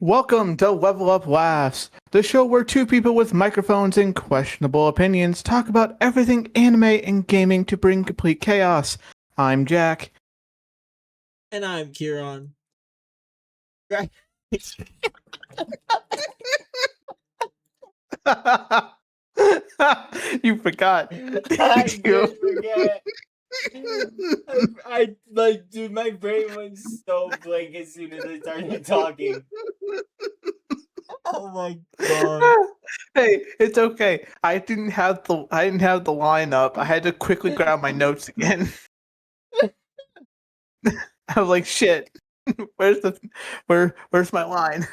Welcome to Level Up Laughs, the show where two people with microphones and questionable opinions talk about everything anime and gaming to bring complete chaos. I'm Jack. And I'm Kieran. Right. You forgot. I did forget. Dude, my brain went so blank as soon as I started talking. Oh my god. Hey, it's okay. I didn't have the line up. I had to quickly grab my notes again. I was like, shit. Where's my line?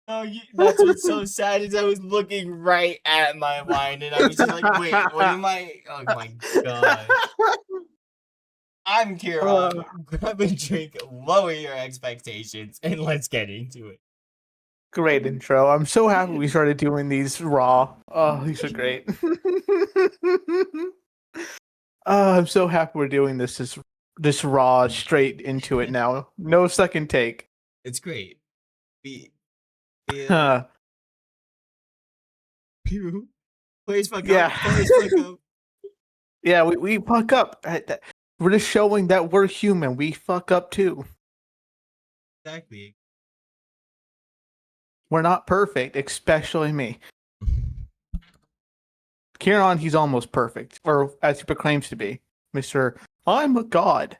Oh, that's what's so sad is I was looking right at my line and I was just like, wait, what am I? Oh my god. I'm Kieran. Grab a drink, lower your expectations, and let's get into it. Great intro. I'm so happy we started doing these raw. Oh, these are great. I'm so happy we're doing this raw straight into it now. No second take. It's great. Please fuck Yeah. up. Please fuck up. Yeah, we fuck up. We're just showing that we're human. We fuck up too. Exactly. We're not perfect, especially me. Kieran, he's almost perfect, or as he proclaims to be, Mr. I'm a god.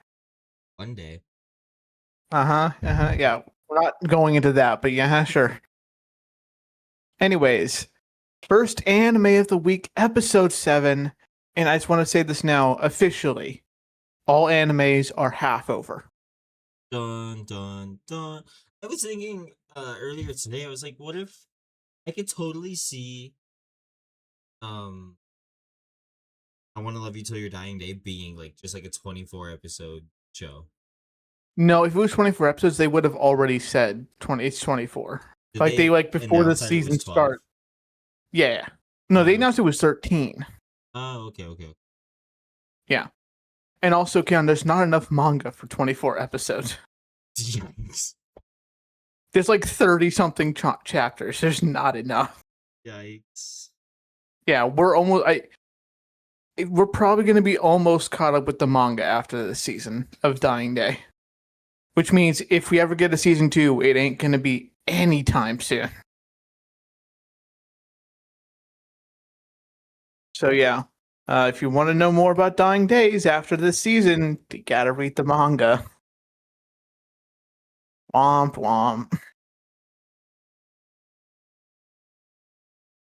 One day. Yeah, we're not going into that, but yeah, sure. Anyways, first anime of the week, episode 7, and I just want to say this now, officially, all animes are half over. Dun dun dun. I was thinking earlier today, I was like, what if I could totally see I Wanna Love You Till Your Dying Day being like just like a 24 episode show. No, if it was 24 episodes, they would have already said 20. It's 24. Did They before the announce that it was season 12? start. Yeah. No, they Oh. announced it was 13. Oh, okay. Yeah. And also, Keon, there's not enough manga for 24 episodes. Yikes. There's like 30 something chapters. There's not enough. Yikes. Yeah, we're probably going to be almost caught up with the manga after the season of Dying Day. Which means if we ever get a season 2, it ain't going to be anytime soon. So yeah, if you want to know more about Dying Days after this season, you gotta read the manga. Womp womp.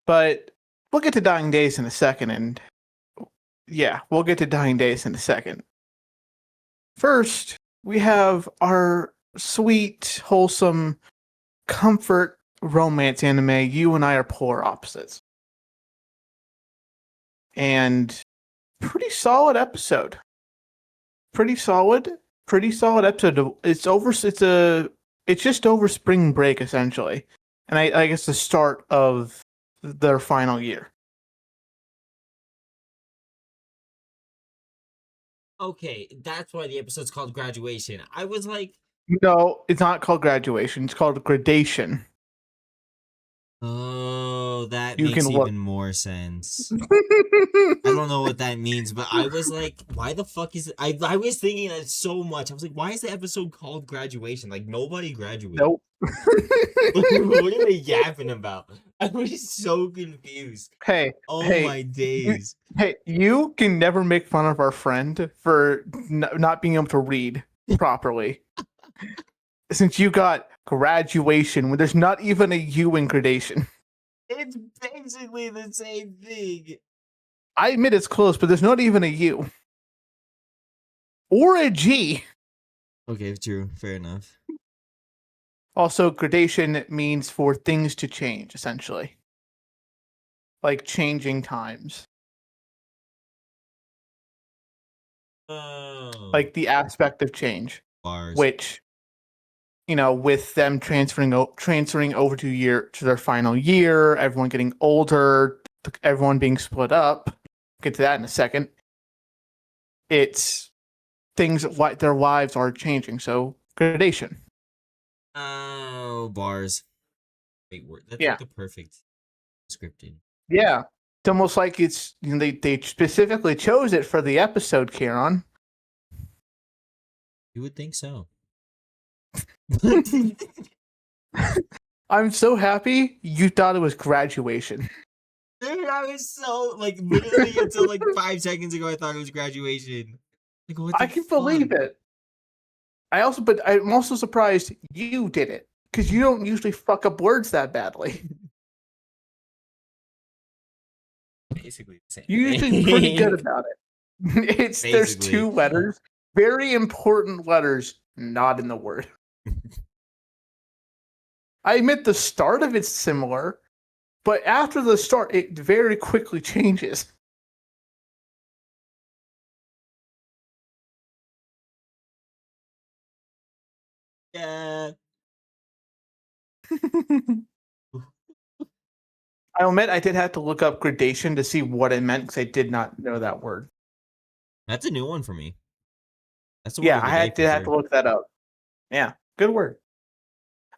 But we'll get to Dying Days in a second, and yeah, we'll get to Dying Days in a second. First, we have our sweet, wholesome, comfort romance anime, You and I Are Polar Opposites. And pretty solid episode. Pretty solid episode. It's just over spring break essentially. And I guess the start of their final year. Okay, that's why the episode's called Graduation. I was like, No, it's not called graduation. It's called gradation. oh, that You makes can look. even more sense. I don't know what that means, but I was like, why the fuck is it? I was thinking that so much. I was like, why is the episode called Graduation? Like, nobody graduated. Nope. What are they yapping about? I was so confused. Hey, My days. You can never make fun of our friend for not being able to read properly. Since you got graduation when there's not even a U in gradation. It's basically the same thing. I admit it's close, but there's not even a U. Or a G. Okay, true. Fair enough. Also, gradation means for things to change, essentially. Like changing times. Oh. Like the aspect of change. Bars. Which, with them transferring over to their final year, everyone getting older, everyone being split up. Get to that in a second. It's things, their lives are changing. So gradation. Oh, bars. Wait, word. That's Yeah. like the perfect scripted. Yeah. It's almost like it's they specifically chose it for the episode, Kieran. You would think so. I'm so happy you thought it was graduation. Dude, I was so like literally until like 5 seconds ago I thought it was graduation. Like what the I can fuck? believe it. But I'm also surprised you did it because you don't usually fuck up words that badly. Basically the same You're thing. usually pretty good about it. There's Basically. 2 letters, very important letters, not in the word. I admit the start of it's similar, but after the start, it very quickly changes. Yeah. I'll admit I did have to look up gradation to see what it meant because I did not know that word. That's a new one for me. That's the word Yeah, of the I day had for to have to sure. look that up. Yeah, good word.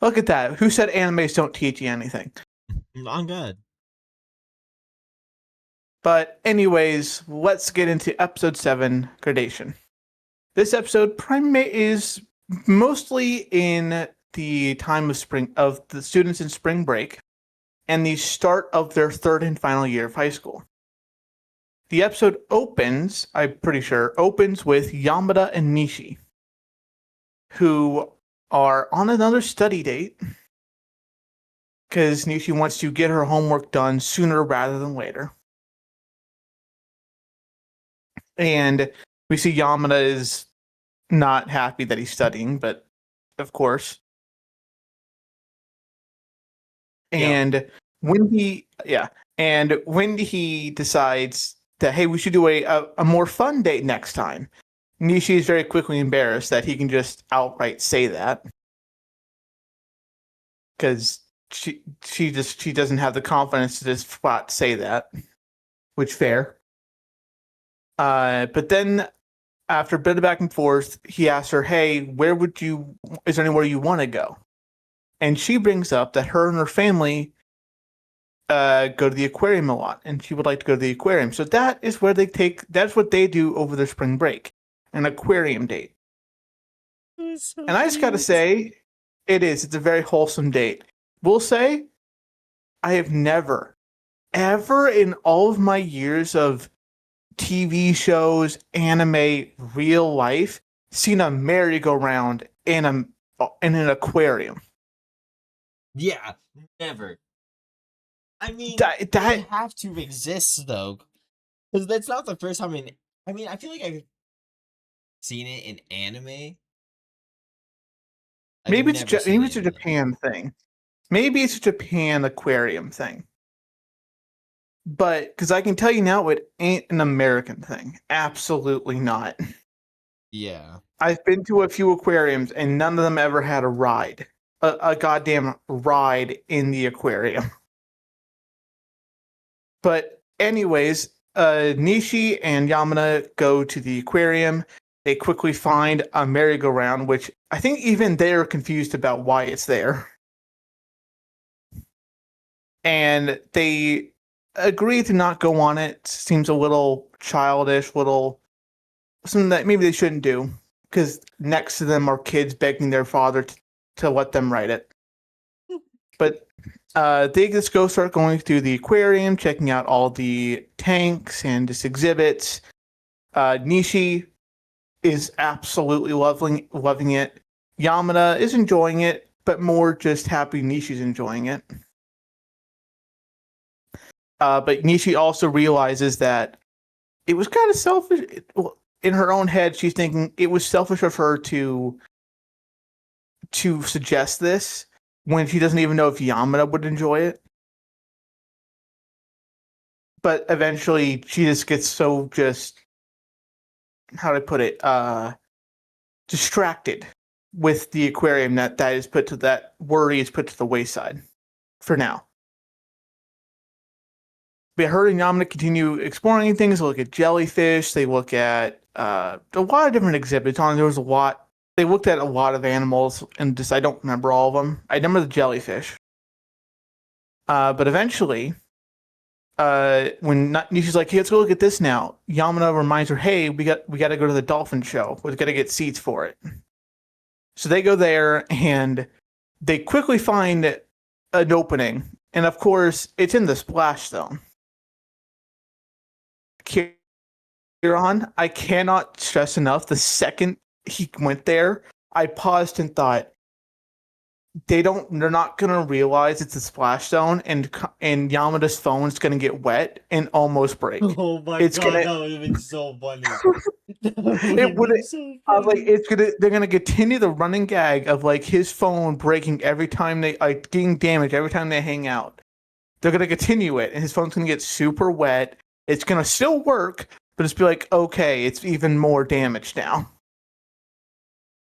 Look at that. Who said animes don't teach you anything? On God. But anyways, let's get into episode 7, gradation. This episode is mostly in the time of the students in spring break and the start of their 3rd and final year of high school. The episode opens, I'm pretty sure, with Yamada and Nishi, who are on another study date because Nishi wants to get her homework done sooner rather than later. And we see Yamada is not happy that he's studying, but of course. And when he decides that, hey, we should do a more fun date next time, Nishi is very quickly embarrassed that he can just outright say that because she doesn't have the confidence to just flat say that, which fair. But then after a bit of back and forth, he asks her, "Hey, is there anywhere you want to go?" And she brings up that her and her family go to the aquarium a lot, and she would like to go to the aquarium. So that's what they do over their spring break, an aquarium date. So And I just gotta cute. say, it's a very wholesome date. We'll say, I have never, ever in all of my years of TV shows, anime, real life, seen a merry-go-round in an aquarium. Yeah, never. I mean, they That have to exist though, because that's not the first time in. I mean, I feel like I've seen it in anime. I've never seen maybe it it's a in real life. Japan thing. Maybe it's a Japan aquarium thing. But because I can tell you now, it ain't an American thing. Absolutely not. Yeah. I've been to a few aquariums and none of them ever had a ride. A goddamn ride in the aquarium. But anyways, Nishi and Yamana go to the aquarium. They quickly find a merry-go-round, which I think even they're confused about why it's there. And they agree to not go on it. Seems a little childish, something that maybe they shouldn't do. Because next to them are kids begging their father to let them ride it. But they just start going through the aquarium, checking out all the tanks and just exhibits. Nishi is absolutely loving it. Yamada is enjoying it, but more just happy Nishi's enjoying it. But Nishi also realizes that it was kind of selfish. In her own head, she's thinking it was selfish of her to suggest this when she doesn't even know if Yamada would enjoy it. But eventually, she just gets so how do I put it? Distracted with the aquarium that worry is put to the wayside for now. But her and Yamada continue exploring things. They look at jellyfish. They look at a lot of different exhibits. There was a lot they looked at a lot of animals and just I don't remember all of them. I remember the jellyfish. But eventually, when Nishi's like, "Hey, let's go look at this now," Yamada reminds her, "Hey, we got to go to the dolphin show. We got to get seats for it." So they go there and they quickly find an opening, and of course, it's in the splash zone. Kieran, I cannot stress enough. The second he went there, I paused and thought, they're not gonna realize it's a splash zone, and Yamada's phone's gonna get wet and almost break. Oh my It's god, gonna- that would have been so funny. It would. I was like, they're gonna continue the running gag of like his phone breaking every time they like getting damaged every time they hang out. They're gonna continue it, and his phone's gonna get super wet. It's gonna still work, but it's be like, okay, it's even more damaged now.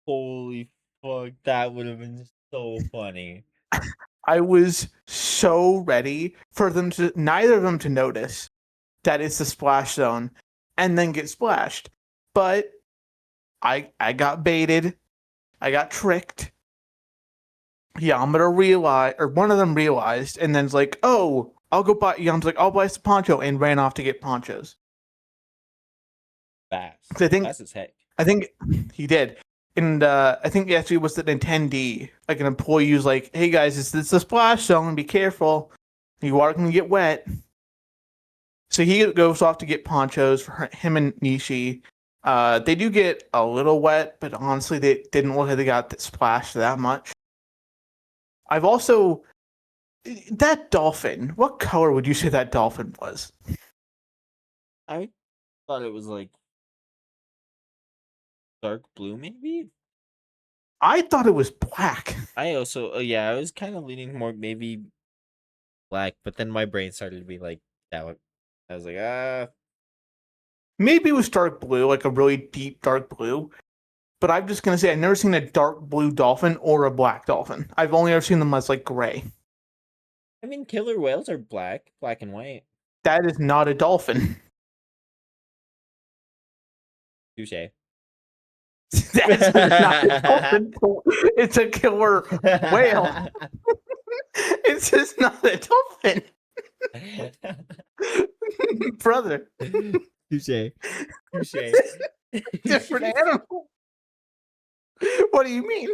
Holy fuck, that would have been so funny. I was so ready for neither of them to notice that it's the splash zone and then get splashed. But I got baited. I got tricked. Yamada realized, or one of them realized, and then's like, "Oh, I'll go buy." Yamada's like, "I'll buy some poncho," and ran off to get ponchos. Fast. I think Fast as heck. I think he did. And I think actually it was the attendee, like an employee who's like, "Hey guys, it's the splash zone. Be careful. You are going to get wet." So he goes off to get ponchos for him and Nishi. They do get a little wet, but honestly, they didn't look like they got splashed that much. I've also that dolphin. What color would you say that dolphin was? I thought it was like dark blue, maybe. I thought it was black. I also, I was kind of leaning more maybe black, but then my brain started to be like that one. I was like, Maybe it was dark blue, like a really deep dark blue. But I'm just gonna say I've never seen a dark blue dolphin or a black dolphin. I've only ever seen them as like gray. I mean, killer whales are black and white. That is not a dolphin. Touche. That's not a dolphin. It's a killer whale. It's just not a dolphin. Brother. Touche. Different animal. What do you mean?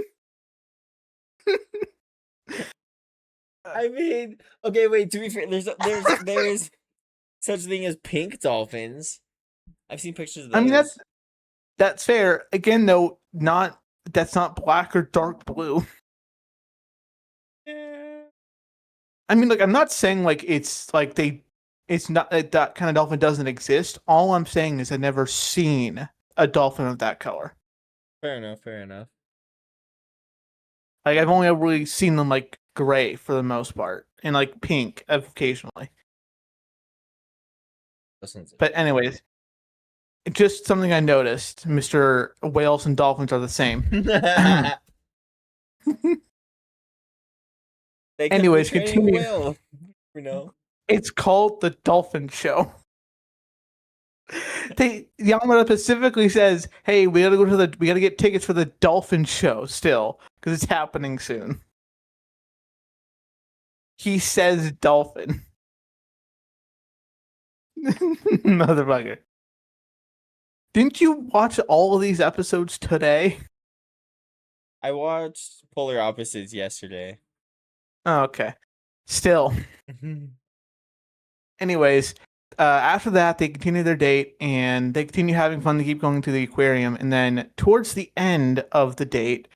I mean, okay, wait. To be fair, there's such thing as pink dolphins. I've seen pictures of those. I mean that's fair. Again, though, that's not black or dark blue. I mean, like I'm not saying like it's like it's not that kind of dolphin doesn't exist. All I'm saying is I've never seen a dolphin of that color. Fair enough. Like I've only ever really seen them like gray for the most part, and like pink occasionally. But anyways, just something I noticed: Mr. Whales and dolphins are the same. Anyways, continue. Whale, you know. It's called the Dolphin Show. Yamada specifically says, "Hey, we gotta get tickets for the Dolphin Show still because it's happening soon." He says dolphin. Motherfucker. Didn't you watch all of these episodes today? I watched Polar Opposites yesterday. Oh, okay. Still. Anyways, after that, they continue their date and they continue having fun. They keep going to the aquarium. And then towards the end of the date,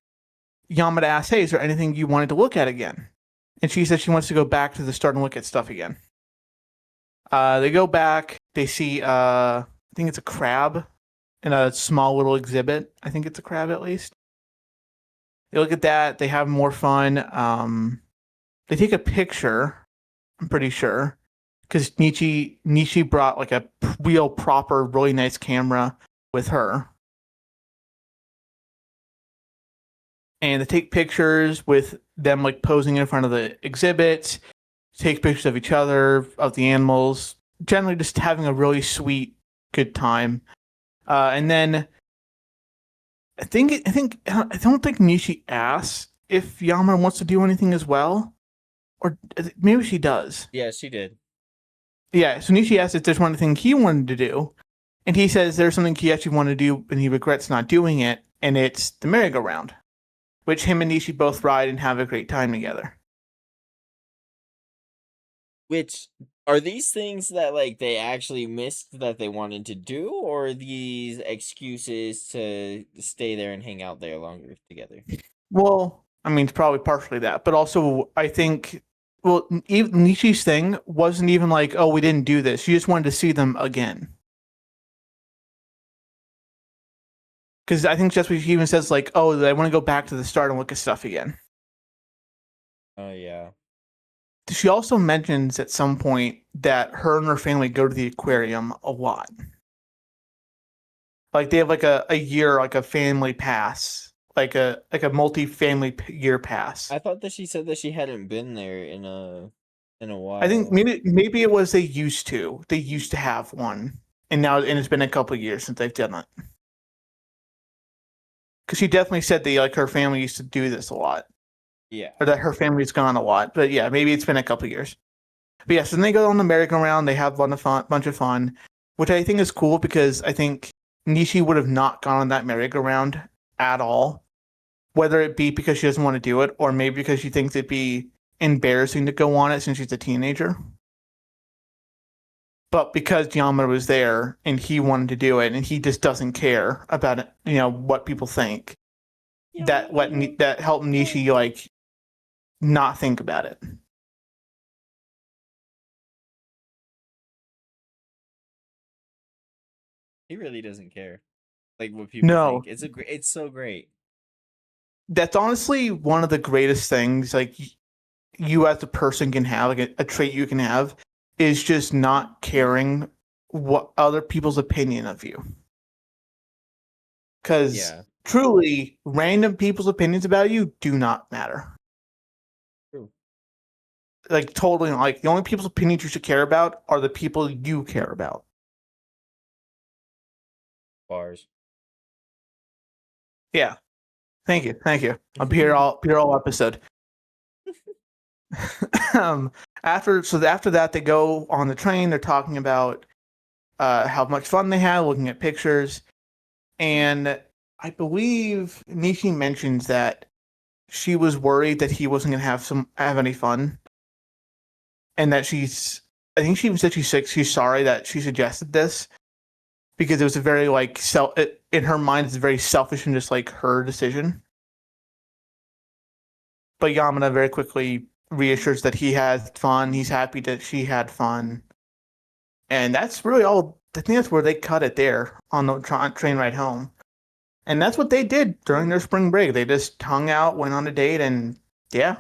Yamada asks, "Hey, is there anything you wanted to look at again?" And she says she wants to go back to the start and look at stuff again. They go back. They see, I think it's a crab in a small little exhibit. I think it's a crab at least. They look at that. They have more fun. They take a picture, I'm pretty sure, because Nishi brought like a real proper, really nice camera with her. And they take pictures with them like posing in front of the exhibits, take pictures of each other, of the animals, generally just having a really sweet, good time. And then I don't think Nishi asks if Yamada wants to do anything as well, or maybe she does. Yeah, she did. Yeah, so Nishi asks if there's one thing he wanted to do, and he says there's something he actually wanted to do and he regrets not doing it, and it's the merry-go-round, which him and Nishi both ride and have a great time together. Which are these things that like they actually missed that they wanted to do, or are these excuses to stay there and hang out there longer together? Well, I mean, it's probably partially that, but also I think, well, even Nishi's thing wasn't even like, oh, we didn't do this. She just wanted to see them again. Because I think that's what she even says, like, oh, I want to go back to the start and look at stuff again. Oh yeah. She also mentions at some point that her and her family go to the aquarium a lot. Like they have like a year, like a family pass, like a multi-family year pass. I thought that she said that she hadn't been there in a while. I think maybe it was they used to have one, and it's been a couple of years since they've done it. Because she definitely said that like her family used to do this a lot. Yeah. Or that her family's gone a lot. But yeah, maybe it's been a couple of years. But yes, then they go on the merry-go-round. They have bunch of fun, which I think is cool because I think Nishi would have not gone on that merry-go-round at all. Whether it be because she doesn't want to do it, or maybe because she thinks it'd be embarrassing to go on it since she's a teenager. But because Yamada was there and he wanted to do it, and he just doesn't care about it, what people think. That helped Nishi like not think about it. He really doesn't care, like what people think. It's so great. That's honestly one of the greatest things. Like you as a person can have, like a trait you can have, is just not caring what other people's opinion of you. Because truly, random people's opinions about you do not matter. True. Like totally, like the only people's opinions you should care about are the people you care about. Bars. Yeah. Thank you. I'll be here all episode. After that, they go on the train. They're talking about how much fun they had, looking at pictures, and I believe Nishi mentions that she was worried that he wasn't going to have any fun, and that I think she even said she's sorry that she suggested this because it was a very like in her mind it's very selfish and just like her decision. But Yamada very quickly reassures that he had fun. He's happy that she had fun, and that's really all. I think that's where they cut it there on the train ride home. And that's what they did during their spring break. They just hung out, went on a date, and yeah.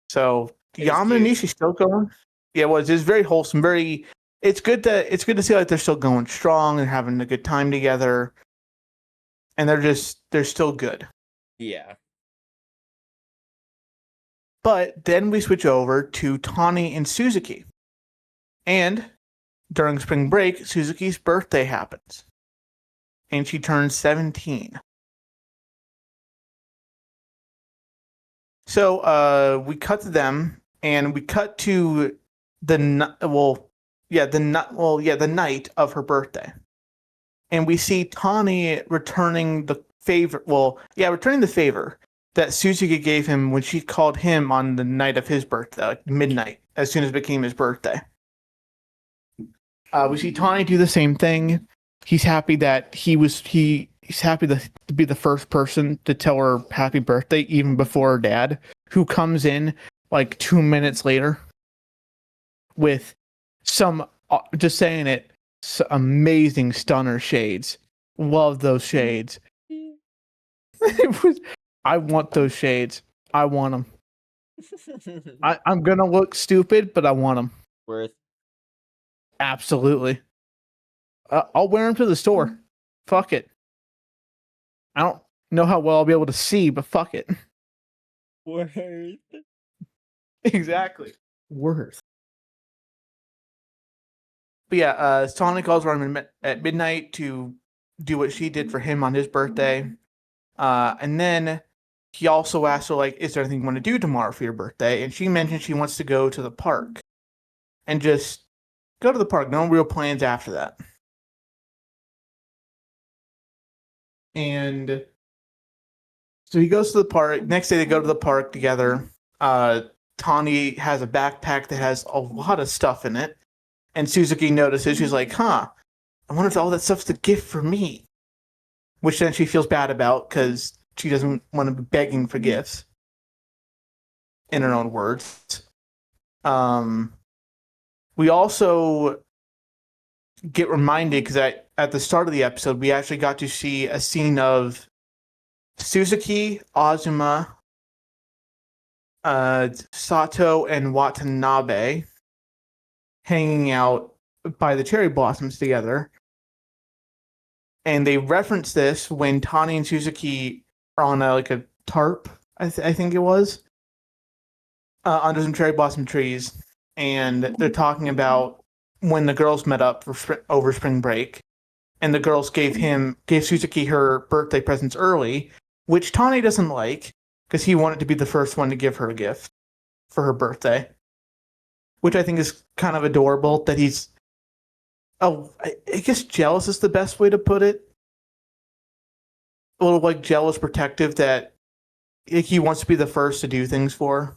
So Yamada and Nishi still going. Yeah, it was. It's very wholesome. It's good to see like they're still going strong and having a good time together. And they're still good. Yeah. But then we switch over to Tani and Suzuki. And during spring break, Suzuki's birthday happens. And she turns 17. So we cut to them, and we cut to the night of her birthday, and we see Tani returning the favor. Returning the favor that Suzuki gave him when she called him on the night of his birthday, like midnight, as soon as it became his birthday. We see Tani do the same thing. He's happy that he's happy to be the first person to tell her happy birthday, even before her dad, who comes in like 2 minutes later with some, just saying it, amazing stunner shades. Love those shades. I want those shades. I want them. I'm gonna look stupid, but I want them. Worth. Absolutely. I'll wear them to the store. Fuck it. I don't know how well I'll be able to see, but fuck it. Worth. Exactly. Worth. But yeah, Tanya calls around at midnight to do what she did for him on his birthday. And then he also asked her, like, is there anything you want to do tomorrow for your birthday? And she mentioned she wants to go to the park and just go to the park. No real plans after that. And so he goes to the park. Next day, they go to the park together. Tani has a backpack that has a lot of stuff in it. And Suzuki notices. She's like, I wonder if all that stuff's a gift for me. Which then she feels bad about because she doesn't want to be begging for gifts. In her own words. We also get reminded because at the start of the episode, we actually got to see a scene of Suzuki, Azuma, Sato, and Watanabe hanging out by the cherry blossoms together. And they reference this when Tani and Suzuki are on a tarp, I think it was, under some cherry blossom trees. And they're talking about when the girls met up over spring break. And the girls gave Suzuki her birthday presents early, which Tani doesn't like because he wanted to be the first one to give her a gift for her birthday. Which I think is kind of adorable that he's, I guess jealous is the best way to put it. A little like jealous, protective that he wants to be the first to do things for.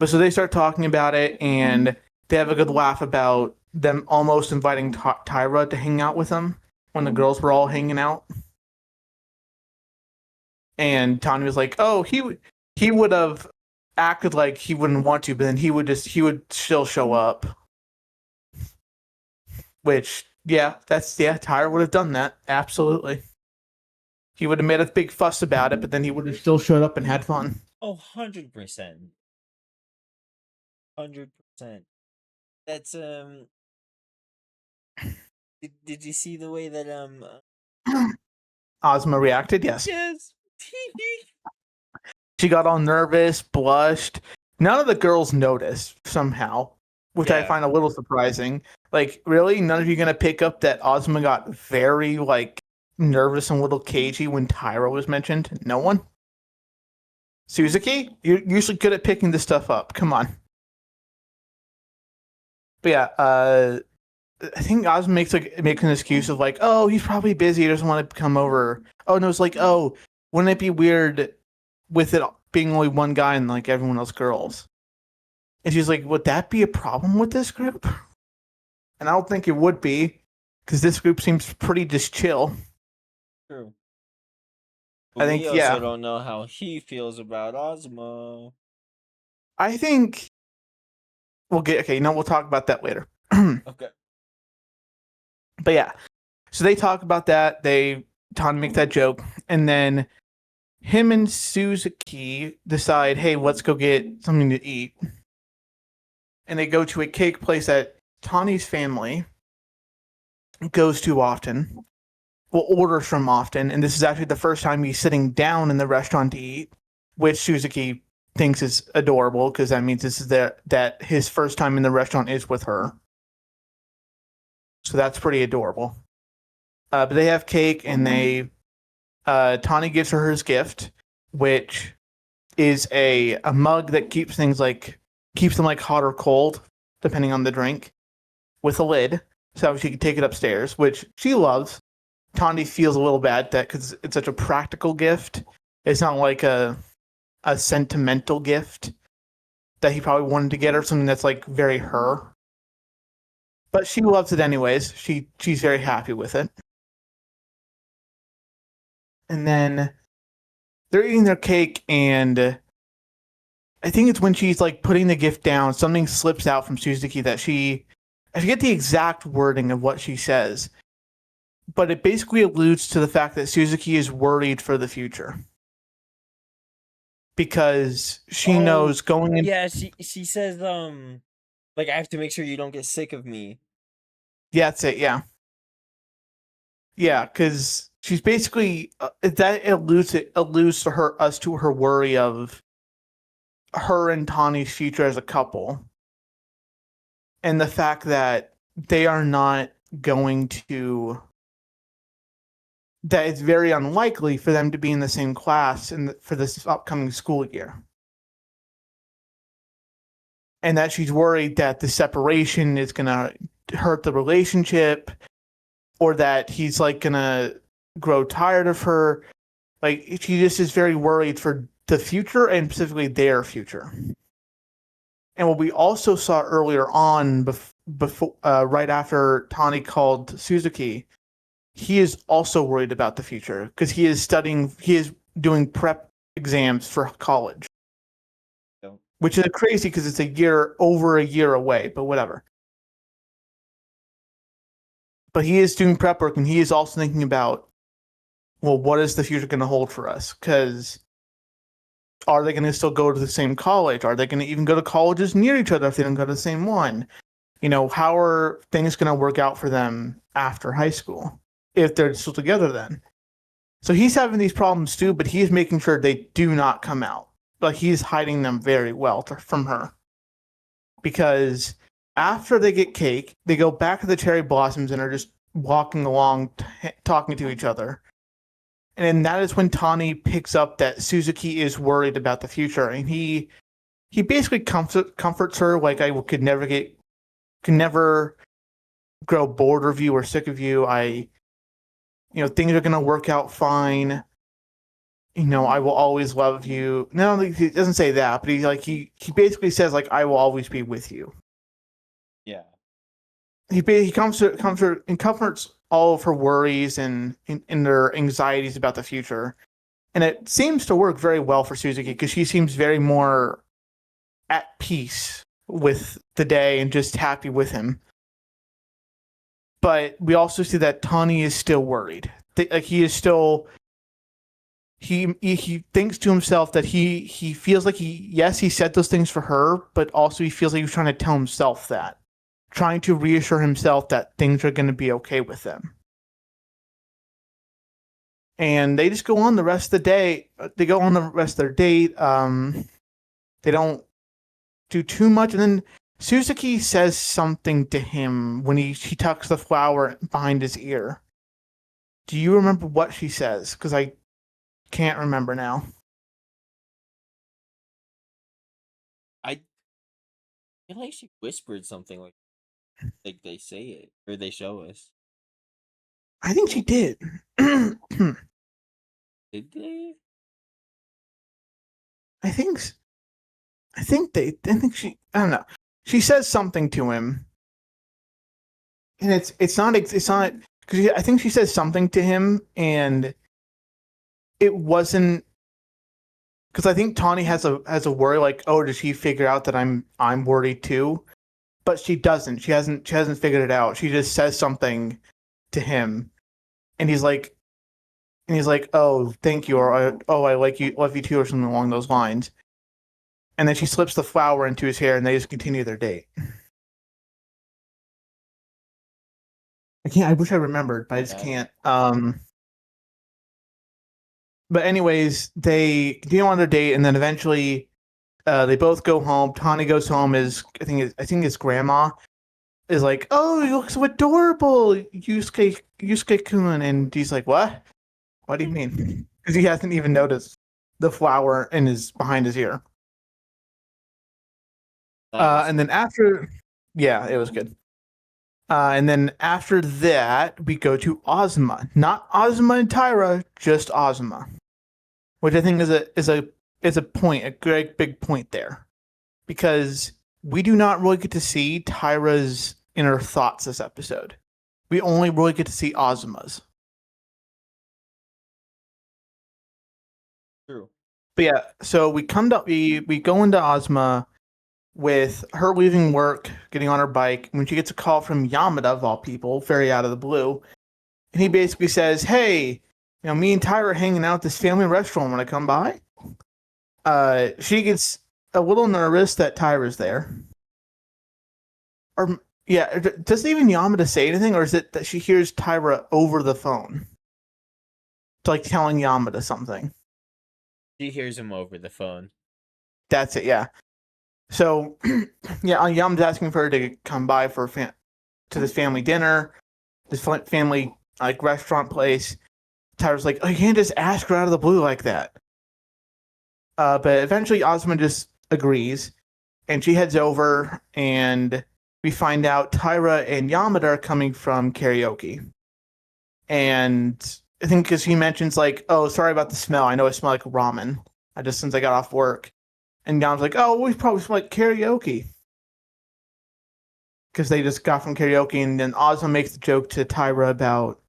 But so they start talking about it and they have a good laugh about them almost inviting Tyra to hang out with them when the girls were all hanging out. And Tanya was like, "Oh, he would have acted like he wouldn't want to, but then he would still show up." Which, Tyra would have done that. Absolutely. He would have made a big fuss about it, but then he would have still showed up and had fun. Oh, 100%. 100%. That's did you see the way that Ozma reacted? Yes. Yes. She got all nervous, blushed. None of the girls noticed somehow, which I find a little surprising. Like, really? None of you gonna pick up that Ozma got very, nervous and a little cagey when Tyra was mentioned? No one? Suzuki? You're usually good at picking this stuff up. Come on. But yeah, I think Ozma makes an excuse of oh, he's probably busy, he doesn't want to come over. Oh, no, it's oh, wouldn't it be weird with it being only one guy and everyone else girls? And she's like, would that be a problem with this group? And I don't think it would be, because this group seems pretty just chill. True. But I think, we also don't know how he feels about Ozma. I think we'll talk about that later. Okay. But yeah, so they talk about that. Tanya makes that joke, and then him and Suzuki decide, hey, let's go get something to eat. And they go to a cake place that Tanya's family goes to often, orders from often, and this is actually the first time he's sitting down in the restaurant to eat, which Suzuki thinks is adorable because that means this is that his first time in the restaurant is with her. So that's pretty adorable. But they have cake, and Tanya gives her his gift, which is a mug that keeps things keeps them hot or cold, depending on the drink, with a lid, so she can take it upstairs, which she loves. Tanya feels a little bad that because it's such a practical gift. It's not like a sentimental gift that he probably wanted to get her, something that's very her. But she loves it anyways. She's very happy with it. And then they're eating their cake, and I think it's when she's putting the gift down, something slips out from Suzuki that I forget the exact wording of what she says, but it basically alludes to the fact that Suzuki is worried for the future. Because she knows going in. Yeah, she says, I have to make sure you don't get sick of me. Yeah, that's it, yeah. Yeah, because she's basically that alludes to her worry of her and Tani's future as a couple. and the fact that they are not going to, that it's very unlikely for them to be in the same class for this upcoming school year. And that she's worried that the separation is going to hurt the relationship, or that he's like going to grow tired of her. Like, she just is very worried for the future, and specifically their future. And what we also saw earlier on, before, right after Tani called Suzuki, he is also worried about the future because he is doing prep exams for college, which is crazy because it's over a year away, but whatever. But he is doing prep work, and he is also thinking about, well, what is the future going to hold for us? Because are they going to still go to the same college? Are they going to even go to colleges near each other if they don't go to the same one? How are things going to work out for them after high school if they're still together then? So he's having these problems too, but he's making sure they do not come out. Like, he's hiding them very well from her. Because after they get cake, they go back to the cherry blossoms and are just walking along, talking to each other. And then that is when Tani picks up that Suzuki is worried about the future, and he basically comforts her, like, I could never grow bored of you or sick of you. Things are gonna work out fine. I will always love you. No, he doesn't say that, but he basically says, like, I will always be with you. Yeah. He comforts all of her worries and their anxieties about the future. And it seems to work very well for Suzuki because she seems very more at peace with the day and just happy with him. But we also see that Tani is still worried. He is still... He thinks to himself that he feels like he said those things for her, but also he feels like he was trying to tell himself that. Trying to reassure himself that things are going to be okay with them. And they just go on the rest of the day. They go on the rest of their date. They don't do too much. And then Suzuki says something to him when he tucks the flower behind his ear. Do you remember what she says? Because I can't remember now. I feel like she whispered something like they say it or they show us. I think she did. Did they? I think she, I don't know. She says something to him. And it's not because I think she says something to him, and it wasn't, because I think Tawny has a worry, like, oh, does he figure out that I'm worried too? But she doesn't. She hasn't figured it out. She just says something to him, and he's like, oh, thank you, or oh, I love you too, or something along those lines. And then she slips the flower into his hair, and they just continue their date. I wish I remembered, but I just can't. But anyways, they continue on their date, and then eventually, they both go home. Tani goes home. I think his grandma is like, "Oh, you look so adorable, Yusuke-kun," and he's like, "What? What do you mean?" Because he hasn't even noticed the flower behind his ear. And then after, yeah, it was good. And then after that, we go to Ozma. Not Ozma and Tyra, just Ozma. Which I think is a point, a great big point there. Because we do not really get to see Tyra's inner thoughts this episode. We only really get to see Ozma's. True. But yeah, so we go into Ozma with her leaving work, getting on her bike, when she gets a call from Yamada, of all people, very out of the blue. And he basically says, hey, me and Tyra are hanging out at this family restaurant. Want to come by? She gets a little nervous that Tyra's there. Or, yeah, doesn't even Yamada say anything, or is it that she hears Tyra over the phone? It's like telling Yamada something. She hears him over the phone. That's it, yeah. So, yeah, Yam's asking for her to come by for to this family dinner, this family like restaurant place. Tyra's like, oh, you can't just ask her out of the blue like that. But eventually, Ozma just agrees, and she heads over, and we find out Tyra and Yamada are coming from karaoke. And I think because he mentions like, oh, sorry about the smell. I know it smelled like ramen. I just since I got off work. And Yam's like, oh, we probably smell like karaoke. Because they just got from karaoke, and then Ozma makes the joke to Tyra about,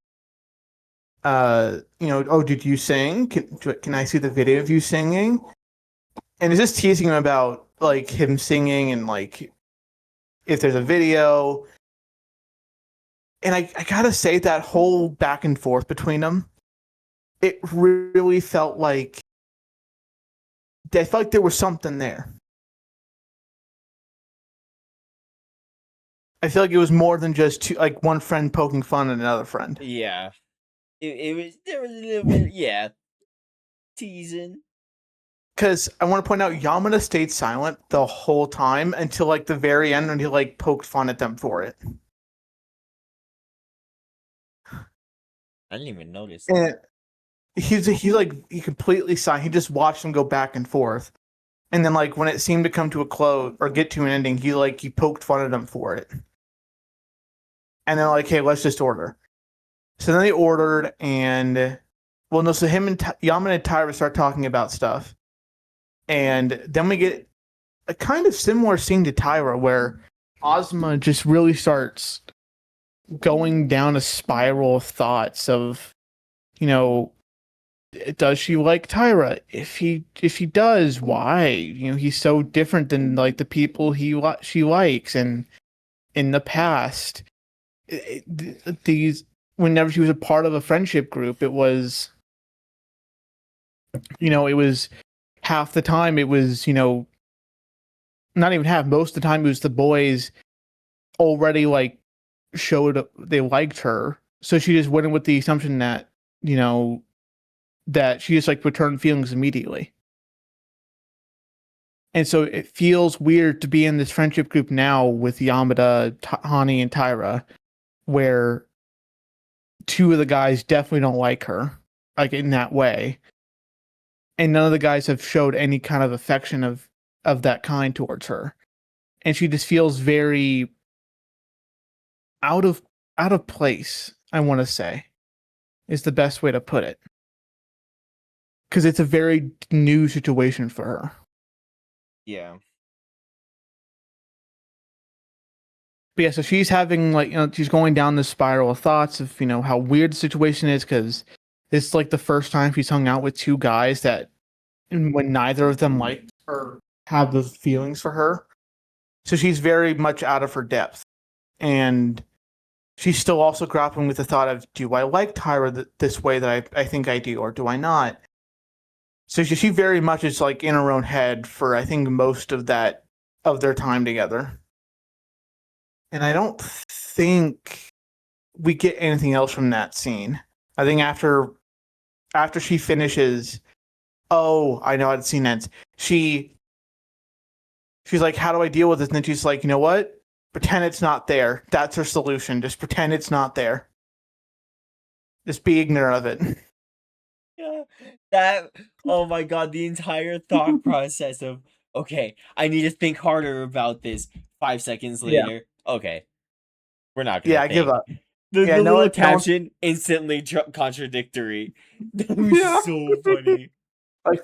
oh, did you sing? Can I see the video of you singing? And it's just teasing him about like him singing and like if there's a video. And I gotta say that whole back and forth between them, it really felt like I felt like there was something there. I feel like it was more than just like one friend poking fun at another friend. Yeah. It was there was a little bit teasing. Because I want to point out, Yamada stayed silent the whole time until like the very end when he like poked fun at them for it. I didn't even notice. And he completely silent. He just watched them go back and forth. And then like when it seemed to come to a close or get to an ending, he poked fun at them for it. And they're like, hey, let's just order. So then they ordered, and so him and Yamada and Tyra start talking about stuff. And then we get a kind of similar scene to Tyra where Ozma just really starts going down a spiral of thoughts of, does she like Tyra? If he does, why? He's so different than like the people she likes, and in the past, whenever she was a part of a friendship group, it was half the time it was, not even half, most of the time it was the boys already like showed they liked her. So she just went in with the assumption that, that she just like returned feelings immediately. And so it feels weird to be in this friendship group now with Yamada, Hani, and Tyra, where two of the guys definitely don't like her, like in that way. And none of the guys have showed any kind of affection of that kind towards her. And she just feels very out of place, I want to say, is the best way to put it. Because it's a very new situation for her. Yeah. But yeah, so she's having she's going down this spiral of thoughts of, how weird the situation is, because it's like the first time she's hung out with two guys that when neither of them like or have those feelings for her. So she's very much out of her depth. And she's still also grappling with the thought of, do I like Tyra this way that I think I do, or do I not? So she very much is like in her own head for, I think, most of their time together. And I don't think we get anything else from that scene. I think after she finishes, oh, I know how the scene ends. She's like, how do I deal with this? And then she's like, you know what? Pretend it's not there. That's her solution. Just pretend it's not there. Just be ignorant of it. Yeah. Oh my god, the entire thought process of, okay, I need to think harder about this. 5 seconds later, okay, we're not gonna I give up. The no little one- caption, instantly contradictory. That was so funny. Like,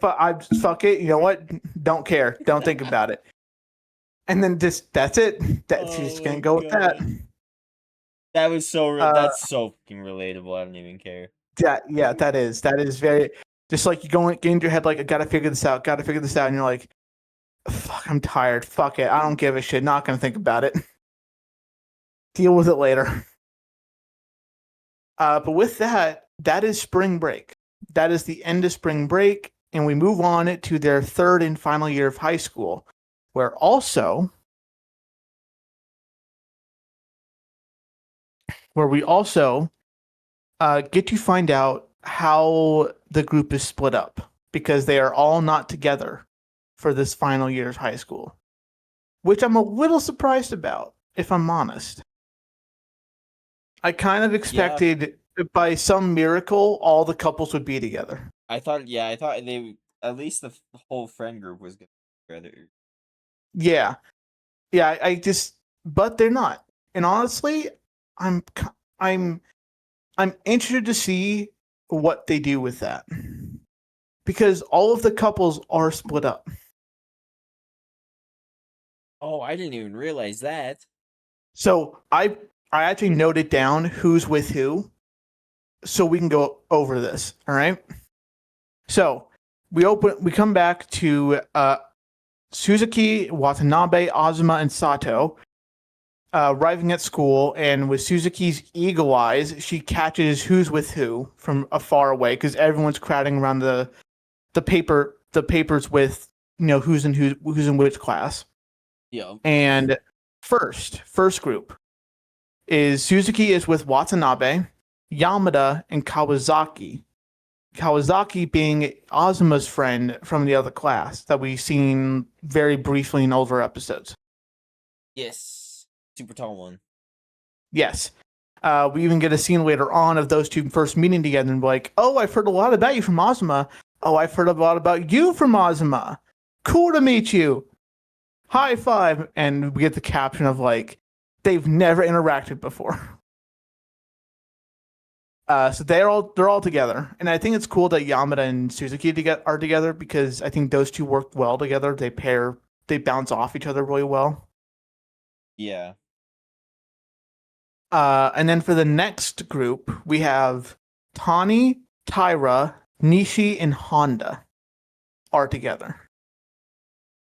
fuck it. You know what? Don't care. Don't think about it. And then that's it. She's gonna go with that. That was so that's so fucking relatable. I don't even care. That is very, just like you get into your head like, I gotta figure this out, and you're like, fuck, I'm tired. Fuck it. I don't give a shit. Not gonna think about it. Deal with it later. But with that is spring break. That is the end of spring break, and we move on to their third and final year of high school, where we also get to find out how the group is split up, because they are all not together for this final year of high school. which I'm a little surprised about, if I'm honest. I kind of expected by some miracle all the couples would be together. I thought they at least the whole friend group was gonna be together. Yeah. Yeah, I just but they're not. And honestly, I'm I'm interested to see what they do with that. Because all of the couples are split up. Oh, I didn't even realize that. So I actually noted down who's with who so we can go over this, all right? So, we come back to Suzuki, Watanabe, Azuma, and Sato arriving at school, and with Suzuki's eagle eyes, she catches who's with who from afar away because everyone's crowding around the papers with who's in which class. Yeah. And first group is Suzuki is with Watanabe, Yamada, and Kawasaki. Kawasaki being Azuma's friend from the other class that we've seen very briefly in older episodes. Yes. Super tall one. Yes. We even get a scene later on of those two first meeting together and be like, oh, I've heard a lot about you from Azuma. Oh, I've heard a lot about you from Azuma. Cool to meet you. High five. And we get the caption of like, they've never interacted before. So they're all together, and I think it's cool that Yamada and Suzuki are together because I think those two work well together. They bounce off each other really well. Yeah. And then for the next group, we have Tani, Taira, Nishi, and Honda are together.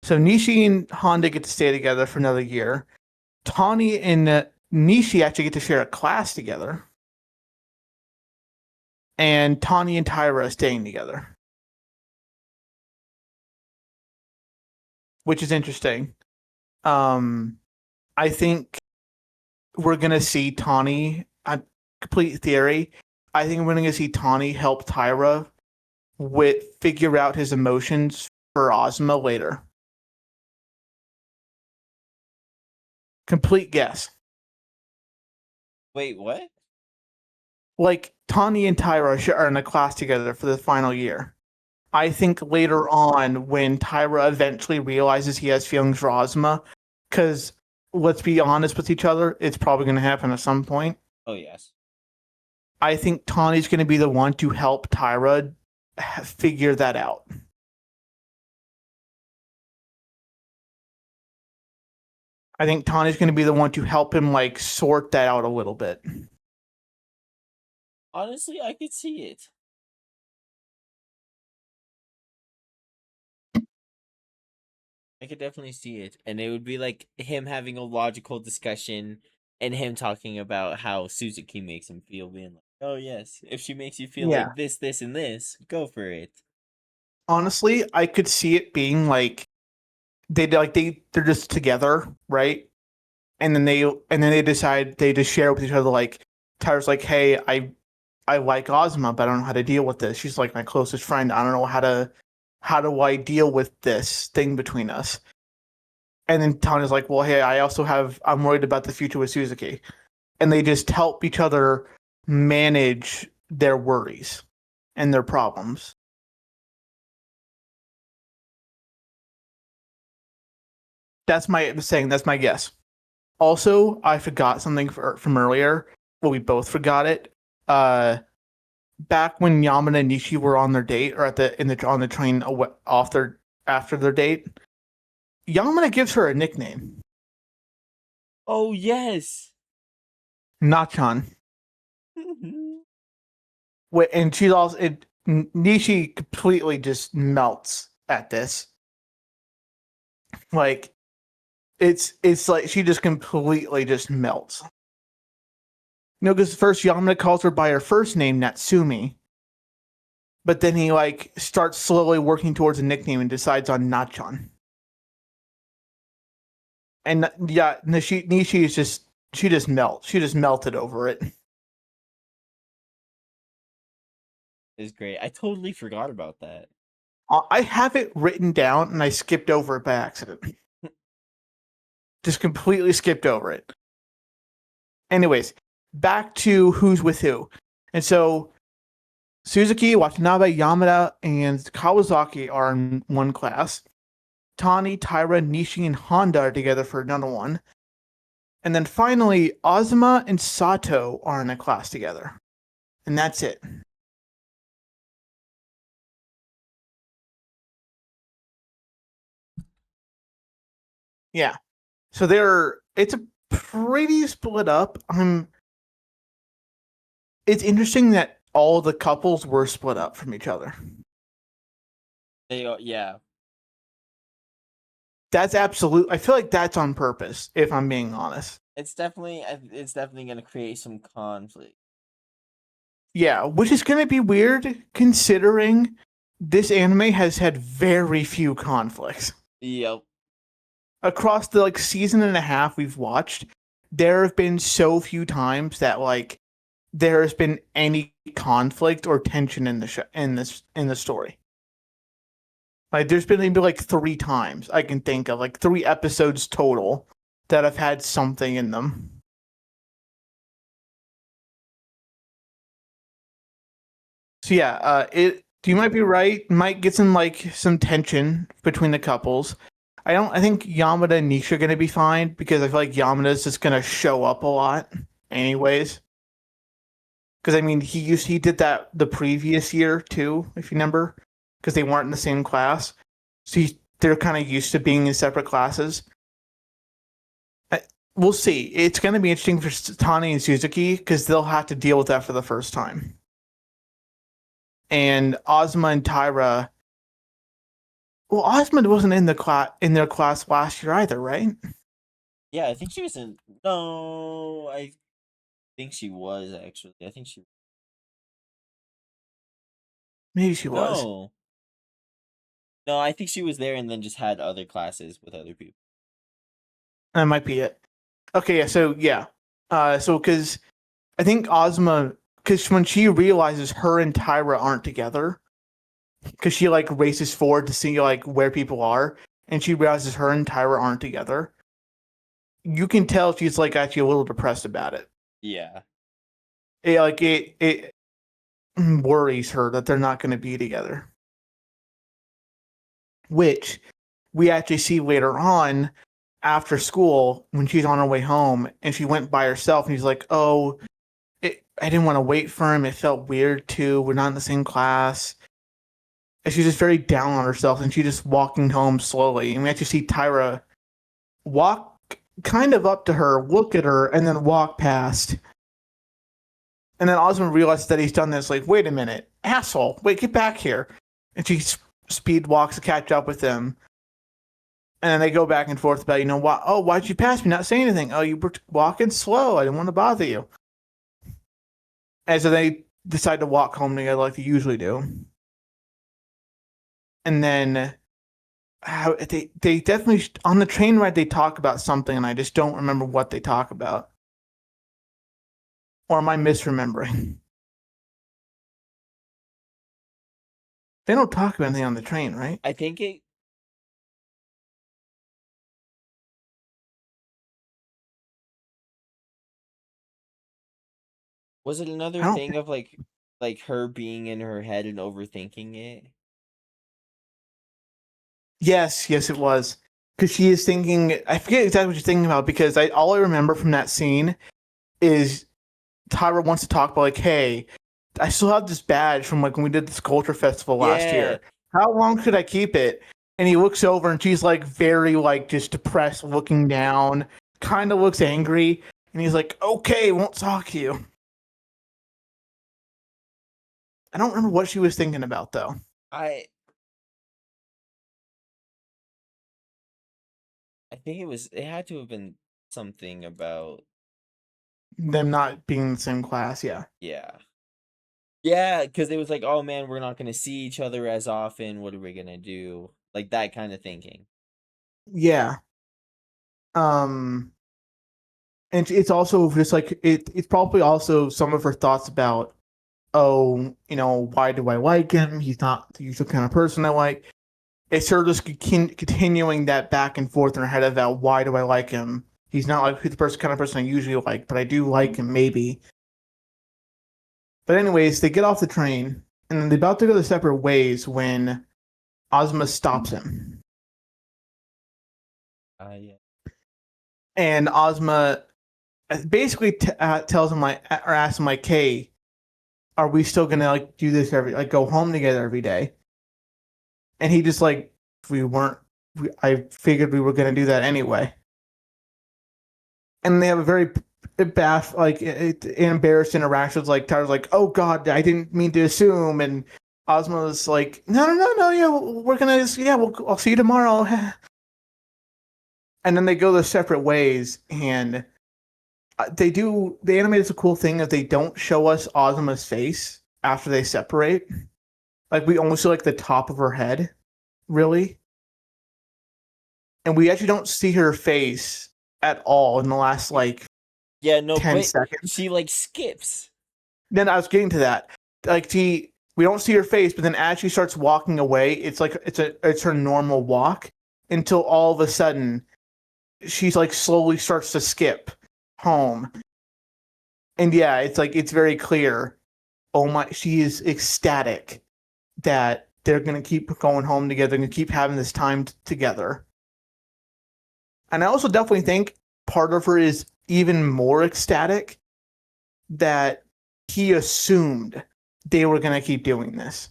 So Nishi and Honda get to stay together for another year. Tani and Nishi actually get to share a class together. And Tani and Taira are staying together. Which is interesting. I think we're going to see Tani, complete theory, I think we're going to see Tani help Taira figure out his emotions for Ozma later. Complete guess. Wait, what? Like, Tani and Taira are in a class together for the final year. I think later on, when Taira eventually realizes he has feelings for Ozma, because let's be honest with each other, it's probably going to happen at some point. Oh, yes. I think Tani's going to be the one to help Taira figure that out. I think Tani's going to be the one to help him like sort that out a little bit. Honestly, I could see it. I could definitely see it. And it would be like him having a logical discussion and him talking about how Suzuki makes him feel, being like, oh, yes, if she makes you feel like this, this, and this, go for it. Honestly, I could see it being like they're just together, right? And then they decide they just share with each other like Tyra's like, hey, I like Ozma, but I don't know how to deal with this. She's like my closest friend. I don't know how do I deal with this thing between us? And then Tanya's like, well, hey, I'm worried about the future with Suzuki. And they just help each other manage their worries and their problems. That's my guess. Also, I forgot something from earlier. Well, we both forgot it. Back when Yamada and Nishi were on their date, or on the train after their date, Yamada gives her a nickname. Oh, yes. Nachan. And she's also Nishi completely just melts at this. Like it's like she just completely just melts. Because first Yamada calls her by her first name, Natsumi. But then he like starts slowly working towards a nickname and decides on Nachan. And yeah, Nishi is she just melts. She just melted over it. It's great. I totally forgot about that. I have it written down and I skipped over it by accident. Just completely skipped over it. Anyways, back to who's with who. And so Suzuki, Watanabe, Yamada, and Kawasaki are in one class. Tani, Taira, Nishi, and Honda are together for another one. And then finally, Ozuma and Sato are in a class together. And that's it. Yeah. So it's a pretty split up. It's interesting that all the couples were split up from each other. They are, yeah. That's absolute. I feel like that's on purpose, if I'm being honest. It's definitely going to create some conflict. Yeah, which is going to be weird considering this anime has had very few conflicts. Yep. Across the season and a half we've watched, there have been so few times that there has been any conflict or tension in the in the story. There's been maybe 3 times I can think of, 3 episodes total that have had something in them. So yeah, you might be right. Might get some tension between the couples. I think Yamada and Nisha are gonna be fine because I feel like Yamada's just gonna show up a lot, anyways. Because he did that the previous year too, if you remember, because they weren't in the same class, so they're kind of used to being in separate classes. We'll see. It's gonna be interesting for Tani and Suzuki because they'll have to deal with that for the first time. And Ozma and Taira. Well, Ozma wasn't in their class last year either, right? Yeah, I think she was in. No, I think she was actually. I think she. Maybe she was. No, I think she was there and then just had other classes with other people. That might be it. Okay, yeah. So yeah, because I think Ozma, because when she realizes her and Taira aren't together, because she races forward to see where people are, and she realizes her and Taira aren't together. You can tell she's actually a little depressed about it. Yeah. It worries her that they're not going to be together. Which we actually see later on after school when she's on her way home and she went by herself and he's like, "Oh, I didn't want to wait for him. It felt weird too. We're not in the same class." And she's just very down on herself and she's just walking home slowly. And we actually see Taira walk kind of up to her, look at her, and then walk past. And then Ozma realizes that he's done this, wait a minute, asshole, wait, get back here. And she speed walks to catch up with him. And then they go back and forth about, why'd you pass me, not say anything? Oh, you were walking slow, I didn't want to bother you. And so they decide to walk home together like they usually do. And then they definitely, on the train ride, they talk about something, and I just don't remember what they talk about. Or am I misremembering? They don't talk about anything on the train, right? I think it. Was it another thing of her being in her head and overthinking it? Yes, it was. Because she is thinking, I forget exactly what she's thinking about, because all I remember from that scene is Taira wants to talk about, hey, I still have this badge from when we did this culture festival last year. How long should I keep it? And he looks over and she's very just depressed, looking down, kind of looks angry. And he's like, okay, won't talk to you. I don't remember what she was thinking about, though. I think it had to have been something about them not being in the same class, yeah. Yeah, because it was oh man, we're not going to see each other as often. What are we going to do? That kind of thinking. Yeah. And it's also just it's probably also some of her thoughts about, oh, why do I like him? He's not the usual kind of person I like. it's her just continuing that back and forth in her head about why do I like him? He's not like the kind of person I usually like, but I do like him maybe. But anyways, they get off the train and then they're about to go their separate ways when Ozma stops him. Yeah. And Ozma basically tells him like, or asks him like, "Hey, are we still gonna like do this go home together every day?" And he just like, we weren't. I figured we were gonna do that anyway. And they have a very bad, like, embarrassed interactions. Like Tyra's like, "Oh God, I didn't mean to assume," and Ozma's like, "No, yeah, we're gonna, yeah, I'll see you tomorrow." And then they go their separate ways, and the animated's a cool thing that they don't show us Ozma's face after they separate. Like we only see like the top of her head, really. And we actually don't see her face at all in the last like 10 seconds. She like skips. Then I was getting to that. Like we don't see her face, but then as she starts walking away, it's like it's her normal walk until all of a sudden she's like slowly starts to skip home. And yeah, it's like it's very clear. Oh my, she is ecstatic that they're gonna keep going home together and keep having this time together. And I also definitely think part of her is even more ecstatic that he assumed they were going to keep doing this.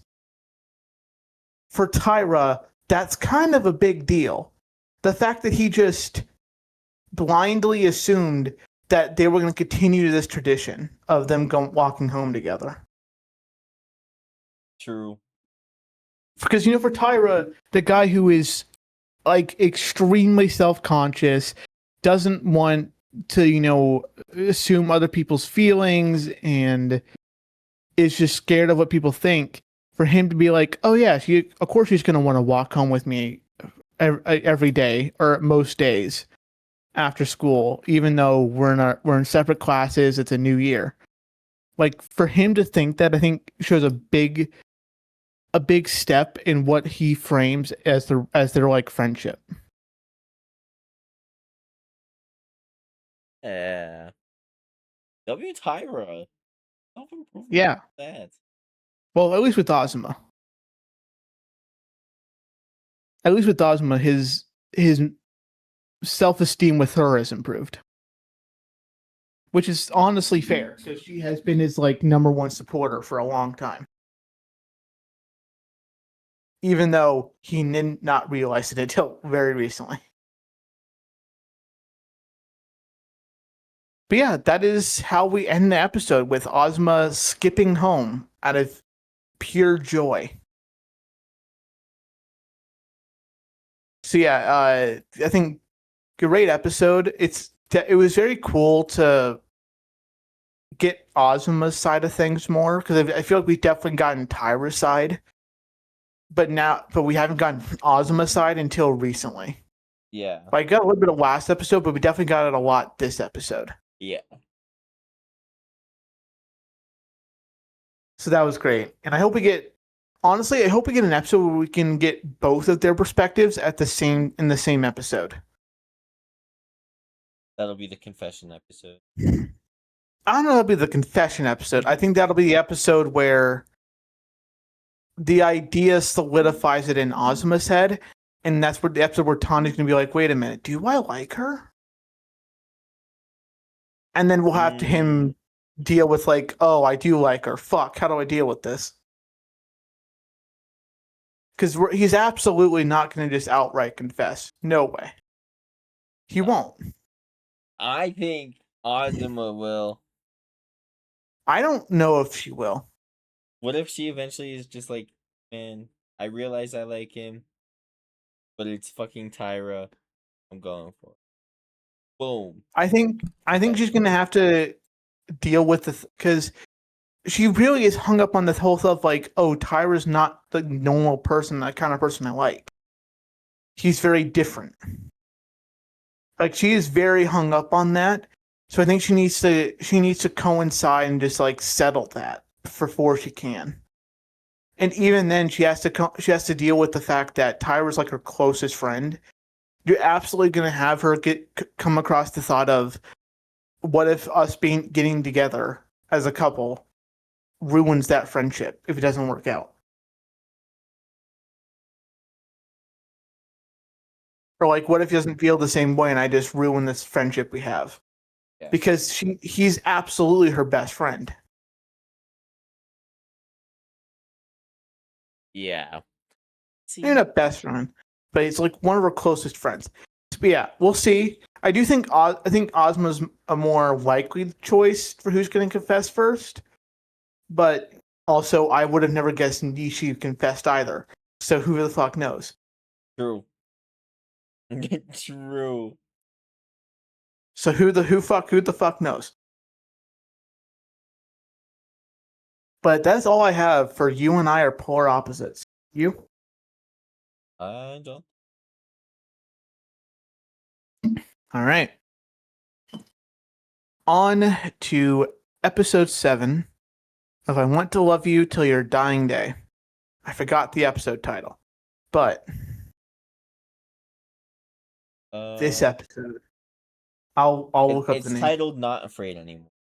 For Tyra, that's kind of a big deal. The fact that he just blindly assumed that they were going to continue this tradition of them walking home together. True. Because, for Tyra, the guy who is like extremely self-conscious, doesn't want to, assume other people's feelings and is just scared of what people think, for him to be like, oh yeah, of course she's going to want to walk home with me every day or most days after school, even though we're in separate classes, it's a new year. Like for him to think that, I think shows a big step in what he frames as their like friendship. Yeah. W Tyra. Yeah. That. Well, at least with Ozma. At least with Ozma, his self-esteem with her has improved. Which is honestly fair, because she has been his like number one supporter for a long time. Even though he did not realize it until very recently. But yeah, that is how we end the episode, with Ozma skipping home out of pure joy. So yeah, I think great episode. It was very cool to get Ozma's side of things more, because I feel like we've definitely gotten Tyra's side, but we haven't gotten Ozma's side until recently. Yeah. I got a little bit of last episode, but we definitely got it a lot this episode. Yeah. So that was great. And I hope we get an episode where we can get both of their perspectives in the same episode. That'll be the confession episode. I don't know if that'll be the confession episode. I think that'll be the episode where the idea solidifies it in Ozma's head, and that's where the episode where Tanya's gonna be like, wait a minute, do I like her? And then we'll have to him deal with like, oh, I do like her. Fuck, how do I deal with this? Because he's absolutely not going to just outright confess. No way. He won't. I think Ozma will. I don't know if she will. What if she eventually is just like, man, I realize I like him, but it's fucking Tyra. I'm going for it. Boom. I think she's going to have to deal with because she really is hung up on this whole stuff like, oh, Tyra's not the normal person, that kind of person I like. He's very different. Like, she is very hung up on that. So I think she needs to coincide and just like settle that before she can. And even then, she has to deal with the fact that Tyra's like her closest friend. You're absolutely gonna have her come across the thought of, what if us getting together as a couple ruins that friendship if it doesn't work out? Or like, what if he doesn't feel the same way and I just ruin this friendship we have? Yeah. Because he's absolutely her best friend. Yeah. See, Maybe not best friend, but he's like one of her closest friends. But yeah, we'll see. I do think I think Ozma's a more likely choice for who's going to confess first. But also, I would have never guessed Nishi confessed either. So who the fuck knows? true. True. So who the fuck knows? But that's all I have for you and I are polar opposites. You? John. All right. On to episode 7 of I Want to Love You Till Your Dying Day. I forgot the episode title. But this episode, I'll look up the name. It's titled Not Afraid Anymore.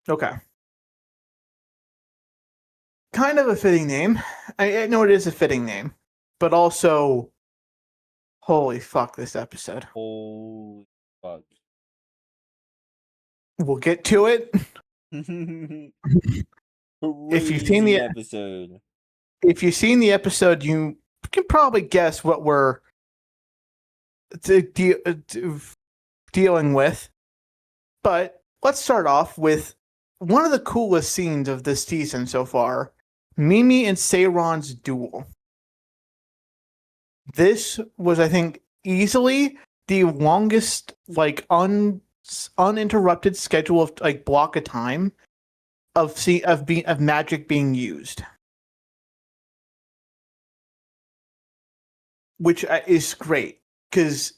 Okay. Kind of a fitting name. I know it is a fitting name, but also, holy fuck, this episode. Holy fuck. We'll get to it. If you've seen the episode, if you've seen the episode, you can probably guess what we're dealing with. But let's start off with one of the coolest scenes of this season so far: Mimi and Seiron's duel. This was, I think, easily the longest uninterrupted schedule of block of time of magic being used, which is great because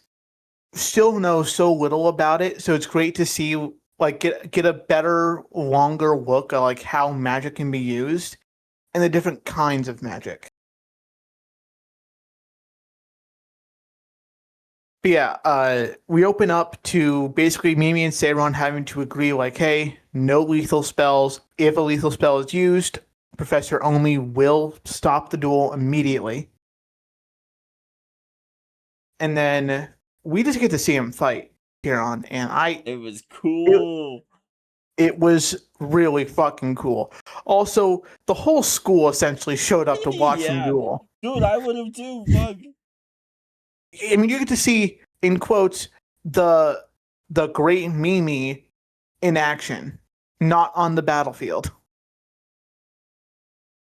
still know so little about it. So it's great to see get a better, longer look at how magic can be used and the different kinds of magic. But yeah, we open up to basically Mimi and Seiron having to agree, hey, no lethal spells. If a lethal spell is used, Professor Only will stop the duel immediately. And then we just get to see him fight here on, and it was cool. It was really fucking cool. Also, the whole school essentially showed up to watch him duel. Dude, I would have too, fuck. I mean, you get to see, in quotes, the great Mimi in action, not on the battlefield.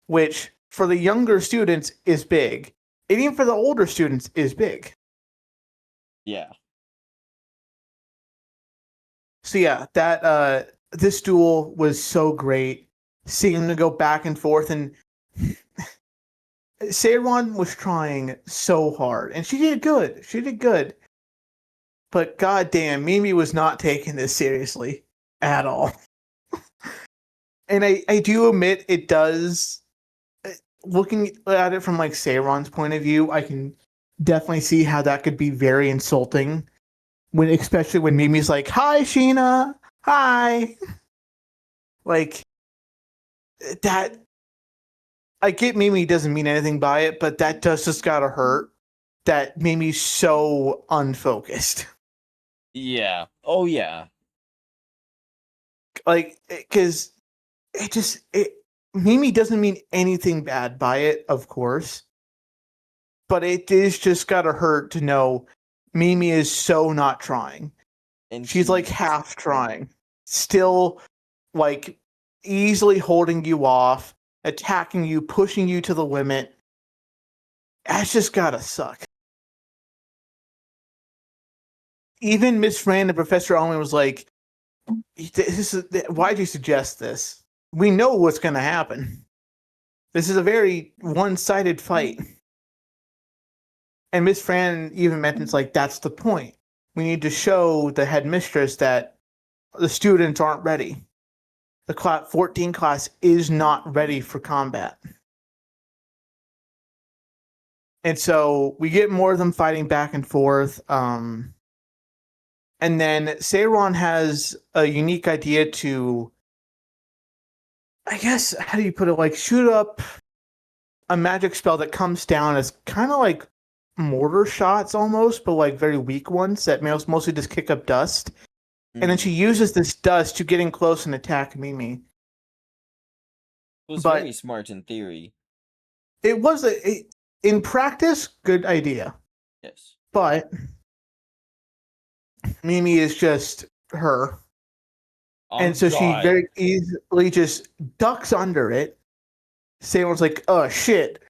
Which, for the younger students, is big. And even for the older students, is big. Yeah. So yeah, this duel was so great. Seeing them go back and forth, and Seiron was trying so hard, and she did good. She did good. But goddamn, Mimi was not taking this seriously at all. And I do admit it does. Looking at it from Seiron's point of view, I can definitely see how that could be very insulting. Especially when Mimi's like, "Hi, Sheena, hi." That. I get Mimi doesn't mean anything by it, but that does just gotta hurt. That Mimi's so unfocused. Yeah. Oh yeah. Because Mimi doesn't mean anything bad by it, of course. But it is just gotta hurt to know Mimi is so not trying. And she's half trying. Still, easily holding you off, attacking you, pushing you to the limit. That's just gotta suck. Even Miss Fran and Professor Only was like, why'd you suggest this? We know what's gonna happen. This is a very one-sided fight. And Miss Fran even mentions, that's the point. We need to show the headmistress that the students aren't ready. the 14 class is not ready for combat. And so we get more of them fighting back and forth. And then Seiron has a unique idea to, I guess, how do you put it? Like, shoot up a magic spell that comes down as kind of like mortar shots almost, but like very weak ones that mostly just kick up dust. And then she uses this dust to get in close and attack Mimi. It was But very smart in theory. it was in practice, good idea. Yes. But Mimi is just her. And so she very easily just ducks under it. Sailor's like, oh shit.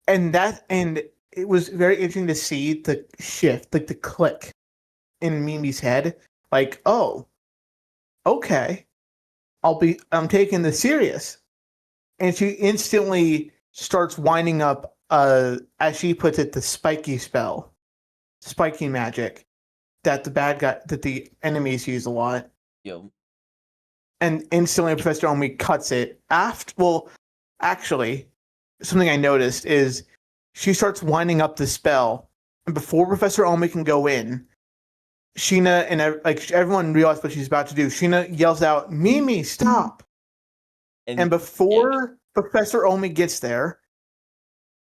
And it was very interesting to see the shift, like the click in Mimi's head. Like, oh, okay. I'm taking this serious. And she instantly starts winding up, as she puts it, the spiky magic that the enemies use a lot. Yo. And instantly Professor Omi cuts it. Actually, something I noticed is she starts winding up the spell, and before Professor Omi can go in, Sheena and everyone realizes what she's about to do. Sheena yells out, "Mimi, stop!" And before Professor Omi gets there,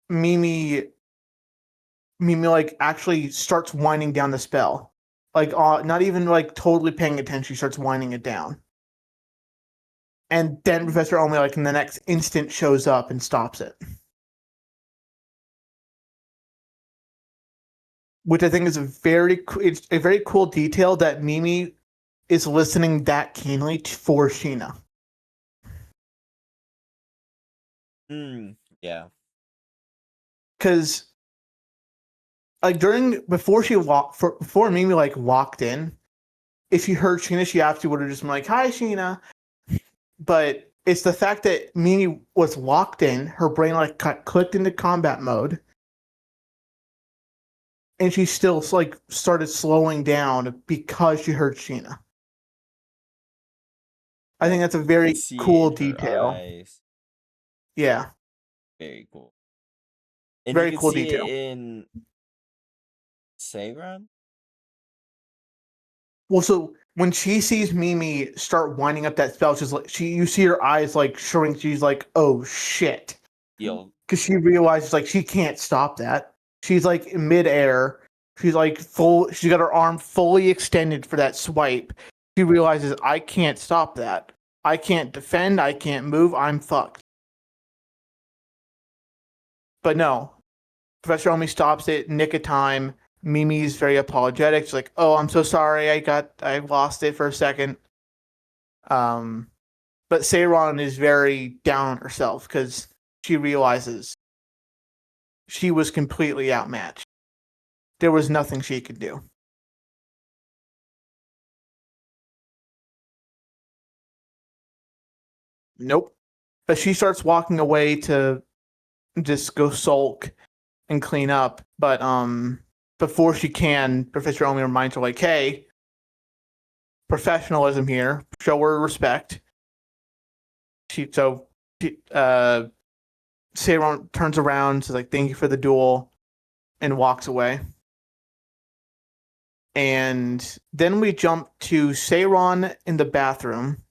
Mimi like actually starts winding down the spell, like not even like totally paying attention. She starts winding it down, and then Professor Omi like in the next instant shows up and stops it. Which I think is it's a very cool detail that Mimi is listening that keenly for Sheena. Yeah. Because like before Mimi like walked in, if she heard Sheena, she absolutely would have just been like, "Hi, Sheena." But it's the fact that Mimi was locked in, her brain like clicked into combat mode. And she still like started slowing down because she heard Sheena. I think that's a very cool detail. Yeah. Very cool. And very you can cool see detail. It in Saga? Well, so when she sees Mimi start winding up that spell, you see her eyes like shrink. She's like, "Oh shit!" Yo. Because she realizes like she can't stop that. She's like in midair. She's like she's got her arm fully extended for that swipe. She realizes, I can't stop that. I can't defend. I can't move. I'm fucked. But no. Professor Omi stops it, nick of time. Mimi's very apologetic. She's like, "Oh, I'm so sorry. I lost it for a second." But Seiron is very down on herself because she realizes she was completely outmatched. There was nothing she could do. Nope. But she starts walking away to just go sulk and clean up. But before she can, Professor Omi reminds her, like, "Hey, professionalism here. Show her respect." Seiron turns around, says like, "Thank you for the duel," and walks away. And then we jump to Seiron in the bathroom.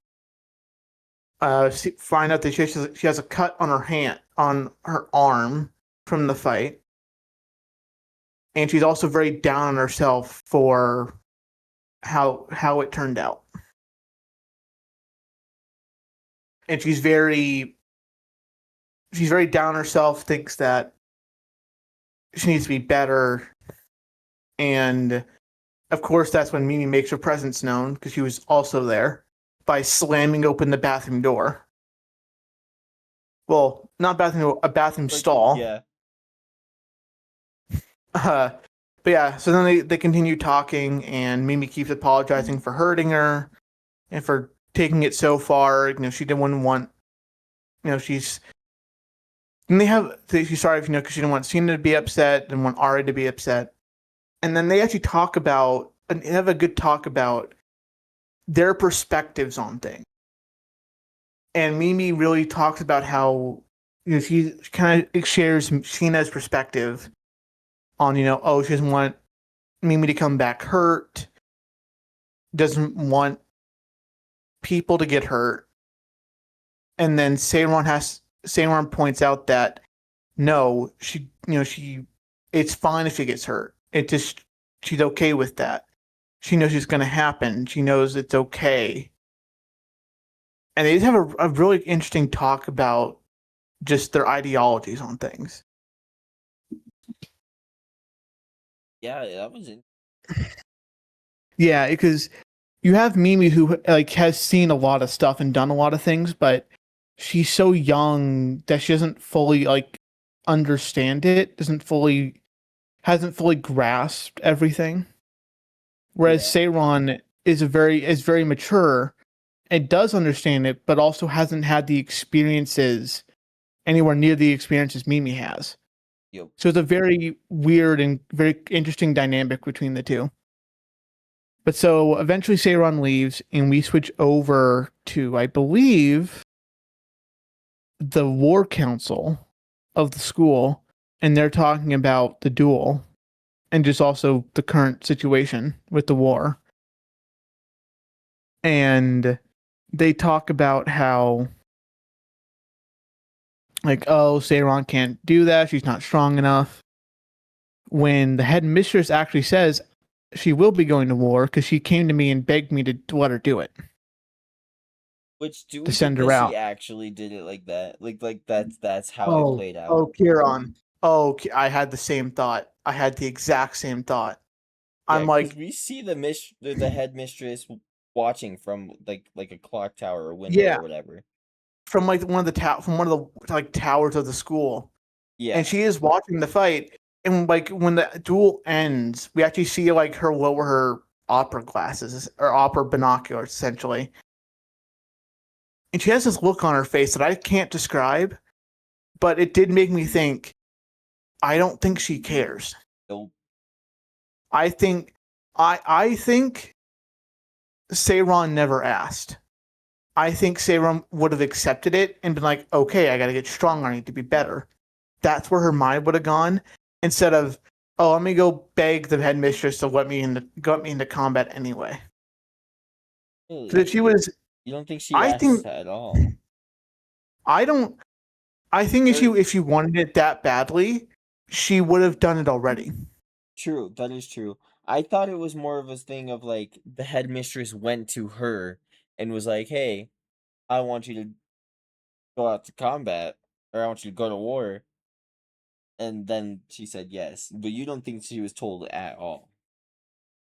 Find out that she has a cut on her arm from the fight. And she's also very down on herself for how it turned out. And she's very down on herself, thinks that she needs to be better. And of course, that's when Mimi makes her presence known, because she was also there, by slamming open the bathroom door. Well, not bathroom door, a bathroom stall. Yeah. But yeah, so then they continue talking, and Mimi keeps apologizing for hurting her and for taking it so far. She didn't want, she's sorry, because she didn't want Cena to be upset, didn't want Ari to be upset. And then they actually have a good talk about their perspectives on things. And Mimi really talks about how she kind of shares Sheena's perspective on oh, she doesn't want Mimi to come back hurt, doesn't want people to get hurt, and then Seiron points out that no, she it's fine if she gets hurt. It just she's okay with that. She knows it's going to happen. She knows it's okay. And they just have a really interesting talk about just their ideologies on things. Yeah, that was it. Yeah, because you have Mimi who has seen a lot of stuff and done a lot of things, but she's so young that she doesn't fully understand it, hasn't fully grasped everything. Whereas Seiron is very mature and does understand it, but also hasn't had the experiences anywhere near the experiences Mimi has. Yep. So it's a very weird and very interesting dynamic between the two. But so eventually Seiron leaves and we switch over to, I believe, the war council of the school, and they're talking about the duel and just also the current situation with the war. And they talk about how Seiron can't do that, she's not strong enough. When the headmistress actually says she will be going to war because she came to me and begged me to let her do it. Which do we To think send her that out. she actually did it like that? Like that's how it played out. Oh, Kieran. Oh, I had the same thought. I had the exact same thought. Yeah, I'm like, we see the headmistress watching from like a clock tower or window yeah, or whatever. from one of the towers of the school. Yeah. And she is watching the fight. And when the duel ends, we actually see her lower her opera glasses or opera binoculars essentially. And she has this look on her face that I can't describe, but it did make me think, I don't think she cares. Nope. I think Seiron never asked. I think Seiron would have accepted it and been like, okay, I gotta get stronger, I need to be better. That's where her mind would have gone, instead of, oh, let me go beg the headmistress to let me into combat anyway. Really? Because if she was, You don't think she I asked think at all? I don't. I think if she wanted it that badly, she would have done it already. True, that is true. I thought it was more of a thing of like the headmistress went to her and was like, "Hey, I want you to go out to combat, or I want you to go to war." And then she said yes, but you don't think she was told at all.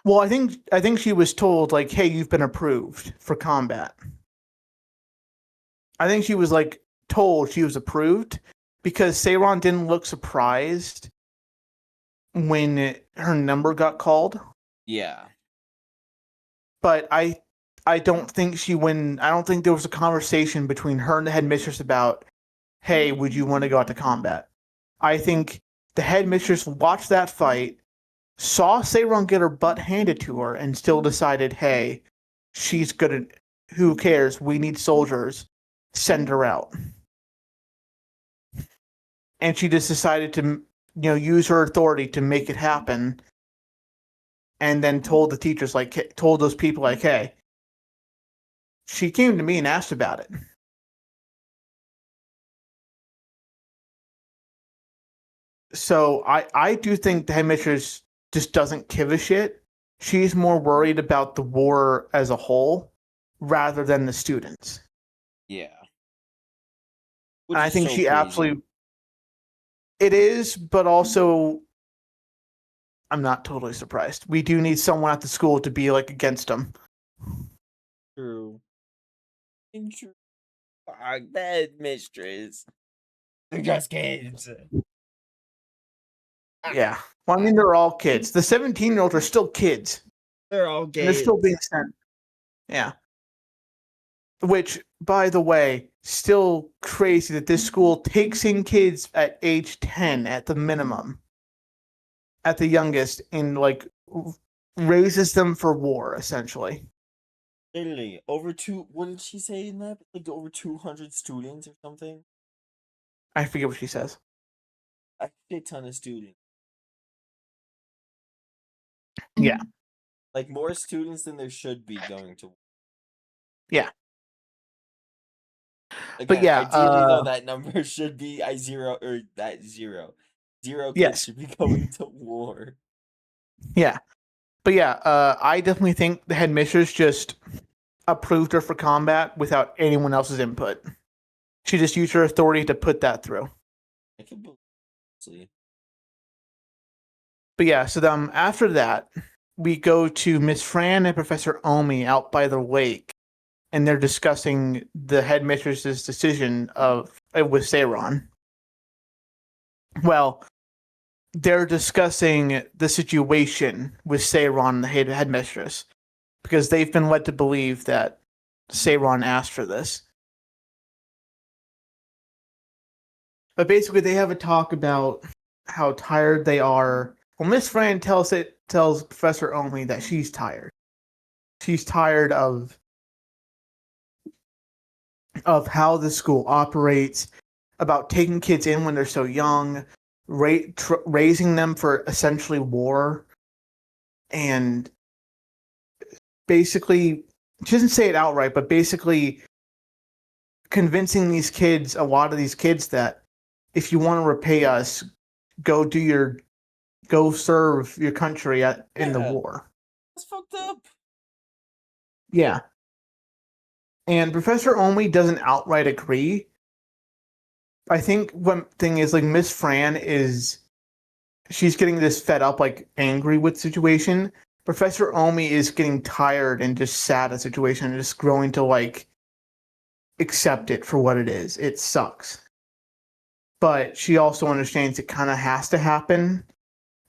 Well, I think she was told hey, you've been approved for combat. I think she was told she was approved because Seiron didn't look surprised when her number got called. Yeah. But I don't think I don't think there was a conversation between her and the headmistress about, hey, would you want to go out to combat? I think the headmistress watched that fight, saw Seiron get her butt handed to her, and still decided, hey, she's good at, who cares? We need soldiers. Send her out. And she just decided to, use her authority to make it happen. And then told the teachers, told those people, hey, she came to me and asked about it. So I do think the headmistress just doesn't give a shit. She's more worried about the war as a whole rather than the students. Yeah. And I think she absolutely. It is, but also, I'm not totally surprised. We do need someone at the school to be against them. True. True. Fuck that mistress. They're just kids. Yeah. Well, I mean, they're all kids. The 17-year-olds are still kids. They're all kids. And they're still being sent. Yeah. Which, by the way, still crazy that this school takes in kids at age 10 at the minimum, at the youngest, and raises them for war, essentially. Literally, over two. What did she say in that? Like over 200 students or something. I forget what she says. A shit ton of students. Yeah. Like more students than there should be going to. Yeah. But Again, yeah, ideally though, that number should be zero or that zero. Zero kids Yes. should be going to war. yeah. But yeah, I definitely think the headmistress just approved her for combat without anyone else's input. She just used her authority to put that through. I can believe. But yeah, so after that, we go to Miss Fran and Professor Omi out by the lake, and they're discussing the headmistress's decision with Seiron. Well, they're discussing the situation with Seiron, the headmistress, because they've been led to believe that Seiron asked for this. But basically, they have a talk about how tired they are. Well, Miss Fran tells Professor Omi that she's tired. She's tired of how the school operates, about taking kids in when they're so young, raising them for essentially war, and basically, she doesn't say it outright, but basically convincing a lot of these kids that if you want to repay us, go serve your country in the war. That's fucked up. Yeah. And Professor Omi doesn't outright agree. I think one thing is like Miss Fran she's getting this fed up, like angry with the situation. Professor Omi is getting tired and just sad at the situation and just growing to like accept it for what it is. It sucks. But she also understands it kind of has to happen,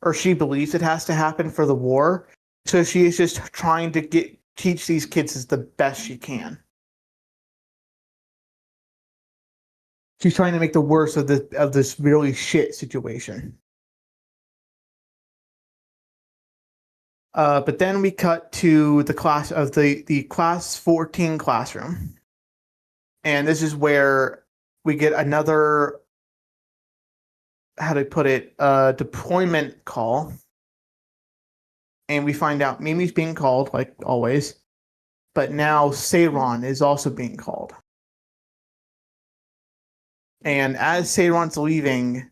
or she believes it has to happen for the war. So she is just trying to teach these kids as the best she can. She's trying to make the worst of this really shit situation. But then we cut to the class of the class 14 classroom, and this is where we get another, how to put it, deployment call, and we find out Mimi's being called like always, but now Seiron is also being called. And as Seiron's leaving,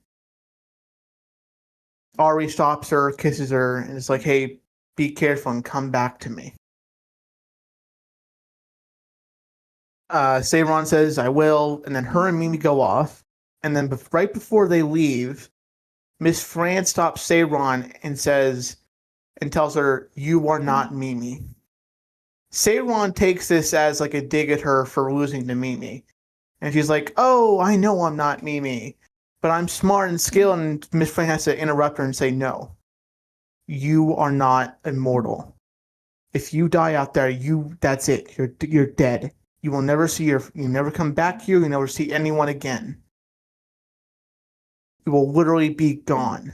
Ari stops her, kisses her, and is like, "Hey, be careful and come back to me." Seiron says, "I will," and then her and Mimi go off. And then right before they leave, Miss Fran stops Seiron and tells her, "You are not Mimi." Seiron takes this as like a dig at her for losing to Mimi. And she's like, "Oh, I know I'm not Mimi, but I'm smart and skilled." And Miss Fran has to interrupt her and say, "No, you are not immortal. If you die out there, that's it. You're dead. You will never you never come back here. You never see anyone again. You will literally be gone."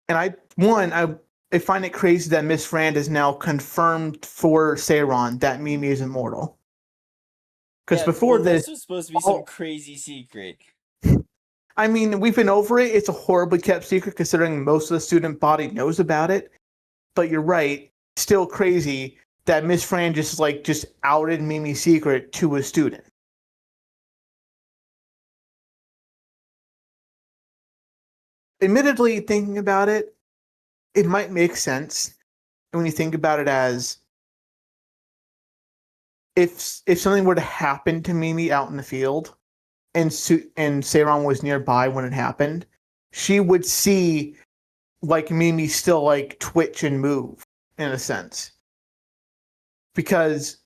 And I find it crazy that Miss Fran is now confirmed for Seiron that Mimi is immortal. Because before this was supposed to be some crazy secret. I mean, we've been over it. It's a horribly kept secret considering most of the student body knows about it. But you're right. Still crazy that Miss Fran just outed Mimi's secret to a student. Admittedly, thinking about it, it might make sense when you think about it as if something were to happen to Mimi out in the field, and Seiron was nearby when it happened, she would see like Mimi still like twitch and move in a sense. Because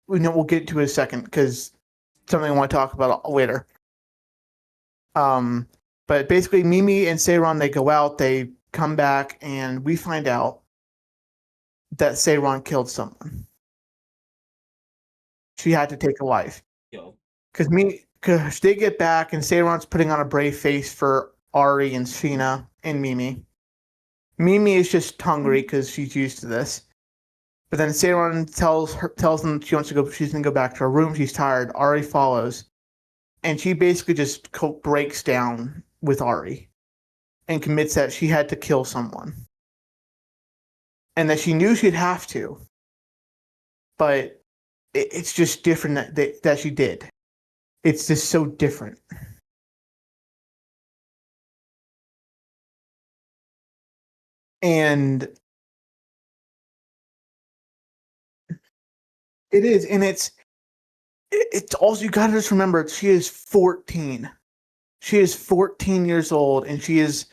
we'll get to it in a second because something I want to talk about later. But basically Mimi and Seiron, they go out, they come back, and we find out that Seiron killed someone. She had to take a life. Because they get back and Seiron's putting on a brave face for Ari and Sheena and Mimi. Mimi is just hungry because she's used to this. But then Seiron tells them she wants to go. She's gonna go back to her room. She's tired. Ari follows, and she basically just breaks down with Ari, and commits that she had to kill someone, and that she knew she'd have to, but it's just different that she did. It's just so different. And it is, and it's also, you gotta just remember, she is 14. She is 14 years old, and she is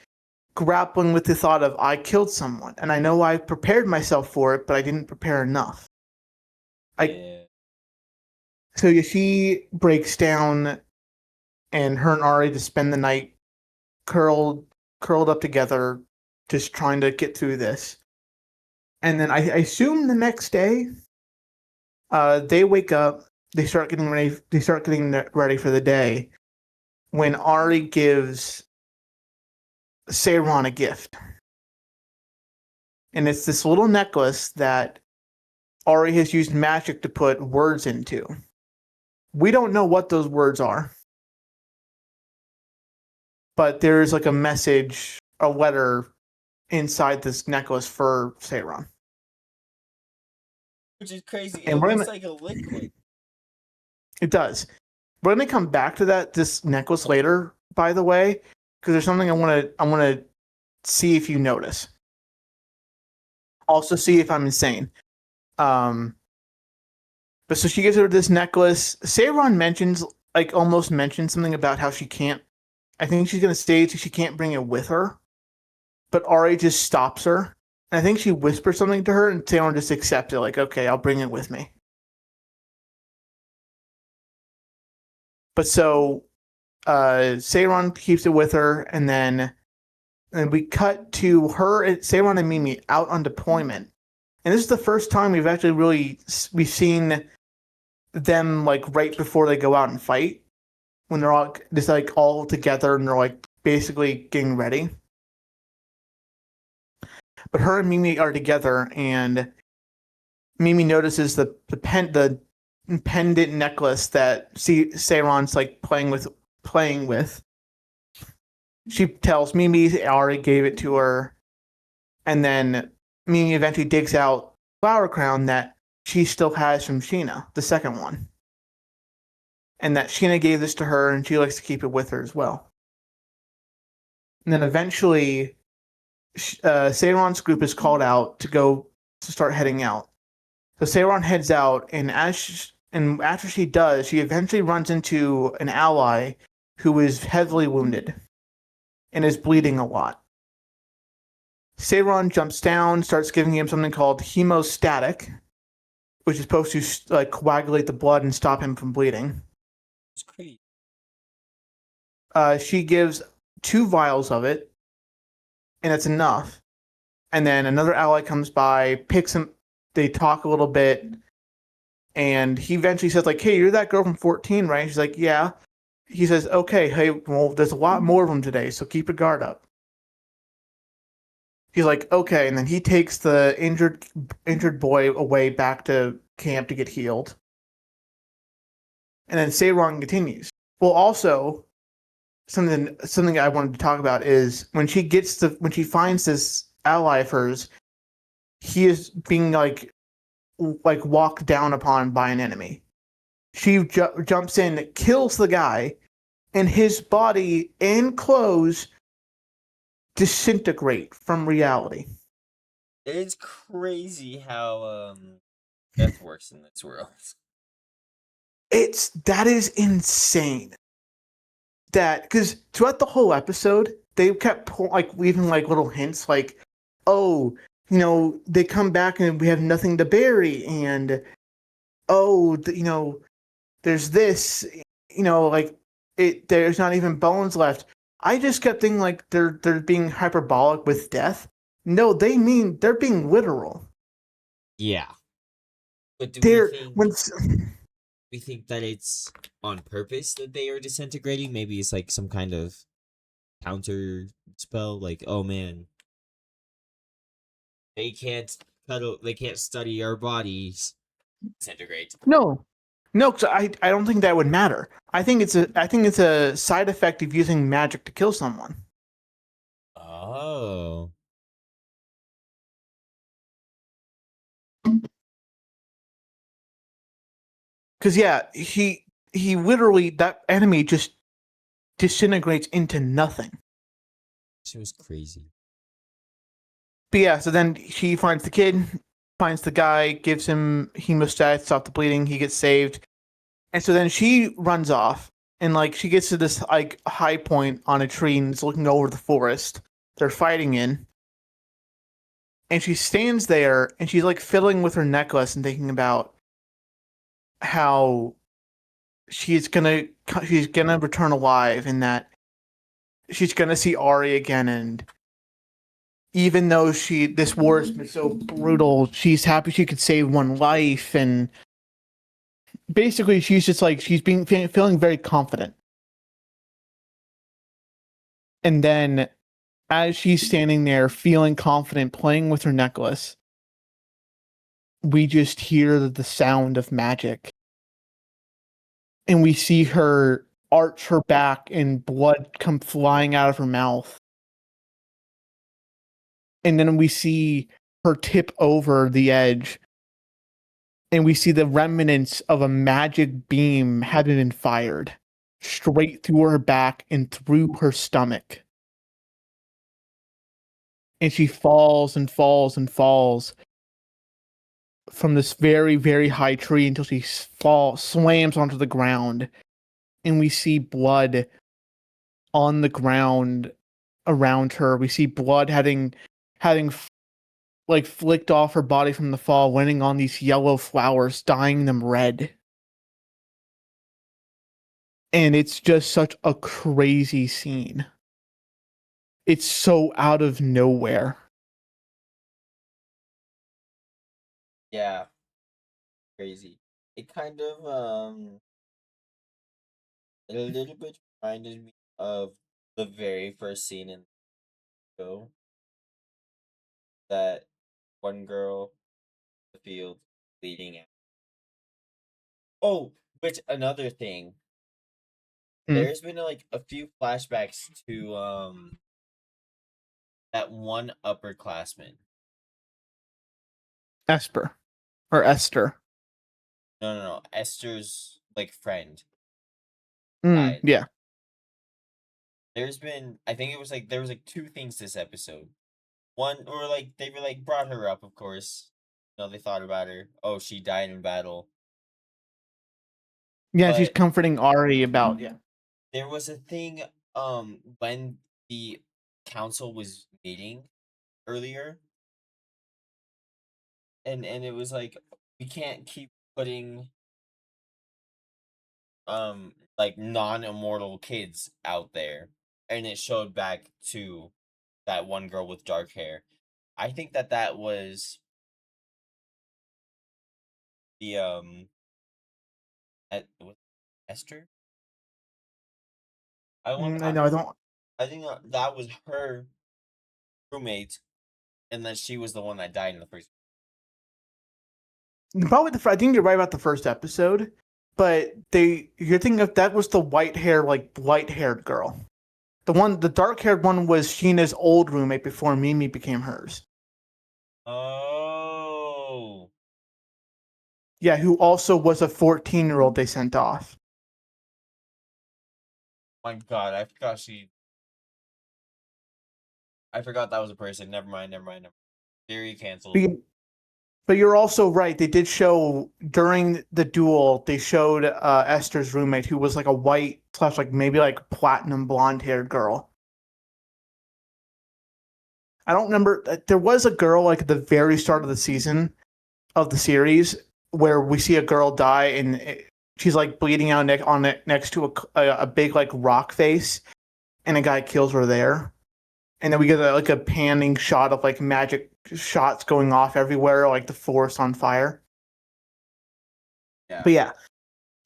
grappling with the thought of, I killed someone, and I know I prepared myself for it, but I didn't prepare enough. So she breaks down, and her and Ari just spend the night curled up together, just trying to get through this. And then I assume the next day, they wake up, they start getting ready for the day, when Ari gives Seiron a gift. And it's this little necklace that Ari has used magic to put words into. We don't know what those words are, but there's like a message, a letter inside this necklace for Seiron. Which is crazy. And it looks like a liquid. It does. We're gonna come back to this necklace later, by the way, because there's something I want to see if you notice. Also, see if I'm insane. But so she gives her this necklace. Seiron almost mentions something about how she can't. I think she's gonna say she can't bring it with her, but Ari just stops her. And I think she whispers something to her, and Seiron just accepts it. Like, okay, I'll bring it with me. But so Seiron keeps it with her, and then we cut to her, Seiron and Mimi out on deployment. And this is the first time we've seen them like right before they go out and fight, when they're all just like all together and they're like basically getting ready. But her and Mimi are together, and Mimi notices the pendant necklace that Seiron's like playing with. She tells Mimi Ari gave it to her, and then Mimi eventually digs out Flower Crown that she still has from Sheena, the second one. And that Sheena gave this to her, and she likes to keep it with her as well. And then eventually, Seiron's group is called out to start heading out. So Seiron heads out, and after she does, she eventually runs into an ally who is heavily wounded and is bleeding a lot. Seiron jumps down, starts giving him something called hemostatic, which is supposed to like coagulate the blood and stop him from bleeding. It's crazy. She gives 2 vials of it, and that's enough. And then another ally comes by, picks him. They talk a little bit, and he eventually says, like, hey, you're that girl from 14, right? She's like, yeah. He says, okay, hey, well, there's a lot more of them today, so keep your guard up. He's like, okay, and then he takes the injured boy away back to camp to get healed. And then Seiron continues. Well, also, something I wanted to talk about is when she finds this ally of hers, he is being like walked down upon by an enemy. She jumps in, kills the guy, and his body and clothes disintegrate from reality. It's crazy how death works in this world. That is insane. That, because throughout the whole episode, they kept leaving like little hints, like, oh, they come back and we have nothing to bury, and oh, there's this, there's not even bones left. I just kept thinking like they're being hyperbolic with death. No, they mean they're being literal. Yeah. But we think that it's on purpose that they are disintegrating? Maybe it's like some kind of counter spell, like, oh man, They can't cuddle. They can't study our bodies. Disintegrate. No, because I don't think that would matter. I think it's a side effect of using magic to kill someone. Oh. Because yeah, he literally, that enemy just disintegrates into nothing. She was crazy. But yeah, so then she finds the kid, finds the guy, gives him hemostat, stop the bleeding, he gets saved. And so then she runs off, and like she gets to this like high point on a tree and is looking over the forest they're fighting in. And she stands there and she's like fiddling with her necklace and thinking about how she's gonna return alive, and that she's gonna see Ari again, and even though this war has been so brutal, she's happy she could save one life, and basically she's just like feeling very confident. And then as she's standing there feeling confident playing with her necklace, we just hear the sound of magic. And we see her arch her back and blood come flying out of her mouth. And then we see her tip over the edge. And we see the remnants of a magic beam having been fired straight through her back and through her stomach. And she falls and falls and falls from this very, very high tree until she slams onto the ground. And we see blood on the ground around her. We see blood having like flicked off her body from the fall, landing on these yellow flowers, dyeing them red. And it's just such a crazy scene. It's so out of nowhere. Yeah. Crazy. It kind of a little bit reminded me of the very first scene in the show. That one girl in the field bleeding out. Oh, which another thing. There's been like a few flashbacks to that one upperclassman. Esper. Or Esther. No. Esther's like friend died. Yeah. There's been, I think it was like there was like two things this episode. One, or like they were like brought her up, of course. You know, they thought about her. Oh, she died in battle. Yeah, she's But comforting Ari about there was a thing when the council was meeting earlier, and it was like, we can't keep putting like non-immortal kids out there, and it showed back to that one girl with dark hair. I think that was the was Esther. I want. I know, I don't. I think that was her roommate, and then she was the one that died in the first. Probably I think you're right about the first episode, but you're thinking of that was the white haired girl. The dark haired one was Sheena's old roommate before Mimi became hers. Oh. Yeah, who also was a 14-year-old they sent off. My God, I forgot I forgot that was a person. Never mind. Theory canceled. But you're also right. They did show during the duel. They showed Esther's roommate, who was like a white / like maybe like platinum blonde haired girl. I don't remember. There was a girl like at the very start of the season of the series where we see a girl die and she's like bleeding out next to a big like rock face, and a guy kills her there. And then we get a panning shot of like magic shots going off everywhere, like the forest on fire. Yeah. But yeah,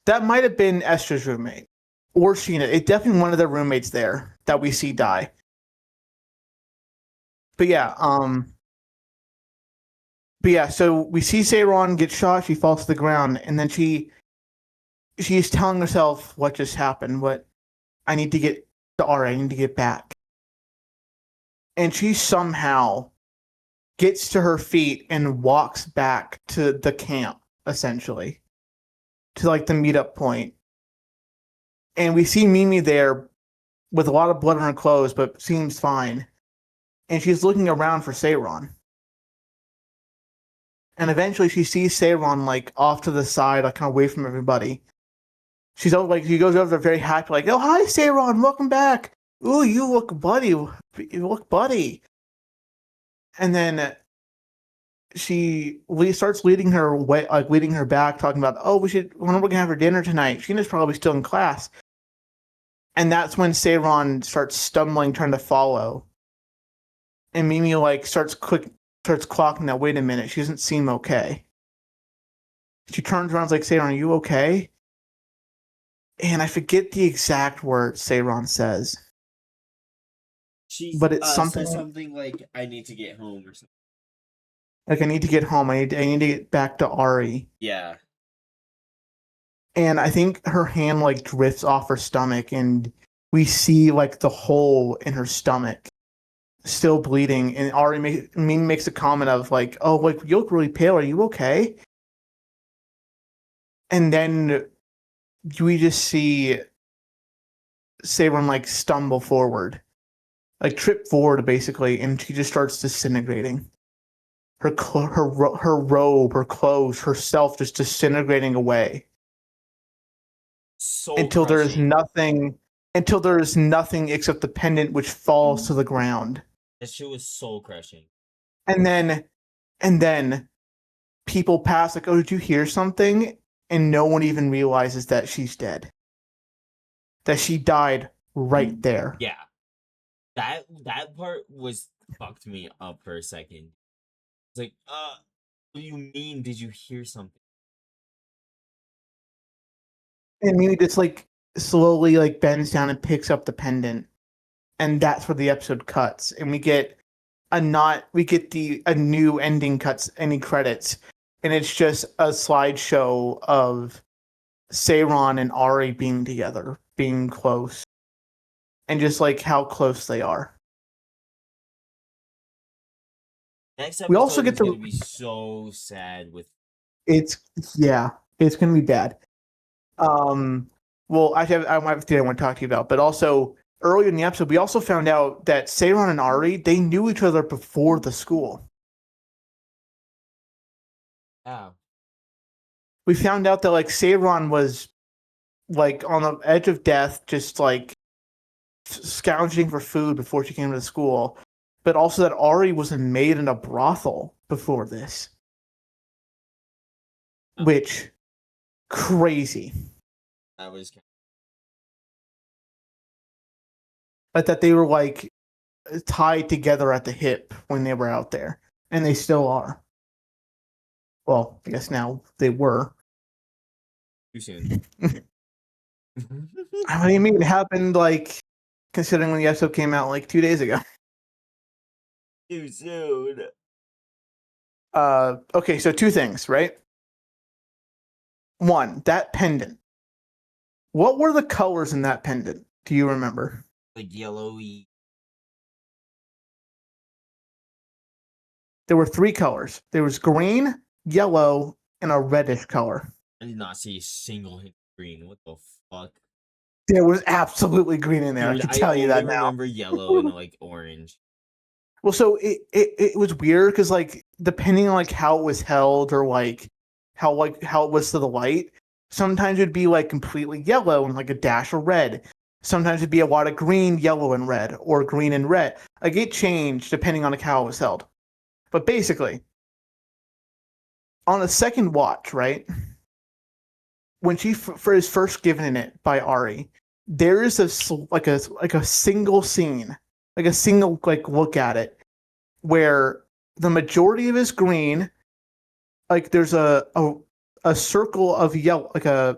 that might have been Esther's roommate or Sheena. It's definitely one of their roommates there that we see die. But yeah, But yeah, so we see Seiron get shot. She falls to the ground, and then she's telling herself what just happened. What I need to get to Ari. I need to get back. And she somehow gets to her feet and walks back to the camp, essentially, to like the meetup point. And we see Mimi there with a lot of blood on her clothes, but seems fine. And she's looking around for Seiron. And eventually she sees Seiron like off to the side, like kind of away from everybody. She's like, she goes over there very happy, like, "Oh, hi, Seiron, welcome back. Ooh, you look buddy. You look buddy." And then she starts leading her away, like leading her back, talking about, "Oh, when are we gonna have her dinner tonight? Sheena's probably still in class." And that's when Seiron starts stumbling, trying to follow. And Mimi like starts clocking that, wait a minute, she doesn't seem okay. She turns around and is like, "Seiron, are you okay?" And I forget the exact words Seiron says. But it's something like, "I need to get home" or something. Like, I need to get home. I need to get back to Ari. Yeah. And I think her hand like drifts off her stomach, and we see like the hole in her stomach still bleeding. And Ari makes a comment of like, "Oh, like you look really pale. Are you okay?" And then we just see Seiron like stumble forward, like trip forward basically, and she just starts disintegrating. Her robe, her clothes, herself just disintegrating away. So Until there is crushing. nothing except the pendant, which falls to the ground. That shit was soul crushing. And then people pass like, "Oh, did you hear something?" And no one even realizes that she's dead. That she died right there. Yeah. That part was fucked me up for a second. It's like, what do you mean? Did you hear something? And Mimi just like slowly like bends down and picks up the pendant. And that's where the episode cuts. And we get a new ending ending credits. And it's just a slideshow of Seiron and Ari being together, being close. And just like how close they are. Next episode We also get is to gonna be so sad with. it's gonna be bad. Well, I have a thing I want to talk to you about, but also earlier in the episode, we also found out that Seiron and Ari, they knew each other before the school. Oh. We found out that like Seiron was like on the edge of death, just like scrounging for food before she came to the school, but also that Ari was a maid in a brothel before this, which crazy. That was. But that they were like tied together at the hip when they were out there, and they still are. Well, I guess now they were. Too soon. I mean, it happened like considering when the episode came out like 2 days ago. Too soon. Okay, so two things, right? One, that pendant. What were the colors in that pendant? Do you remember? Like yellowy. There were three colors. There was green, yellow, and a reddish color. I did not see a single hint of green. What the fuck? There was absolutely green in there. Dude, I can tell you that now. I remember yellow and like orange. Well, so it was weird because like depending on like how it was held or like how it was to the light, sometimes it'd be like completely yellow and like a dash of red. Sometimes it'd be a lot of green, yellow, and red, or green and red. Like it changed depending on like how it was held. But basically, on the second watch, right, when she is first given it by Ari, there is a single scene, like a single like look at it, where the majority of it is green. Like there's a circle of yellow, like a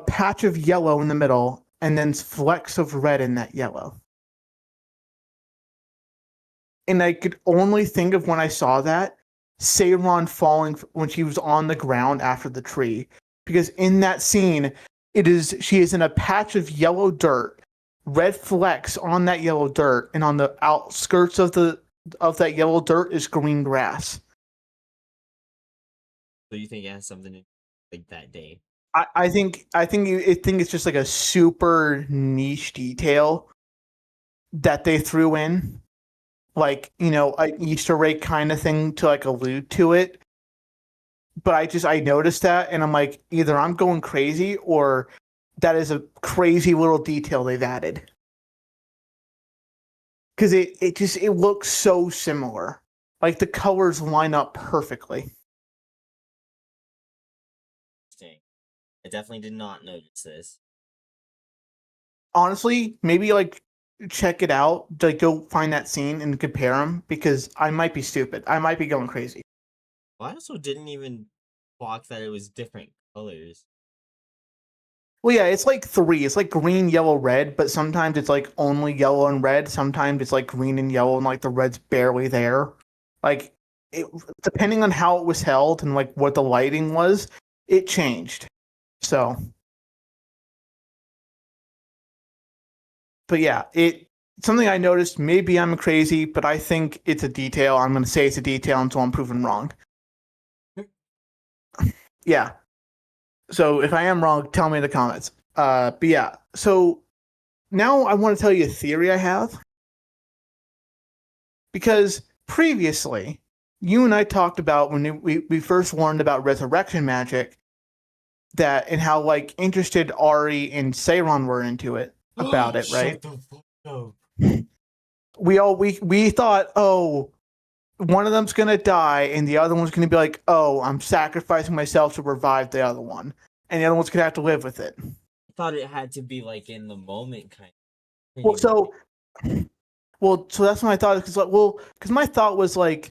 patch of yellow in the middle, and then flecks of red in that yellow. And I could only think of when I saw that, Seiron falling when she was on the ground after the tree. Because in that scene, she is in a patch of yellow dirt, red flecks on that yellow dirt, and on the outskirts of that yellow dirt is green grass. So you think it has something to do like that day? I think it's just like a super niche detail that they threw in, like, you know, an Easter egg kind of thing to like allude to it. But I noticed that, and I'm like, either I'm going crazy or that is a crazy little detail they've added. Because it looks so similar. Like the colors line up perfectly. Interesting. I definitely did not notice this. Honestly, maybe like check it out, like go find that scene and compare them, because I might be stupid. I might be going crazy. Well, I also didn't even clock that it was different colors. Well, yeah, it's like three. It's like green, yellow, red, but sometimes it's like only yellow and red. Sometimes it's like green and yellow, and like the red's barely there. Like, depending on how it was held and like what the lighting was, it changed. So, but yeah, it's something I noticed. Maybe I'm crazy, but I think it's a detail. I'm going to say it's a detail until I'm proven wrong. Yeah. So if I am wrong, tell me in the comments. But yeah, so now I want to tell you a theory I have. Because previously, you and I talked about when we first learned about resurrection magic, that and how like interested Ari and Seiron were into it about it, right? Shut the fuck up. We thought, oh, one of them's gonna die, and the other one's gonna be like, oh, I'm sacrificing myself to revive the other one, and the other one's gonna have to live with it. I thought it had to be like in the moment, kind of. Well, so that's when I thought, because my thought was like,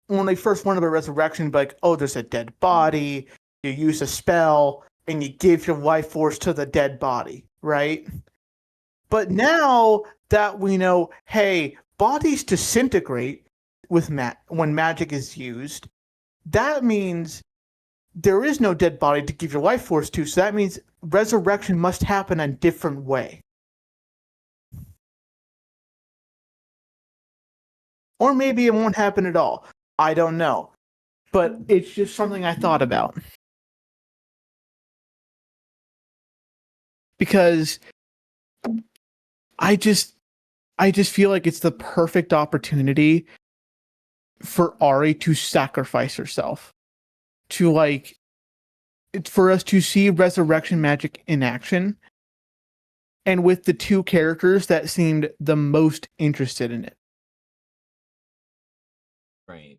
when they first learned about resurrection, like, oh, there's a dead body, you use a spell, and you give your life force to the dead body, right? But now that we know, hey, bodies disintegrate when magic is used, that means there is no dead body to give your life force to, so that means resurrection must happen a different way. Or maybe it won't happen at all. I don't know. But it's just something I thought about. Because I just feel like it's the perfect opportunity for Ari to sacrifice herself. To like, for us to see resurrection magic in action. And with the two characters that seemed the most interested in it. Right.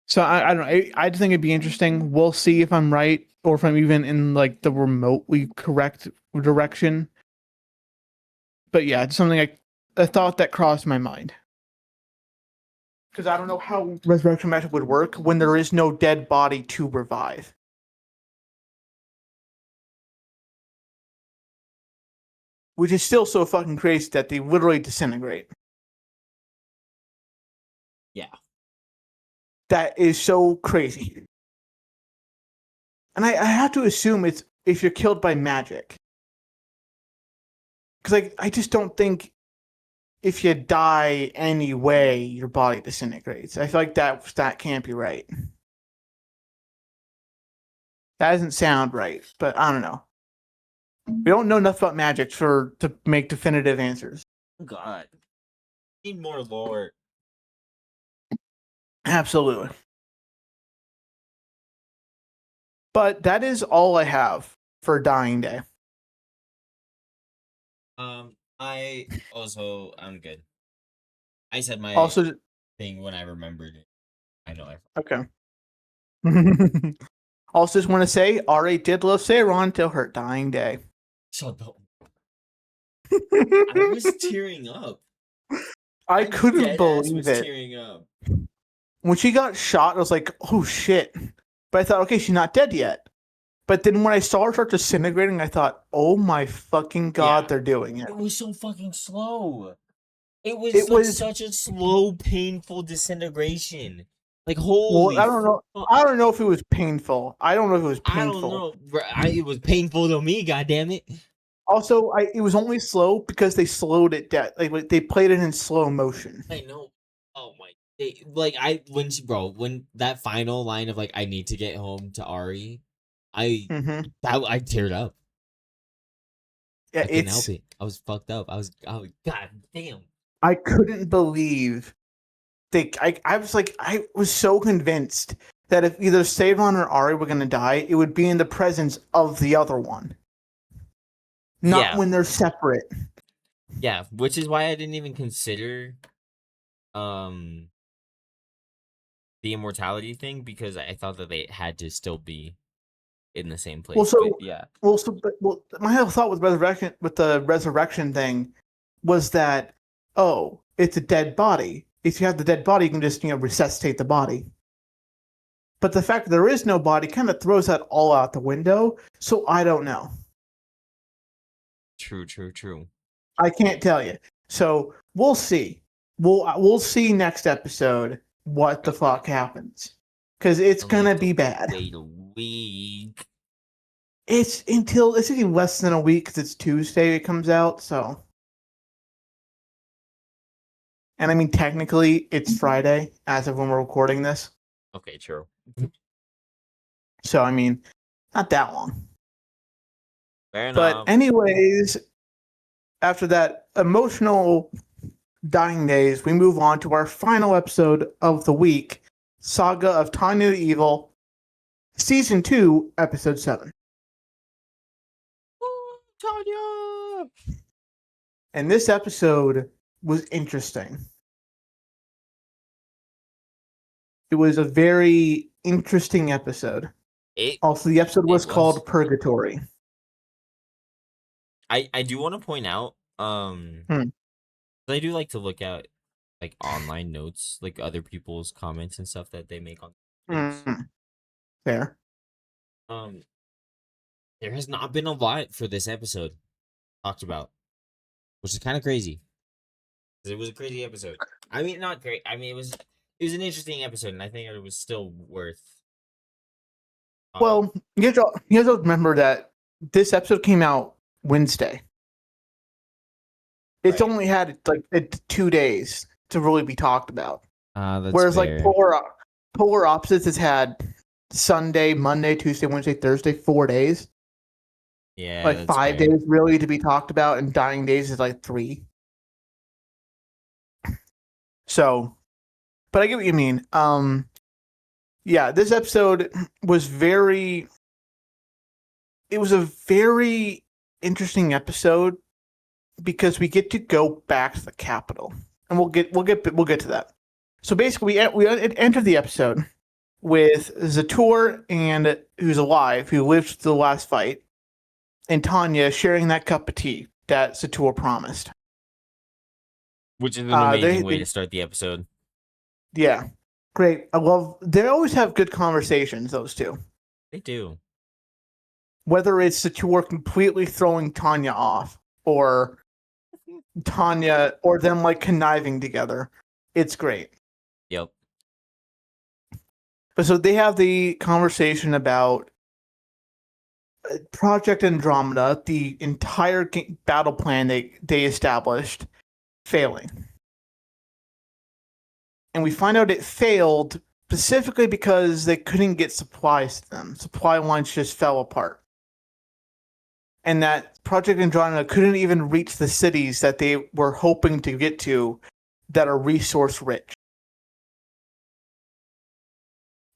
So I don't know. I just think it'd be interesting. We'll see if I'm right or if I'm even in like the remotely correct direction. But yeah, it's something a thought that crossed my mind. Because I don't know how resurrection magic would work when there is no dead body to revive. Which is still so fucking crazy that they literally disintegrate. Yeah. That is so crazy. And I have to assume it's if you're killed by magic. Because I just don't think if you die anyway, your body disintegrates. I feel like that can't be right. That doesn't sound right, but I don't know. We don't know enough about magic to make definitive answers. God. Need more lore. Absolutely. But that is all I have for Dying Day. I'm good. I said my Also, thing when I remembered it. I know I okay. Also, just want to say, Ari did love Seiron till her dying day. shut up. I was tearing up. I couldn't dead ass believe was it. tearing up. When she got shot, I was like, oh shit. But I thought, okay, she's not dead yet. But then when I saw her start disintegrating, I thought, oh my fucking god, Yeah. they're doing it. It was so fucking slow. It was It like was such a slow, painful disintegration. Like well, holy I don't know. fuck. I don't know if it was painful. I don't know if it was I don't painful. know. It was painful to me. God damn it. Also, it was only slow because they slowed it down. Like they played it in slow motion. I know. Oh my. When that final line of like I need to get home to Ari, Mm-hmm. I teared up. Yeah, I couldn't help it. I was fucked up. I was god damn. I couldn't believe I was like, I was so convinced that if either Savon or Ari were gonna die, it would be in the presence of the other one, not Yeah. when they're separate. Yeah, which is why I didn't even consider um the immortality thing because I thought that they had to still be in the same Well, place. But so yeah. my whole thought with the resurrection thing was that, oh, it's a dead body. If you have the dead body, you can just resuscitate the body. But the fact that there is no body kind of throws that all out the window. So I don't know. True. I can't tell you. So we'll see. We'll see next episode what the fuck happens, because it's gonna be bad. Wait a week. It's even less than a week because it's Tuesday it comes out. So, and I mean technically it's Friday as of when we're recording this. Okay, true. So I mean, not that long. Fair But enough. anyways, after that emotional dying days, we move on to our final episode of the week, Saga of Tanya the Evil, Season 2, Episode 7. Tanya! And this episode was interesting. It was a very interesting episode. Also, the episode was called Purgatory. I do want to point out, I do like to look at like online notes, like other people's comments and stuff that they make on things. Fair. There has not been a lot for this episode talked about, which is kind of crazy. It was a crazy episode. I mean, not great. I mean, it was an interesting episode, and I think it was still worth. Well, you guys all remember that this episode came out Wednesday. It's Right. only had like 2 days to really be talked about. That's Whereas fair. like polar opposites has had Sunday, Monday, Tuesday, Wednesday, Thursday, 4 days. Yeah, Like that's 5 fair. days really to be talked about, and dying days is like 3. So, but I get what you mean. Yeah, this episode was it was a very interesting episode because we get to go back to the capital, and we'll get to that. So basically, we enter the episode with Zator and who's alive, who lived through the last fight, and Tanya sharing that cup of tea that Zator promised. Which is an amazing way to start the episode. Yeah, great. They always have good conversations, those two. They do. Whether it's Zator completely throwing Tanya off, or Tanya, or them like conniving together, it's great. Yep. But so they have the conversation about Project Andromeda, the entire battle plan they established, failing. And we find out it failed specifically because they couldn't get supplies to them. Supply lines just fell apart. And that Project Andromeda couldn't even reach the cities that they were hoping to get to that are resource rich.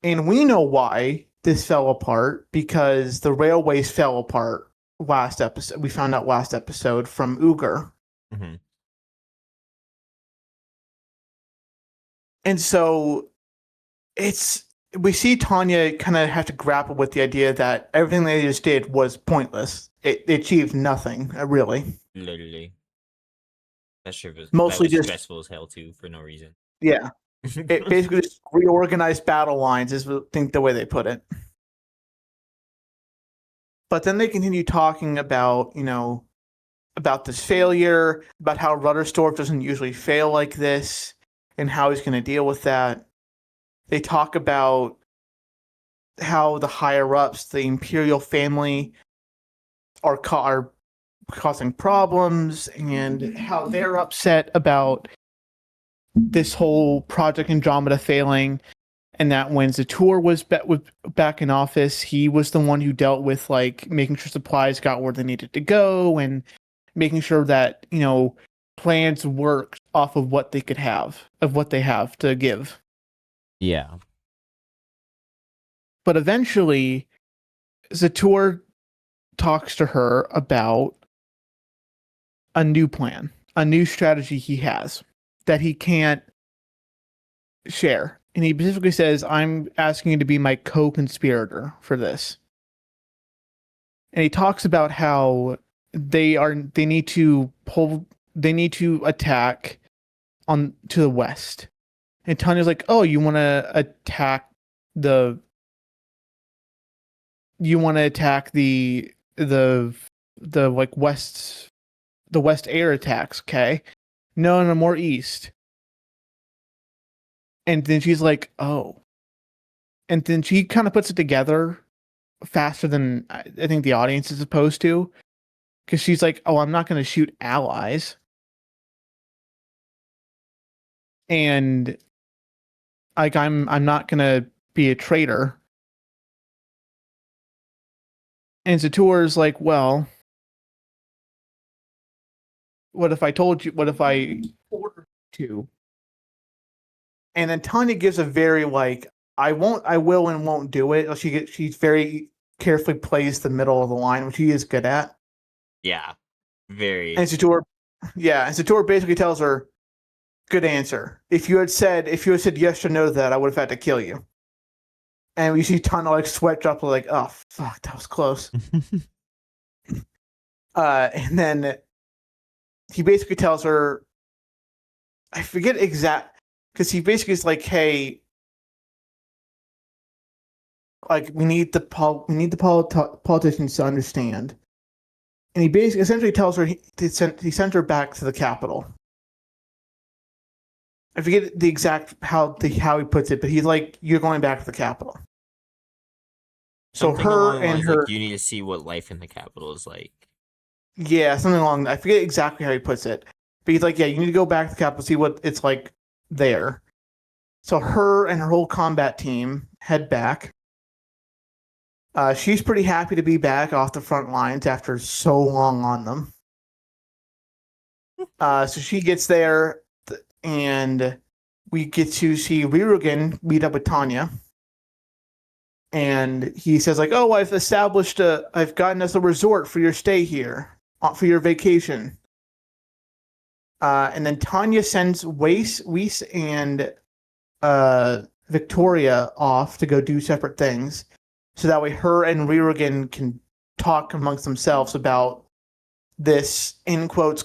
And we know why this fell apart, because the railways fell apart last episode. We found out last episode from Uger. Mm-hmm. And so we see Tanya kind of have to grapple with the idea that everything they just did was pointless. It achieved nothing, really. Literally. That shit was Mostly just just stressful as hell too, for no reason. Yeah. It basically just reorganized battle lines, is I think the way they put it. But then they continue talking about, about this failure, about how Rudderstorff doesn't usually fail like this, and how he's going to deal with that. They talk about how the higher ups, the imperial family, are causing problems, and how they're upset about this whole Project Andromeda failing, and that when Zator was back in office, he was the one who dealt with like making sure supplies got where they needed to go and making sure that, you know, plans worked off of what they have to give. Yeah. But eventually, Zator talks to her about a new plan, a new strategy he has that he can't share. And he specifically says, I'm asking you to be my co-conspirator for this. And he talks about how they need to attack on to the west. And Tanya's like, "Oh, you want to attack the like west air attacks, okay? No, more east." And then she's like, "Oh." And then she kind of puts it together faster than I think the audience is supposed to, because she's like, "Oh, I'm not going to shoot allies." And like I'm not going to be a traitor. And Zator's like, "Well, what if I told you? What if I ordered you to?" And then Tanya gives a very like, I will and won't do it. She's very carefully plays the middle of the line, which he is good at. Yeah, very. And Zator basically tells her, "Good answer. If you had said yes or no to that, I would have had to kill you." And we see Tanya like sweat drop, like, "Oh fuck, that was close." And then he basically tells her, I forget exact, because he basically is like, "Hey, like we need the politicians to understand." And he basically essentially tells her he sent her back to the capital. I forget the exact how he puts it, but he's like, "You're going back to the capital." So Something her along the and lines, her, like, you need to see what life in the capital is like. yeah, something along. I forget exactly how he puts it, but he's like, "Yeah, you need to go back to the capital, see what it's like there." So her and her whole combat team head back. She's pretty happy to be back off the front lines after so long on them. So she gets there, and we get to see Ryugen meet up with Tanya. And he says, like, "Oh, I've gotten us a resort for your stay here, for your vacation." And then Tanya sends Weiss and Victoria off to go do separate things. So that way her and Ryugen can talk amongst themselves about this, in quotes,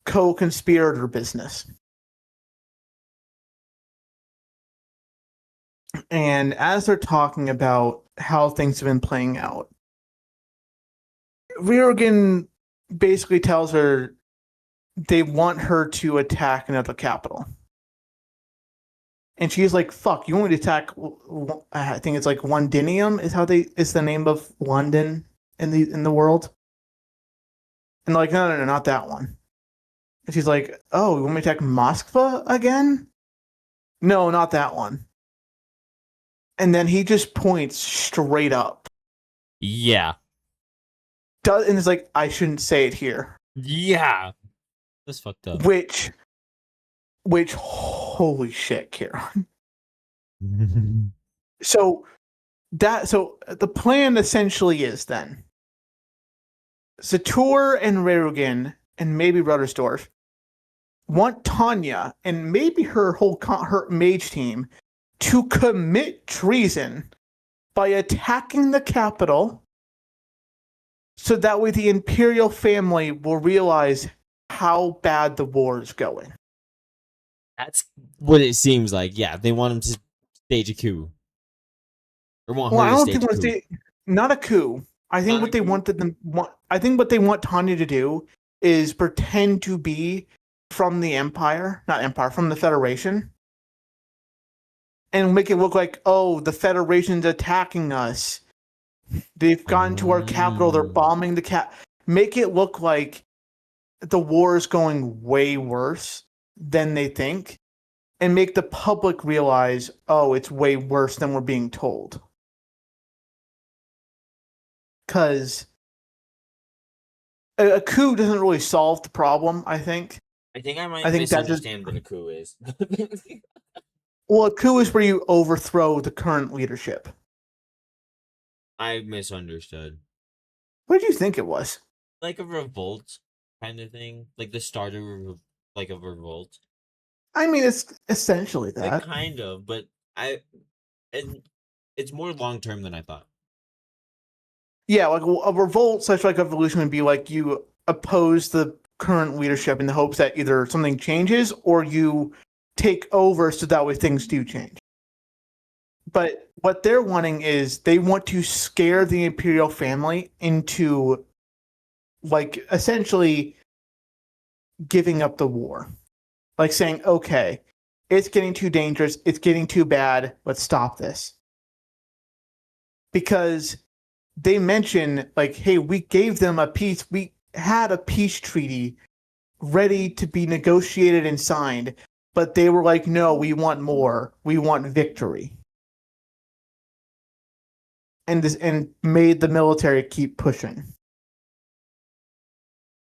co-conspirator business. And as they're talking about how things have been playing out, Ryugen basically tells her they want her to attack another capital. And she's like, "Fuck, you want me to attack?" I think it's like Londinium is the name of London in the world. And they're like, no, not that one. And she's like, "Oh, you want me to attack Moskva again?" "No, not that one." And then he just points straight up. Yeah. And it's like, I shouldn't say it here. Yeah. That's fucked up. Which, holy shit, Kieran. So the plan essentially is then Zator and Ryugen and maybe Rudderstorff want Tanya and maybe her her mage team to commit treason by attacking the capital, so that way the Imperial family will realize how bad the war is going. That's what it seems like. Yeah, they want him to stage a coup. Or want Well, I her to don't stage think a coup. not a coup. I think Not what a they coup? wanted them. I think what they want Tanya to do is pretend to be from the from the Federation, and make it look like, oh, the Federation's attacking us. They've gone to our capital. They're bombing the Make it look like the war is going way worse than they think, and make the public realize, oh, it's way worse than we're being told. Because a coup doesn't really solve the problem, I think. I think I might I think misunderstand what a coup is. Well, a coup is where you overthrow the current leadership. I misunderstood. What did you think it was? Like a revolt kind of thing, like the start of like a revolt. I mean, it's essentially that. Like kind of, but it's more long term than I thought. Yeah, like a revolt / like a revolution would be like you oppose the current leadership in the hopes that either something changes or you take over so that way things do change. But what they're wanting is they want to scare the imperial family into, like, essentially giving up the war. Like saying, okay, it's getting too dangerous, it's getting too bad, let's stop this. Because they mention, like, hey, we gave them we had a peace treaty ready to be negotiated and signed, but they were like, no, we want more. We want victory. And made the military keep pushing.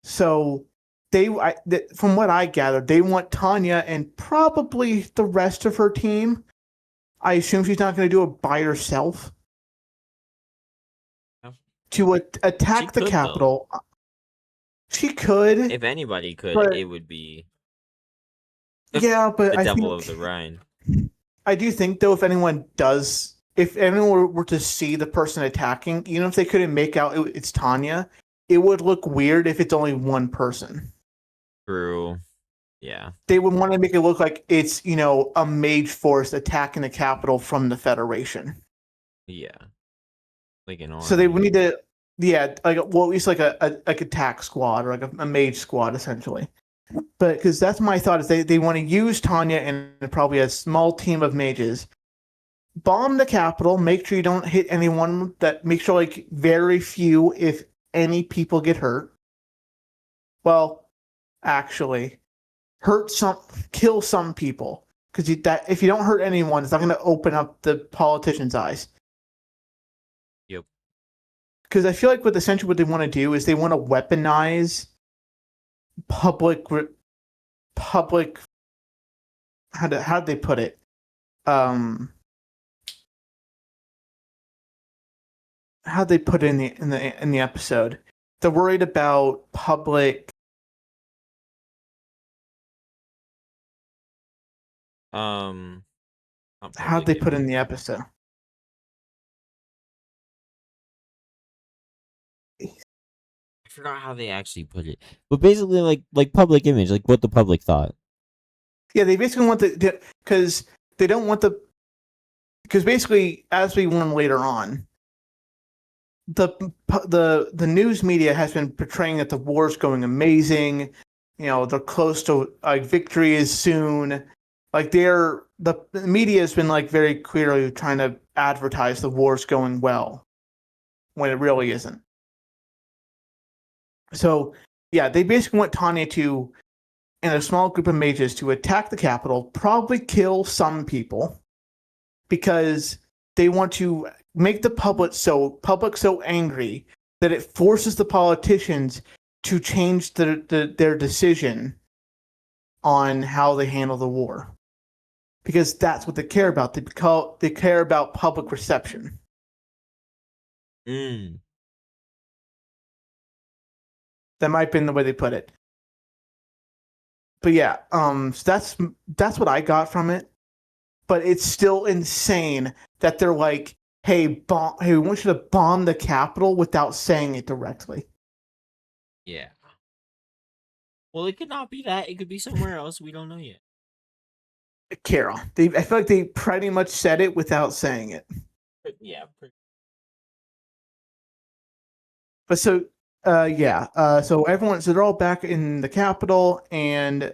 So from what I gathered, they want Tanya and probably the rest of her team. I assume she's not going to do it by herself. To attack the capital. Though. She could. If anybody could, it would be. But the Devil of the Rhine. I do think, though, if anyone were to see the person attacking, even if they couldn't make out it's Tanya, it would look weird if it's only one person. True. Yeah. They would want to make it look like it's, a mage force attacking the capital from the Federation. Yeah. Like an army. So they would need to, at least like a attack squad or like a mage squad, essentially. But because that's my thought is they want to use Tanya and probably a small team of mages, bomb the capital, make sure you don't hit anyone, make sure like very few, if any, people get hurt. Well, actually, kill some people, because if you don't hurt anyone, it's not going to open up the politicians' eyes. Yep. Because I feel like essentially what they want to do is they want to weaponize public. How do they put it? How'd they put it in the episode? They're worried about public. How'd they put it in the episode? I forgot how they actually put it, but basically, like public image, like what the public thought. Yeah, they basically want because they don't want because basically, as we learn later on, the news media has been portraying that the war is going amazing. They're close to victory is soon. Like the media has been like very clearly trying to advertise the war's going well when it really isn't. So yeah, they basically want Tanya and a small group of mages to attack the capital, probably kill some people, because they want to make the public so angry that it forces the politicians to change their decision on how they handle the war. Because that's what they care about. They care about public reception. Mm. That might have been the way they put it. But yeah, so that's what I got from it. But it's still insane that they're like, hey, we want you to bomb the capital without saying it directly. Yeah. Well, it could not be that. It could be somewhere else. We don't know yet. Carol, I feel like they pretty much said it without saying it. Yeah. But so Yeah. So they're all back in the capital, and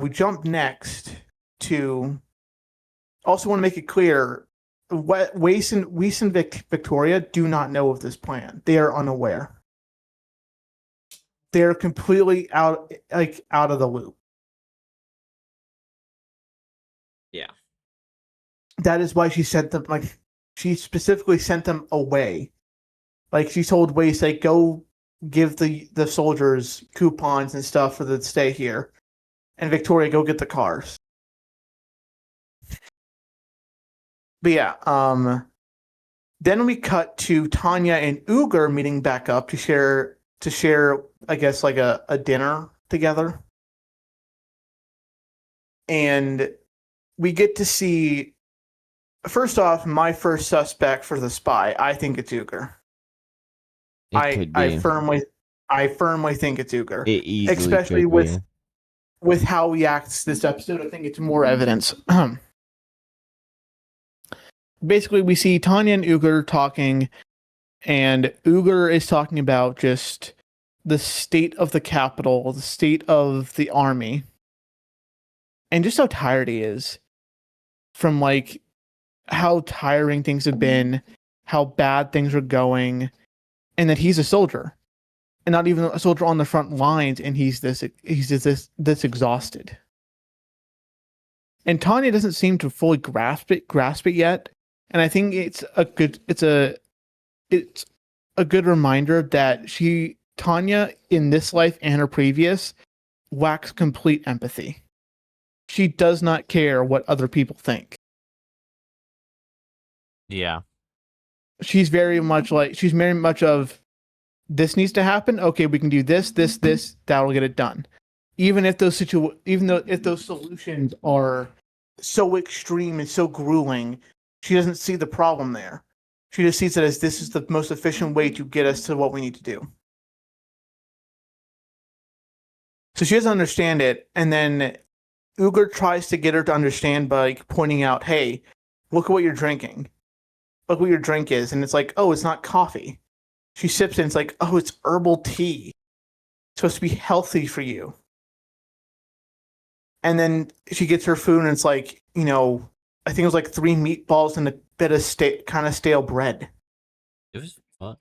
we jump next to. Also, want to make it clear, Weiss and Victoria do not know of this plan. They are unaware. They're completely out of the loop. Yeah. That is why she sent them. She specifically sent them away. She told Weiss, go give the soldiers coupons and stuff for them to stay here, and Victoria, go get the cars. But yeah, then we cut to Tanya and Uger meeting back up to share, I guess, a dinner together. And we get to see, first off, my first suspect for the spy. I think it's Uger. It could be. I firmly think it's Uger. It easily especially could with how he acts this episode. I think it's more evidence. Basically, we see Tanya and Uger talking, and Uger is talking about just the state of the capital, the state of the army, and just how tired he is from how tiring things have been, how bad things are going, and that he's a soldier, and not even a soldier on the front lines, and he's this exhausted. And Tanya doesn't seem to fully grasp it yet. And I think it's a good reminder that Tanya in this life and her previous lacks complete empathy. She does not care what other people think. Yeah. She's very much of, this needs to happen. Okay, we can do this, that'll get it done. Even if those solutions are so extreme and so grueling, she doesn't see the problem there. She just sees it as, this is the most efficient way to get us to what we need to do. So she doesn't understand it, and then Uger tries to get her to understand by pointing out, hey, look at what you're drinking. Look what your drink is. And it's oh, it's not coffee. She sips it, and it's oh, it's herbal tea. It's supposed to be healthy for you. And then she gets her food, and it's I think it was 3 meatballs and a bit of kind of stale bread. It was fun.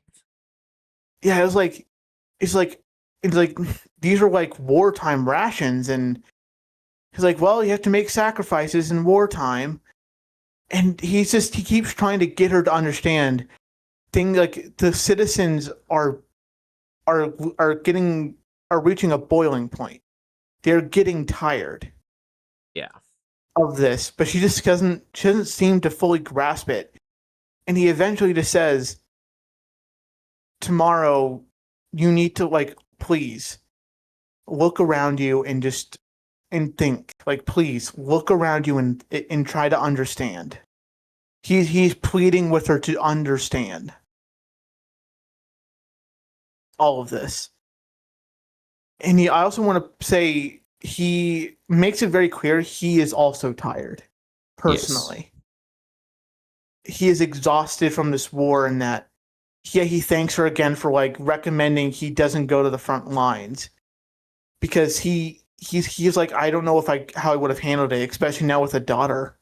Yeah, it was these are wartime rations, and he's well, you have to make sacrifices in wartime. And he keeps trying to get her to understand things the citizens are reaching a boiling point. They're getting tired. Yeah. Of this, but she doesn't seem to fully grasp it. And he eventually just says, tomorrow you need to please look around you and think, please look around you and try to understand. He's pleading with her to understand all of this. And I also want to say, he makes it very clear he is also tired, personally. Yes. He is exhausted from this war, and that he thanks her again for recommending he doesn't go to the front lines, because he's I don't know how I would have handled it, especially now with a daughter.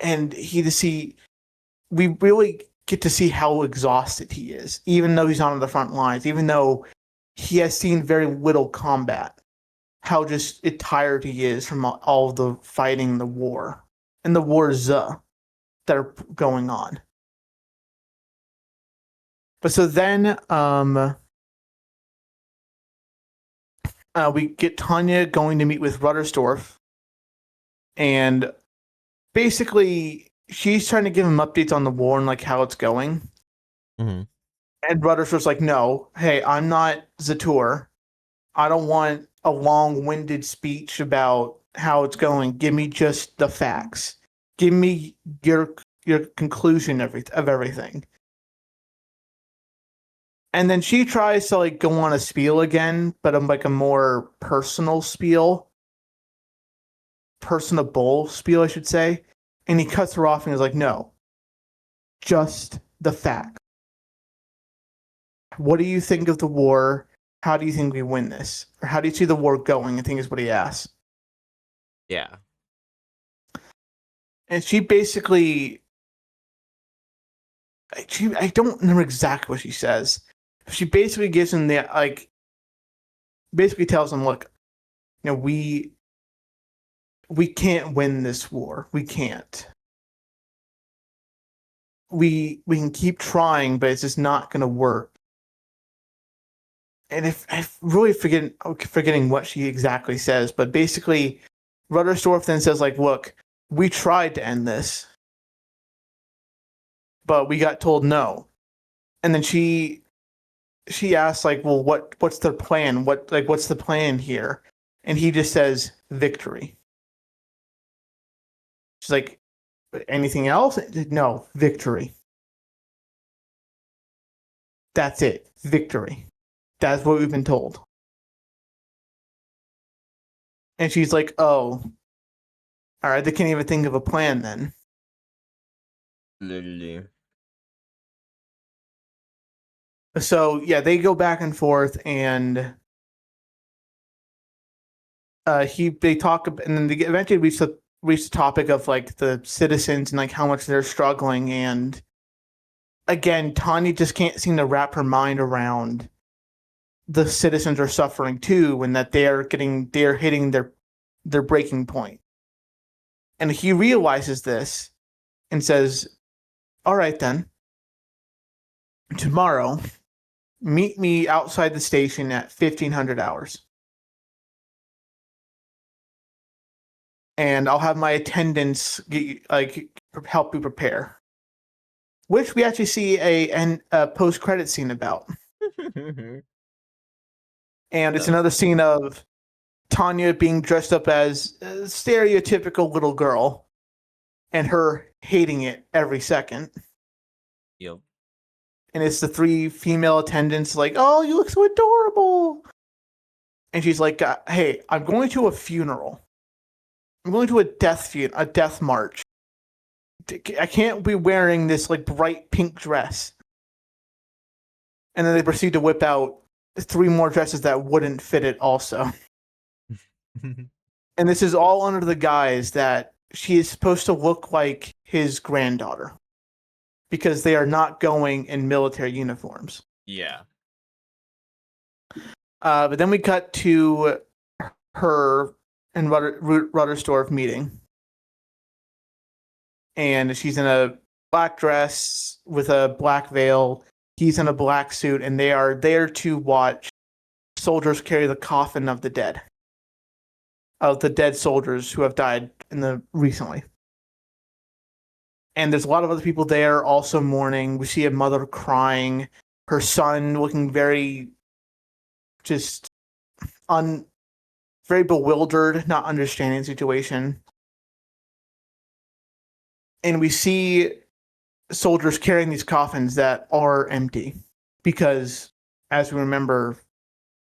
And we really get to see how exhausted he is, even though he's not on the front lines, even though he has seen very little combat. How just tired he is from all the fighting, the war, and the wars that are going on. But so then we get Tanya going to meet with Rudderstorff, and basically she's trying to give him updates on the war and how it's going. Mm-hmm. And Rudderstorff's no, hey, I'm not Zatur. I don't want a long-winded speech about how it's going. Give me just the facts. Give me your conclusion of everything. And then she tries to go on a spiel again, but a more personal spiel. Personable spiel, I should say. And he cuts her off and is no. Just the facts. what do you think of the war? How do you think we win this? Or how do you see the war going? I think is what he asks. Yeah. And she basically, I don't remember exactly what she says. She basically gives him the, like, basically tells him, look, we can't win this war. We can't. We can keep trying, but it's just not going to work. And if I'm really forgetting what she exactly says, but basically, Rudderstorff then says, like, look, we tried to end this, but we got told no. And then she asks, like, well, what's their plan? What's the plan here? And he just says victory. She's like, anything else? No, victory. That's it. Victory. That's what we've been told. And she's like, oh, all right, they can't even think of a plan then. Literally. So yeah, they go back and forth, and they talk, and then they eventually reach the topic of like the citizens and like how much they're struggling, and again, Tanya just can't seem to wrap her mind around the citizens are suffering too, and that they're hitting their breaking point. And he realizes this and says, all right then, tomorrow, meet me outside the station at 1500 hours. And I'll have my attendants help you prepare. Which we actually see a post-credit scene about. And it's another scene of Tanya being dressed up as a stereotypical little girl and her hating it every second. Yep. And it's the 3 female attendants like, oh, you look so adorable. And she's like, hey, I'm going to a funeral. I'm going to a death march. I can't be wearing this like bright pink dress. And then they proceed to whip out 3 more dresses that wouldn't fit it also. And this is all under the guise that she is supposed to look like his granddaughter. Because they are not going in military uniforms. Yeah. But then we cut to her and Rudderstorff meeting. And she's in a black dress with a black veil. He's in a black suit, and they are there to watch soldiers carry the coffin of the dead. Of the dead soldiers who have died recently. And there's a lot of other people there also mourning. We see a mother crying, her son looking very very bewildered, not understanding the situation. And we see soldiers carrying these coffins that are empty because, as we remember,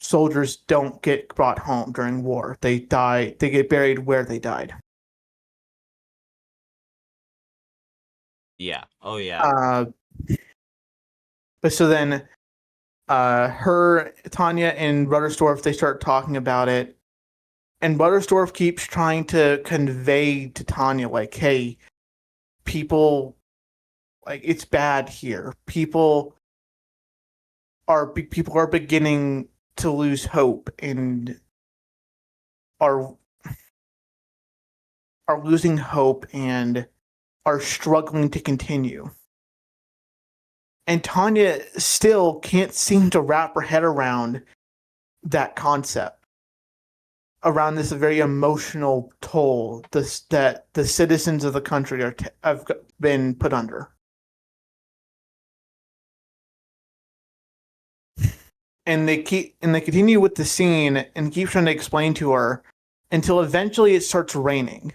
soldiers don't get brought home during war. They get buried where they died. Yeah. Oh, yeah. But so then Tanya and Rudderstorff, they start talking about it. And Rudderstorff keeps trying to convey to Tanya, like, hey, people, like, it's bad here. People are beginning to lose hope and are losing hope and are struggling to continue. And Tanya still can't seem to wrap her head around that concept, around this very emotional toll that the citizens of the country have been put under. And they continue with the scene and keep trying to explain to her until eventually it starts raining.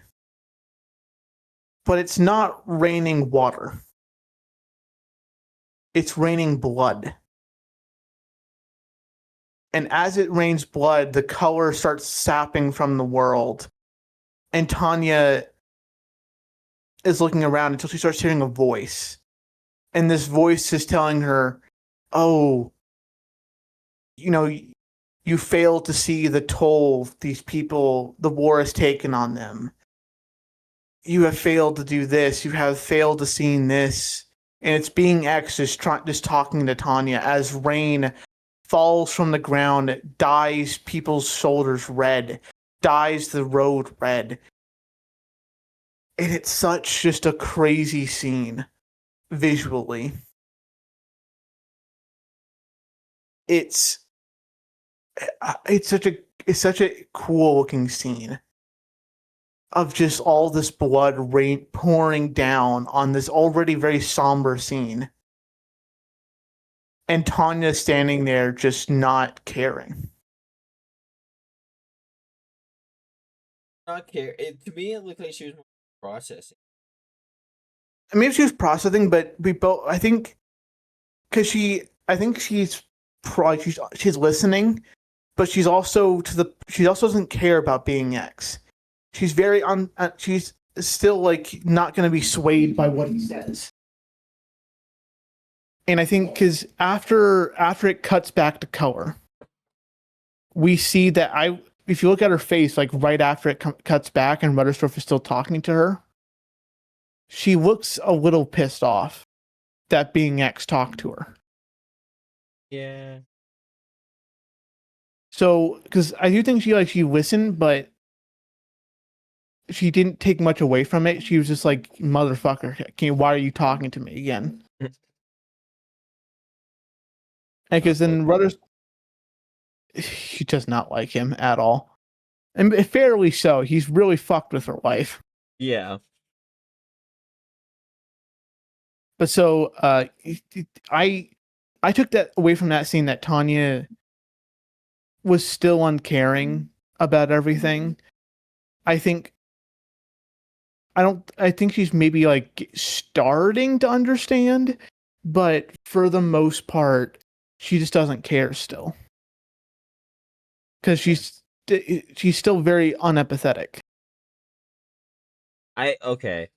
But it's not raining water. It's raining blood. And as it rains blood, the color starts sapping from the world. And Tanya is looking around until she starts hearing a voice. And this voice is telling her, oh, you fail to see the toll these people, the war has taken on them. You have failed to do this. You have failed to see this. And it's being X just talking to Tanya as rain falls from the ground, dyes people's shoulders red, dyes the road red. And it's such just a crazy scene visually. It's such a cool looking scene of just all this blood rain pouring down on this already very somber scene. And Tanya standing there just not caring. Not care. To me, it looked like she was processing. Maybe she was processing, but we both, I think, because I think she's listening, but she also doesn't care about being X. She's very she's still like not going to be swayed by what he says. And I think because after it cuts back to color, we see that if you look at her face, like right after it cuts back and Ruttersdorf is still talking to her, she looks a little pissed off that being X talked to her. Yeah. So, because I do think she listened, but she didn't take much away from it. She was just like, "Motherfucker, why are you talking to me again?" Because then Rudders, she does not like him at all, and fairly so. He's really fucked with her life. Yeah. But so, I took that away from that scene that Tanya was still uncaring about everything. I think she's maybe like starting to understand, but for the most part, she just doesn't care still. Because she's still very unempathetic. Okay.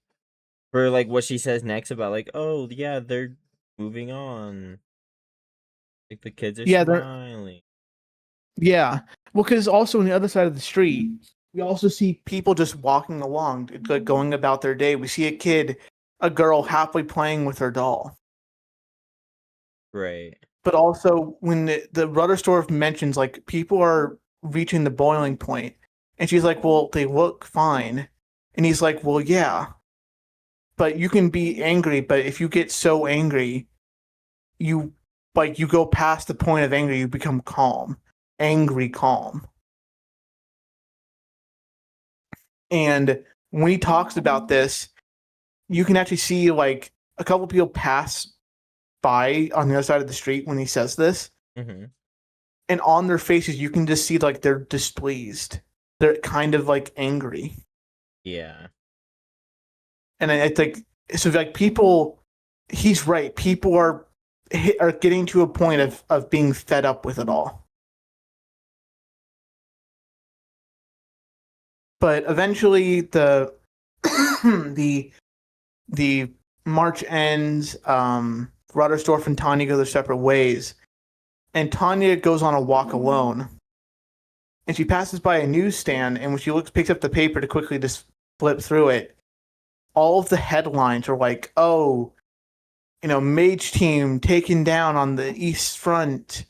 For like what she says next about like, oh yeah, they're moving on. Like the kids are smiling. Yeah. Well, because also on the other side of the street, we also see people just walking along, like going about their day. We see a girl happily playing with her doll. Right. But also when the Ruttersdorf mentions like people are reaching the boiling point, and she's like, "Well, they look fine," and he's like, "Well, yeah, but you can be angry, but if you get so angry, you go past the point of anger, you become calm, angry calm." And when he talks about this, you can actually see like a couple people pass by on the other side of the street when he says this. Mm-hmm. And on their faces, you can just see like they're displeased. They're kind of like angry. Yeah. And I think so. Like people, he's right. People are getting to a point of being fed up with it all. But eventually, the the march ends. Ruttersdorf and Tanya go their separate ways, and Tanya goes on a walk alone. And she passes by a newsstand, and when she picks up the paper to quickly just flip through it, all of the headlines are like, "Oh, Mage Team taken down on the East Front.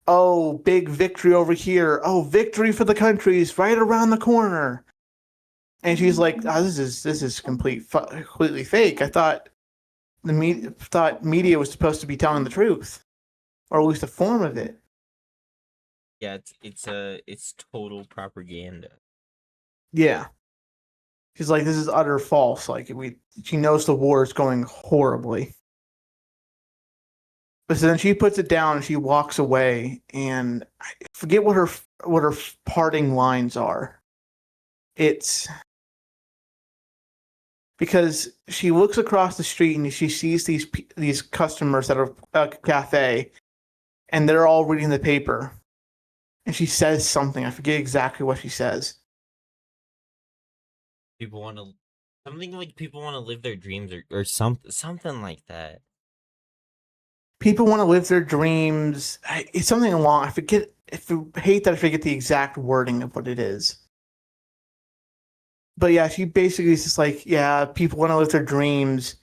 Oh, big victory over here. Oh, victory for the countries right around the corner." And she's like, "Oh, this is completely fake. I thought media was supposed to be telling the truth, or at least a form of it." Yeah, it's total propaganda. Yeah. She's like, "This is utter false. Like she knows the war is going horribly." But then she puts it down and she walks away, and I forget what her parting lines are. It's because she looks across the street and she sees these customers that are at a cafe, and they're all reading the paper, and she says something. I forget exactly what she says. People want to something like people want to live their dreams or something like that. people want to live their dreams. It's something along. I forget. Hate that I forget the exact wording of what it is. But yeah, she basically is just like, yeah, people want to live their dreams,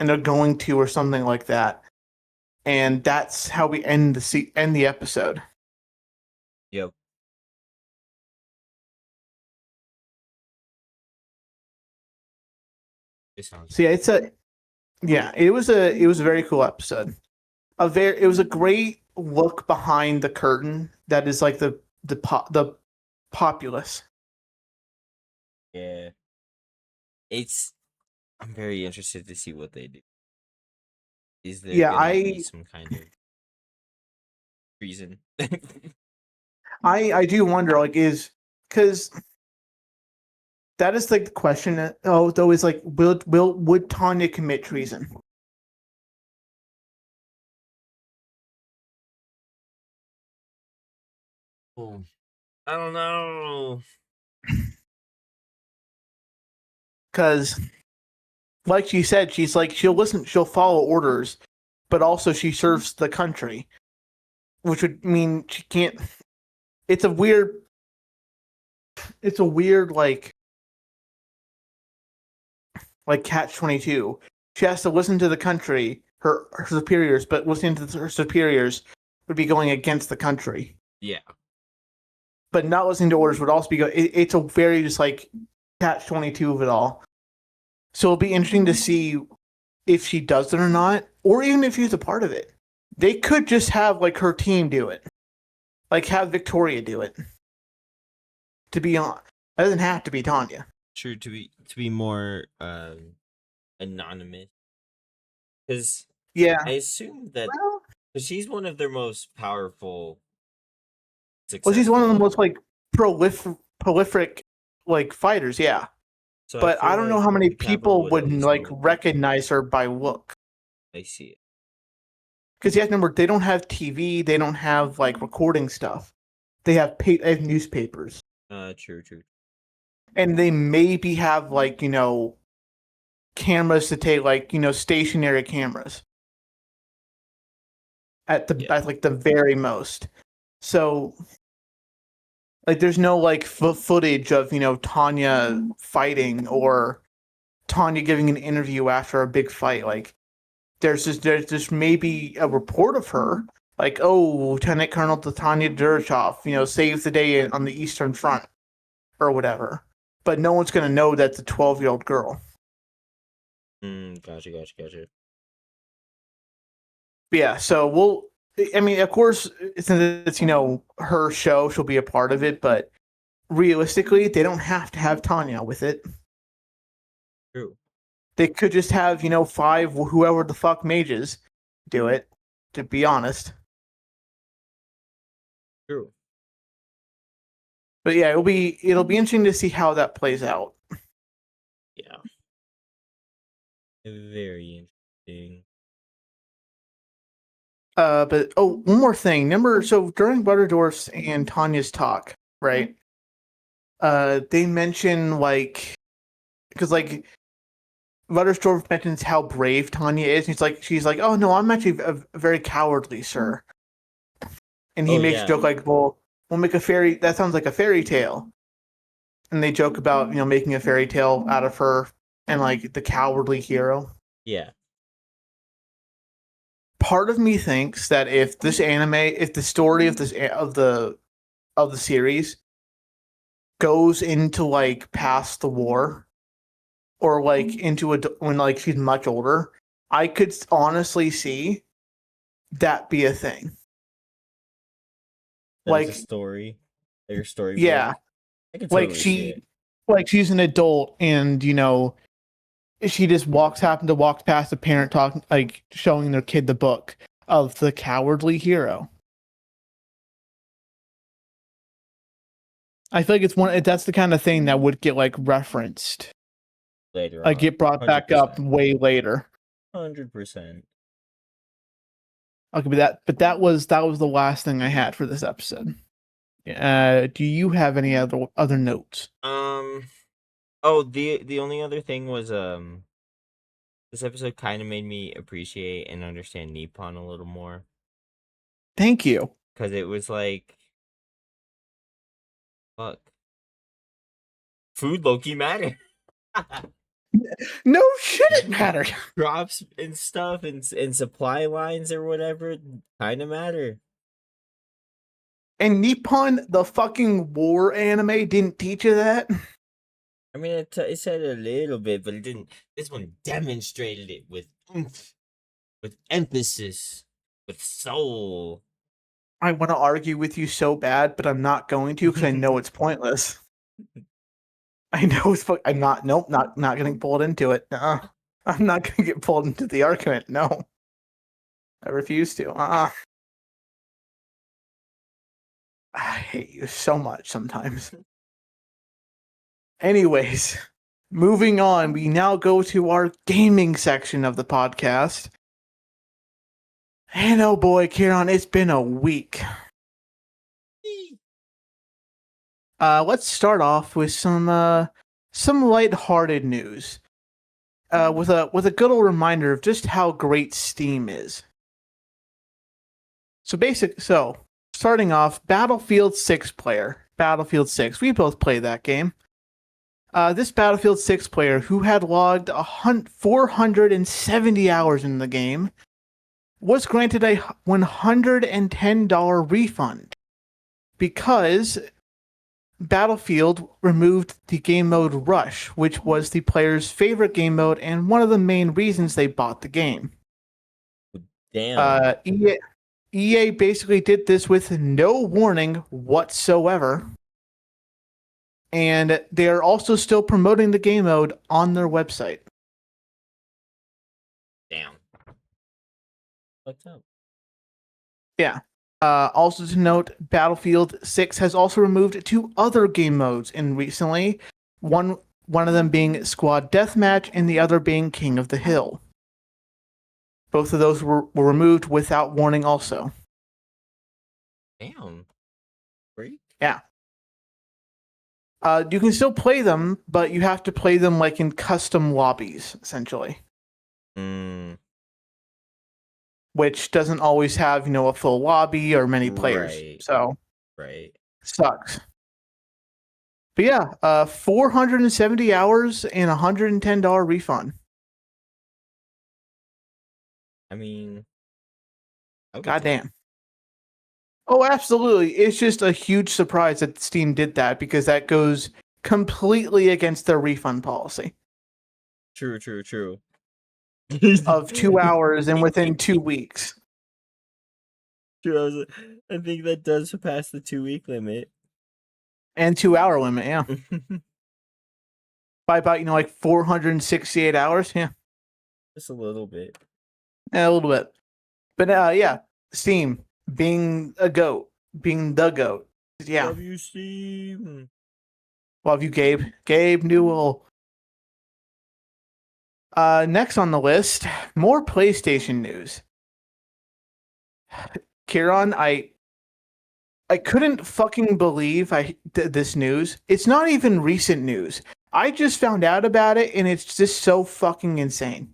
and they're going to, or something like that. And that's how we end the episode. Yep. So yeah, it was a very cool episode. It was a great look behind the curtain that is like the populace. Yeah. I'm very interested to see what they do. Is there gonna be some kind of reason? I do wonder, like, because that is like the question. Though, is like, would Tanya commit treason? Oh, I don't know. Because, like she said, she's like, she'll follow orders, but also she serves the country, which would mean she can't. It's a weird like catch-22. She has to listen to the country, her superiors, but listening to her superiors would be going against the country. Yeah. But not listening to orders would also be it's a very just like catch-22 of it all. So it'll be interesting to see if she does it or not, or even if she's a part of it. They could just have like her team do it, like have Victoria do it. To be on, it doesn't have to be Tanya. True, to be more anonymous, because Yeah, I assume that well, she's one of their most powerful. she's one of the successful- most like prolific like fighters. Yeah, So but I don't know how many Capital people would would at least like know. recognize her by look. I see it. Because you have to remember, they don't have TV, they don't have like recording stuff. They have they have newspapers, True. and they maybe have like cameras to take, like stationary cameras at at like the very most. So like there's no like footage of Tanya fighting or Tanya giving an interview after a big fight. Like there's just maybe a report of her, like, oh, Lieutenant Colonel Tanya Dershov, saved the day on the Eastern Front or whatever. But no one's gonna know that's a 12-year-old girl. Gotcha. But yeah, so I mean, of course, since it's her show, she'll be a part of it. But realistically, they don't have to have Tanya with it. True. They could just have 5 whoever the fuck mages do it. To be honest. True. But yeah, it'll be interesting to see how that plays out. Yeah. Very interesting. But one more thing. Remember, so during Butterdorf's and Tanya's talk, right? They mention like, because like Buttersdorf mentions how brave Tanya is. And she's like, oh no, I'm actually very cowardly, sir. And he makes a joke like, well, we'll make a fairy. That sounds like a fairy tale. And they joke about making a fairy tale out of her and like the cowardly hero. Yeah. Part of me thinks that if the story of the series goes into like past the war, or like into when like she's much older, I could honestly see that be a thing. Like a story, your story. Yeah, I can totally see it. Like she's an adult, and she just happened to walk past a parent talking, like showing their kid the book of the cowardly hero. I feel like that's the kind of thing that would get like referenced Later like on. get brought 100%. Back up way later. 100%. Okay, but that was the last thing I had for this episode. Do you have any other notes? Oh, the only other thing was This episode kind of made me appreciate and understand Nippon a little more. Thank you. Because it was like, fuck. Food Loki matter. No shit, it mattered. Crops and stuff and supply lines or whatever kind of matter. And Nippon, the fucking war anime, didn't teach you that. I mean, it said a little bit, but it didn't. This one demonstrated it with oomph, with emphasis, with soul. I want to argue with you so bad, but I'm not going to because I know it's pointless. I know it's. I'm not. Nope. Not getting pulled into it. I'm not going to get pulled into the argument. No. I refuse to. I hate you so much sometimes. Anyways, moving on, we now go to our gaming section of the podcast. And oh boy, Kieran, it's been a week. Let's start off with some lighthearted news. With a good old reminder of just how great Steam is. So starting off, Battlefield 6 player. Battlefield 6. We both played that game. This Battlefield 6 player who had logged 470 hours in the game was granted a $110 refund because Battlefield removed the game mode Rush, which was the player's favorite game mode and one of the main reasons they bought the game. Damn. EA basically did this with no warning whatsoever. And they are also still promoting the game mode on their website. Damn. What's up? Yeah. Also to note, Battlefield 6 has also removed 2 other game modes in recently. One of them being Squad Deathmatch and the other being King of the Hill. Both of those were removed without warning also. Damn. Great. Yeah. You can still play them, but you have to play them like in custom lobbies, essentially. Which doesn't always have, a full lobby or many players. Right. So, Right. sucks. But yeah, 470 hours and $110 refund. I mean, Goddamn. Oh, absolutely. It's just a huge surprise that Steam did that because that goes completely against their refund policy. True. Of 2 hours and within 2 weeks. True. I think that does surpass the 2-week limit. And 2-hour limit, yeah. By about, like 468 hours, yeah. Just a little bit. Yeah, a little bit. But yeah, Steam being the GOAT. Yeah. Love you, Steam. Love you, Gabe. Gabe Newell. Next on the list, more PlayStation news. Kieran, I couldn't fucking believe this news. It's not even recent news. I just found out about it, and it's just so fucking insane.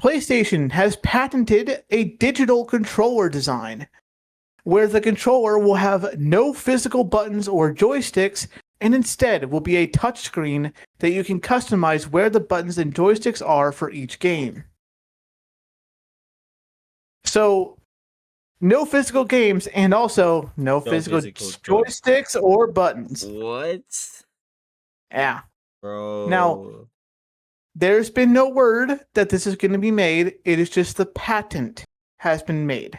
PlayStation has patented a digital controller design, where the controller will have no physical buttons or joysticks, and instead will be a touchscreen that you can customize where the buttons and joysticks are for each game. So, no physical games, and also no physical joysticks or buttons. What? Yeah. Bro. Now, there's been no word that this is going to be made. It is just the patent has been made.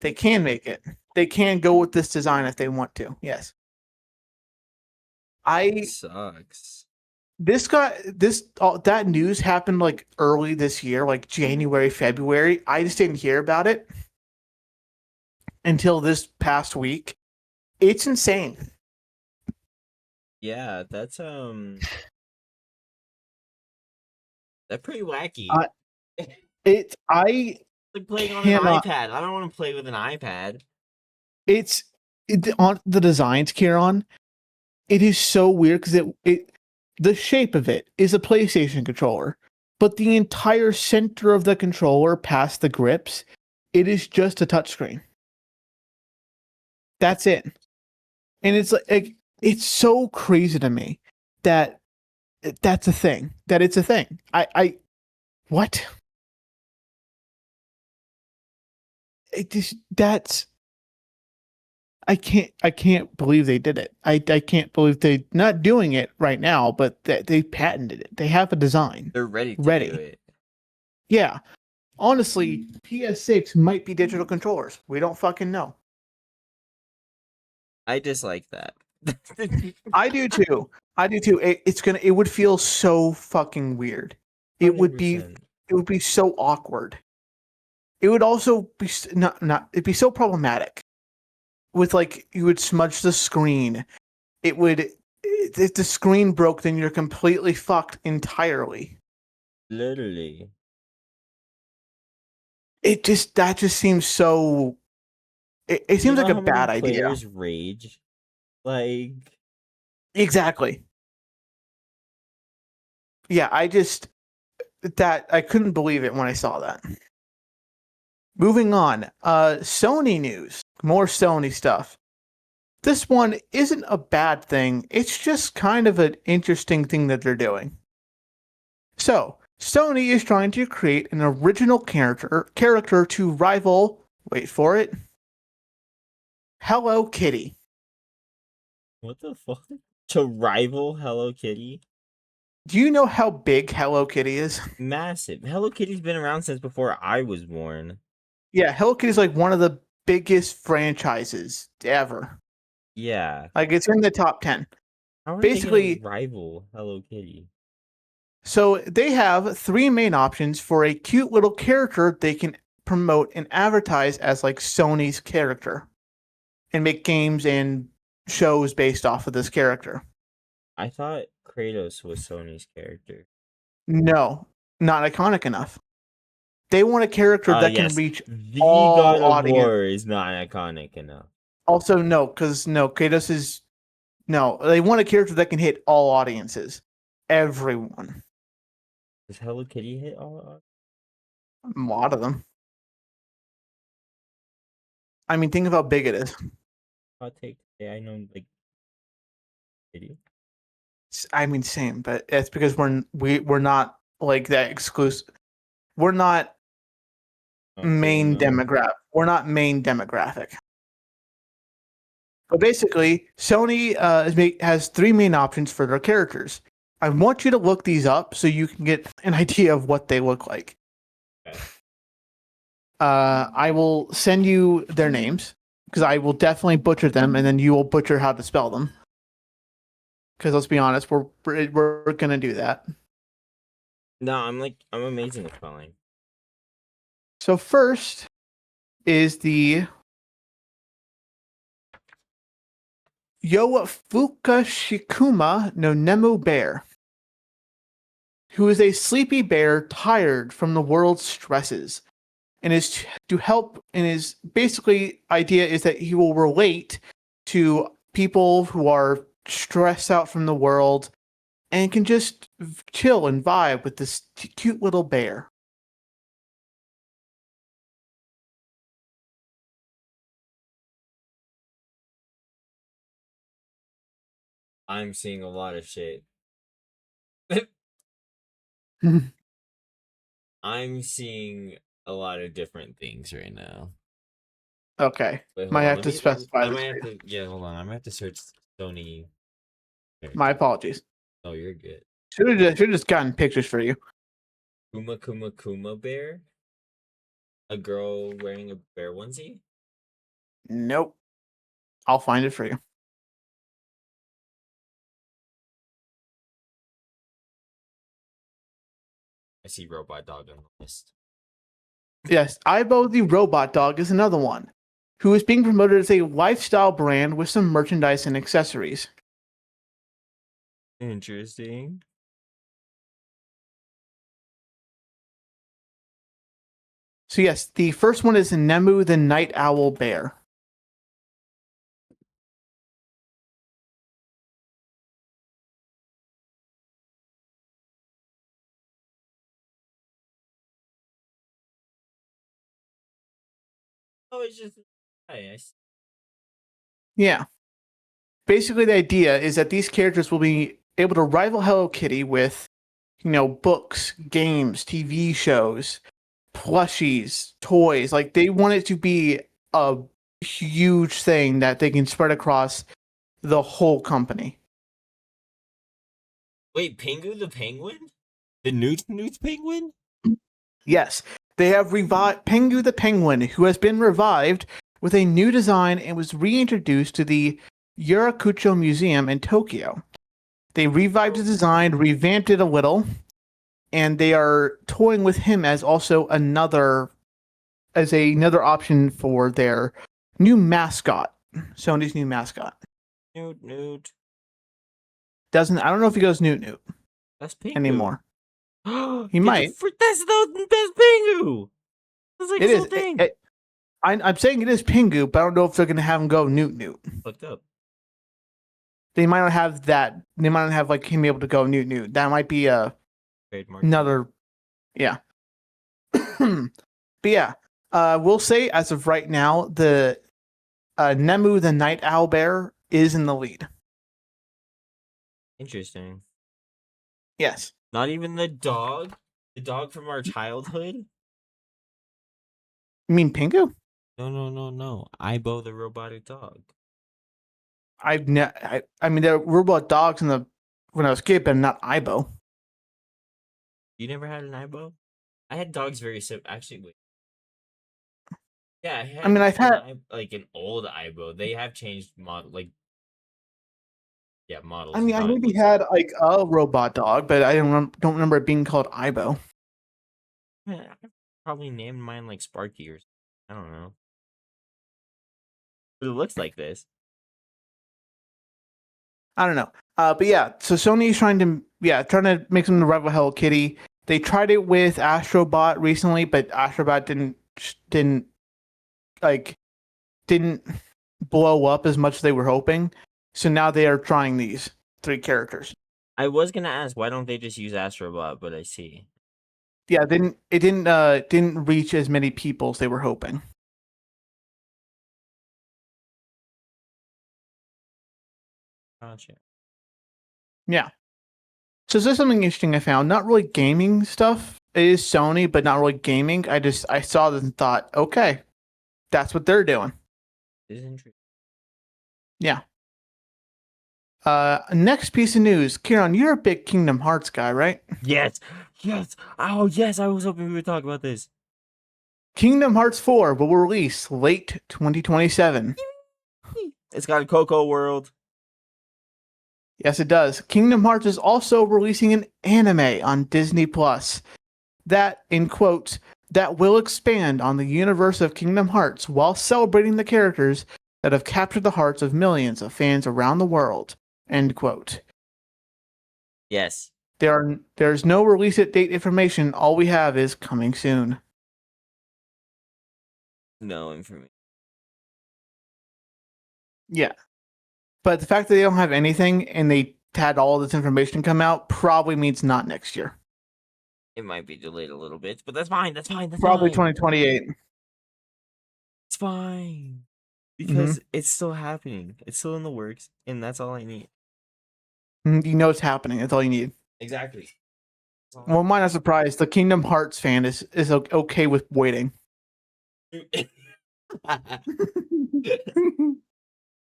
They can make it. They can go with this design if they want to. Yes. Sucks. That news happened like early this year, like January, February. I just didn't hear about it until this past week. It's insane. Yeah, that's pretty wacky. I like playing on an iPad. I don't want to play with an iPad. It's on the designs, Kieran, it is so weird because the shape of it is a PlayStation controller, but the entire center of the controller past the grips, it is just a touchscreen. That's it. And it's like it's so crazy to me that that's a thing. That it's a thing. I what? It just that's I can't believe they did it. I can't believe they not doing it right now, but they patented it. They have a design. They're ready to Ready. do it. Yeah. Honestly, PS6 might be digital controllers. We don't fucking know. I dislike that. I do too. It would feel so fucking weird. It would be 100%. it would be so awkward. It would also be not it'd be so problematic. With like you would smudge the screen. It would if the screen broke, then you're completely fucked entirely. Literally. That just seems so. It seems like a how many bad idea. players rage? Like, Exactly. Yeah, I couldn't believe it when I saw that. Moving on, Sony news. More Sony stuff. This one isn't a bad thing. It's just kind of an interesting thing that they're doing. So, Sony is trying to create an original character to rival, wait for it, Hello Kitty. what the fuck? To rival Hello Kitty? Do you know how big Hello Kitty is? Massive. Hello Kitty's been around since before I was born. Yeah, Hello Kitty is like one of the biggest franchises ever. Yeah. Like it's in the top 10. How are Basically- they gonna rival Hello Kitty? So they have 3 main options for a cute little character they can promote and advertise as like Sony's character and make games and shows based off of this character. I thought Kratos was Sony's character. No, not iconic enough. They want a character that Yes, can reach the all God of audience. War is not iconic enough. Also, no, Kratos is no. They want a character that can hit all audiences, everyone, Does Hello Kitty hit all? a lot of them. I mean, think of how big it is. Hot take. Yeah, I know, like, Kitty. I mean, same, but it's because we're not like that exclusive. We're not main demographic. We're not main demographic. But basically, Sony has 3 main options for their characters. I want you to look these up so you can get an idea of what they look like. Okay. I will send you their names because I will definitely butcher them, and then you will butcher how to spell them. Because let's be honest, we're gonna do that. No, I'm amazing at spelling. So first is the Yofukashikuma no Nemu bear, who is a sleepy bear tired from the world's stresses, and is to help. And his basically idea is that he will relate to people who are stressed out from the world and can just chill and vibe with this cute little bear. I'm seeing a lot of shit. I'm seeing a lot of different things right now. Okay. Wait, hold Might on, have let to me- specify I this might for have you. to. Yeah, hold on. I might have to search Sony. My apologies. Oh, you're good. Should have just gotten pictures for you. Kuma bear. A girl wearing a bear onesie. Nope. I'll find it for you. I see robot dog on the list. Yes, Aibo the Robot Dog is another one, who is being promoted as a lifestyle brand with some merchandise and accessories. Interesting. So yes, the first one is Nemu the Night Owl Bear. Oh, it's just. I see. Yeah. Basically, the idea is that these characters will be able to rival Hello Kitty with, books, games, TV shows, plushies, toys. Like, they want it to be a huge thing that they can spread across the whole company. Wait, Pingu the Penguin? The Newt Penguin? Yes, they have revived Pengu the Penguin, who has been revived with a new design and was reintroduced to the Yurakucho Museum in Tokyo. They revived his design, revamped it a little, and they are toying with him as another option for their new mascot, Sony's new mascot. Newt. I don't know if he goes Newt That's Pingu. anymore. He might. That's Pingu. That's like It his is. whole thing. I'm saying it is Pingu, but I don't know if they're going to have him go Newt. Fucked up. They might not have that. They might not have like him able to go Newt. That might be Trademark. another. Yeah. But yeah, we'll say as of right now, the Nemu the Night Owl Bear is in the lead. Interesting. Yes. Not even the dog? The dog from our childhood? You mean Pingu? No. Aibo the robotic dog. I mean, there were robot dogs when I was a kid, but not Aibo. You never had an Aibo? I had dogs very actually, wait. Yeah, I've had like an old Aibo. They have changed models. I maybe had like a robot dog, but I don't remember it being called Aibo. I probably named mine like Sparky or something. I don't know. But it looks like this. I don't know. But yeah, so Sony's trying to make something to rival Hello Kitty. They tried it with Astrobot recently, but Astrobot didn't blow up as much as they were hoping. So now they are trying these 3 characters. I was gonna ask why don't they just use Astrobot, but I see. Yeah, it didn't reach as many people as they were hoping. Gotcha. Yeah. So this is something interesting I found. Not really gaming stuff. It is Sony, but not really gaming. I saw this and thought, okay, that's what they're doing. This is interesting. Yeah. Next piece of news. Kieran, you're a big Kingdom Hearts guy, right? Yes. Oh, yes. I was hoping we would talk about this. Kingdom Hearts 4 will release late 2027. It's got a Coco World. Yes, it does. Kingdom Hearts is also releasing an anime on Disney Plus. That, in quotes, that will expand on the universe of Kingdom Hearts while celebrating the characters that have captured the hearts of millions of fans around the world. End quote. Yes. There's no release date information. All we have is coming soon. No information. Yeah. But the fact that they don't have anything and they had all this information come out probably means not next year. It might be delayed a little bit, but that's fine. Probably 2028. It's fine. Because it's still happening. It's still in the works, and that's all I need. You know it's happening. That's all you need. Exactly. Well, I'm not surprised. The Kingdom Hearts fan is okay with waiting.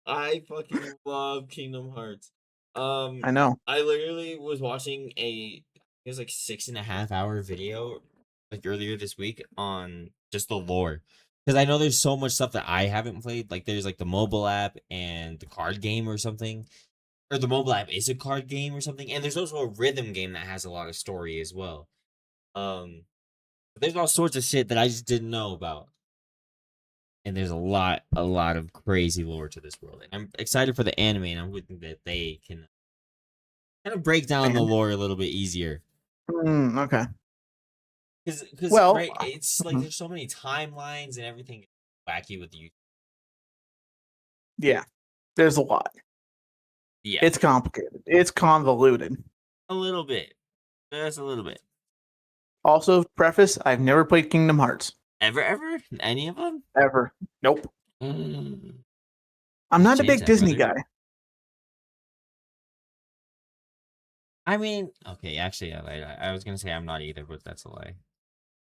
I fucking love Kingdom Hearts. I know. I literally was watching it was like 6.5 hour video like earlier this week on just the lore. Because I know there's so much stuff that I haven't played. Like there's like the mobile app and the card game or something. Or the mobile app is a card game or something. And there's also a rhythm game that has a lot of story as well. There's all sorts of shit that I just didn't know about. And there's a lot of crazy lore to this world. And I'm excited for the anime, and I'm hoping that they can kind of break down the lore a little bit easier. Okay. Because right, it's like there's so many timelines and everything wacky with you. Yeah, there's a lot. Yeah, it's complicated. It's convoluted. A little bit. Just a little bit. Also, preface: I've never played Kingdom Hearts. Ever? Any of them? ever. Nope. Mm. I'm not a Change big that, Disney brother. guy. I mean, okay, actually, I lied. I was gonna say I'm not either, but that's a lie.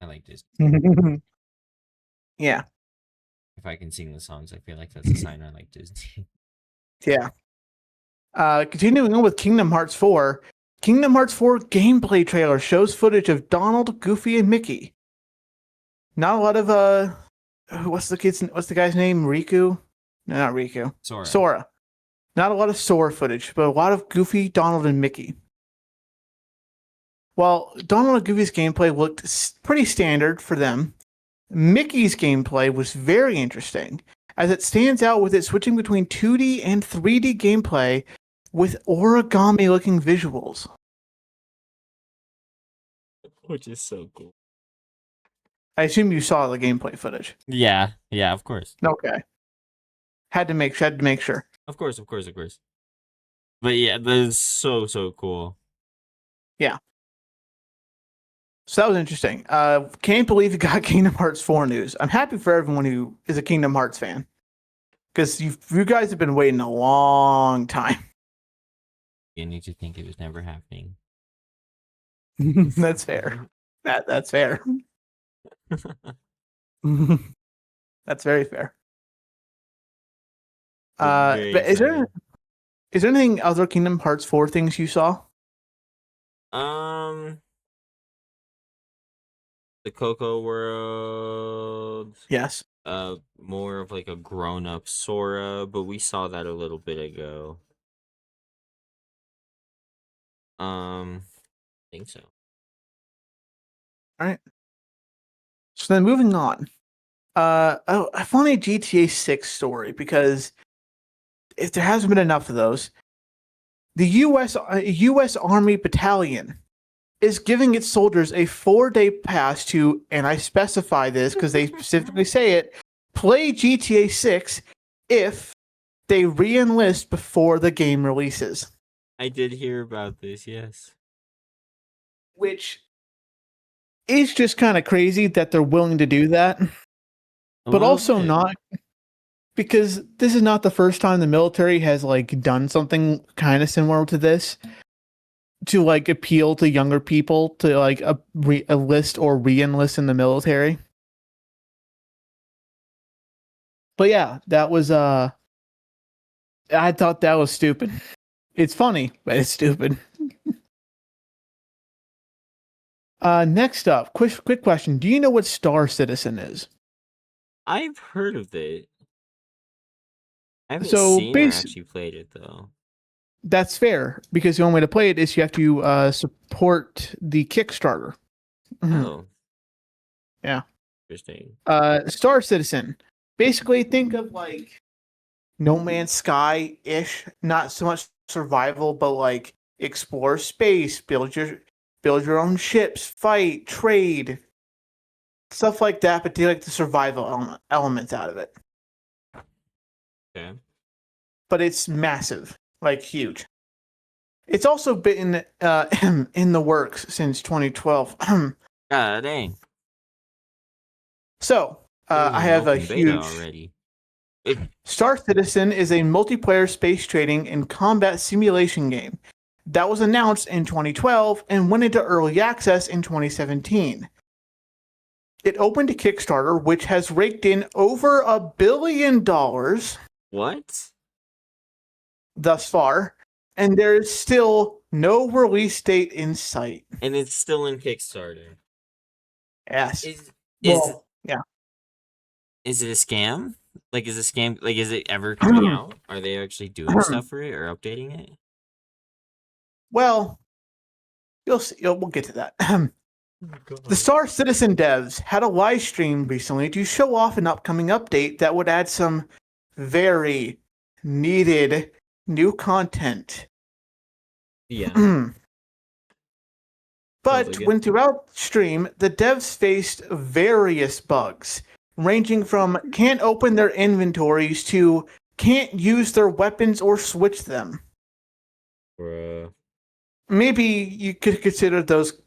I like Disney. Yeah, If I can sing the songs, I feel like that's a sign I like Disney. yeah. Continuing on with Kingdom Hearts 4. Kingdom Hearts 4 gameplay trailer shows footage of Donald, Goofy, and Mickey. Not a lot of what's the guy's name? Riku? No, not Riku. Sora. Not a lot of Sora footage, but a lot of Goofy, Donald, and Mickey. While Donald and Goofy's gameplay looked pretty standard for them, Mickey's gameplay was very interesting, as it stands out with it switching between 2D and 3D gameplay with origami-looking visuals. Which is so cool. I assume you saw the gameplay footage. Yeah, of course. Okay. Had to make sure. Of course. But yeah, that is so cool. Yeah. So that was interesting. Can't believe you got Kingdom Hearts 4 news. I'm happy for everyone who is a Kingdom Hearts fan. Because you guys have been waiting a long time. You need to think it was never happening. That's fair. That's fair. That's very fair. But is there anything other Kingdom Hearts 4 things you saw? The Coco World. Yes. More of like a grown-up Sora, but we saw that a little bit ago. I think so. All right. So then moving on. I found a GTA 6 story because if there hasn't been enough of those, the U.S. Army battalion is giving its soldiers a 4-day pass to, and I specify this because they specifically say it, play GTA 6 if they re-enlist before the game releases. I did hear about this, yes. Which is just kind of crazy that they're willing to do that. But also not, because this is not the first time the military has like done something kind of similar to this to like appeal to younger people to like enlist or re-enlist in the military. But yeah, that was I thought that was stupid. It's funny, but it's stupid. Next up, quick question. Do you know what Star Citizen is? I've heard of it. I haven't So seen or actually played it though. That's fair, because the only way to play it is you have to support the Kickstarter. Oh. Yeah. Interesting. Star Citizen. Basically, think of like No Man's Sky-ish. Not so much survival, but like explore space, build your own ships, fight, trade, stuff like that. But take like the survival elements out of it. Okay. But it's massive, like huge. It's also been in the works since 2012. Dang. So, I have a huge already. Star Citizen is a multiplayer space trading and combat simulation game that was announced in 2012 and went into early access in 2017. It opened to Kickstarter, which has raked in over $1 billion. What? Thus far, and there is still no release date in sight. And it's still in Kickstarter. Yes. Yeah. Is it a scam? Like, is it ever coming out? Are they actually doing stuff for it or updating it? Well, you'll see. We'll get to that. The Star Citizen devs had a live stream recently to show off an upcoming update that would add some very needed new content. Yeah. But when throughout the stream, the devs faced various bugs, ranging from can't open their inventories to can't use their weapons or switch them. Bruh. Maybe you could consider those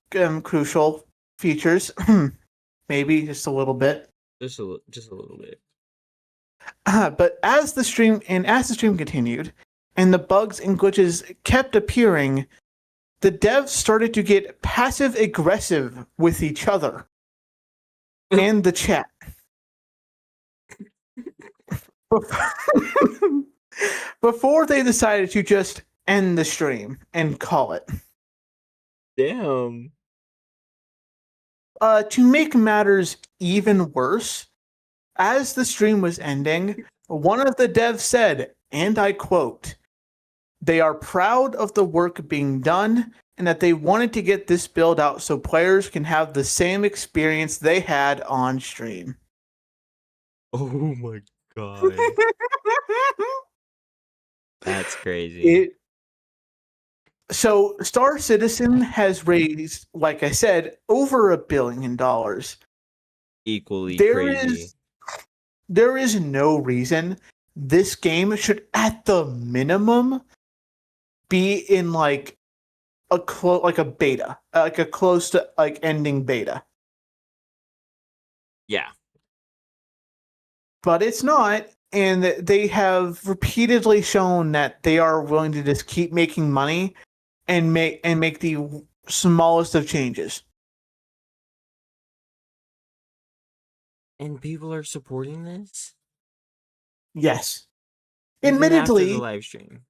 crucial features. Maybe just a little bit. Just a little bit. But as the stream continued, and the bugs and glitches kept appearing, the devs started to get passive aggressive with each other and the chat. Before they decided to just end the stream and call it. Damn. To make matters even worse, as the stream was ending, one of the devs said, and I quote, "They are proud of the work being done and that they wanted to get this build out so players can have the same experience they had on stream." Oh my god. That's crazy. So Star Citizen has raised, like I said, over $1 billion. Equally There crazy. there is no reason this game should, at the minimum, be in like a beta, like a close to like ending beta. Yeah. But it's not, and they have repeatedly shown that they are willing to just keep making money and make the smallest of changes. And people are supporting this? Yes. Even after Admittedly, the live stream.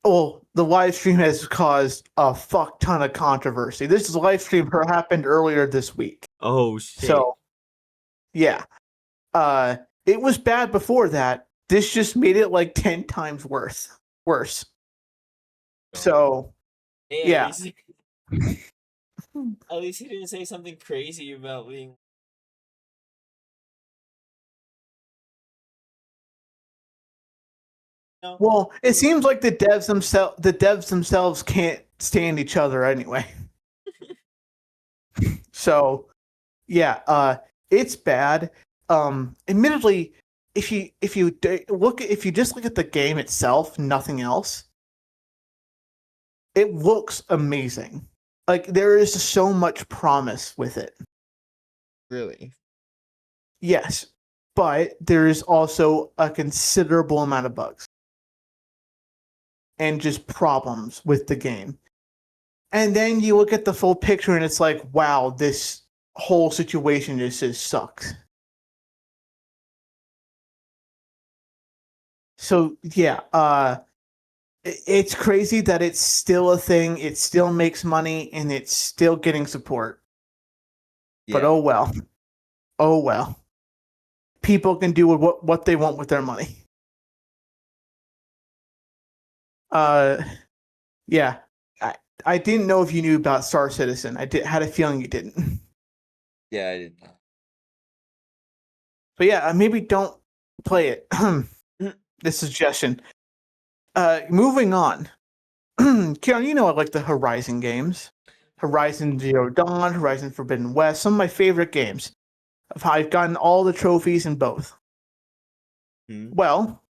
well, the live stream has caused a fuck ton of controversy. This live stream happened earlier this week. Oh shit. So, yeah. It was bad before that. This just made it like 10 times worse. So, Hey, yeah. At least he didn't say something crazy about being. No. Well, it seems like the devs themselves can't stand each other anyway. So, yeah, it's bad. Admittedly, if you just look at the game itself, nothing else, it looks amazing. Like there is so much promise with it. Really? Yes, but there is also a considerable amount of bugs and just problems with the game. And then you look at the full picture and it's like, wow, this whole situation just sucks. So yeah, it's crazy that it's still a thing. It still makes money and it's still getting support. But oh well. Oh well. People can do what they want with their money. Yeah. I didn't know if you knew about Star Citizen. Had a feeling you didn't. Yeah, I did. But yeah, maybe don't play it. This suggestion. Moving on. Karen, you know I like the Horizon games. Horizon Zero Dawn, Horizon Forbidden West, some of my favorite games. I've gotten all the trophies in both. Well,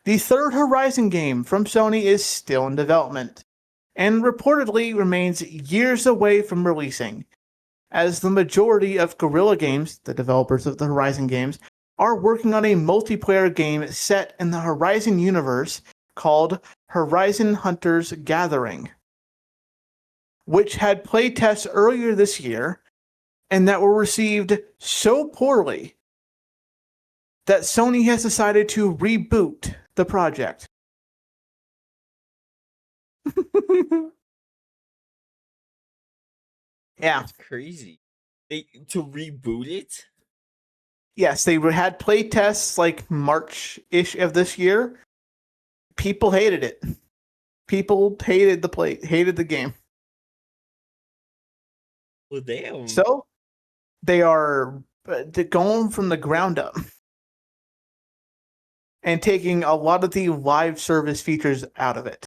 the third Horizon game from Sony is still in development, and reportedly remains years away from releasing, as the majority of Guerrilla Games, the developers of the Horizon games, are working on a multiplayer game set in the Horizon universe called Horizon Hunters Gathering, which had playtests earlier this year and that were received so poorly that Sony has decided to reboot the project. Yeah. That's crazy. To reboot it? Yes, they had playtests like March-ish of this year. People hated it. People hated the game. Well, damn. So they are going from the ground up and taking a lot of the live service features out of it.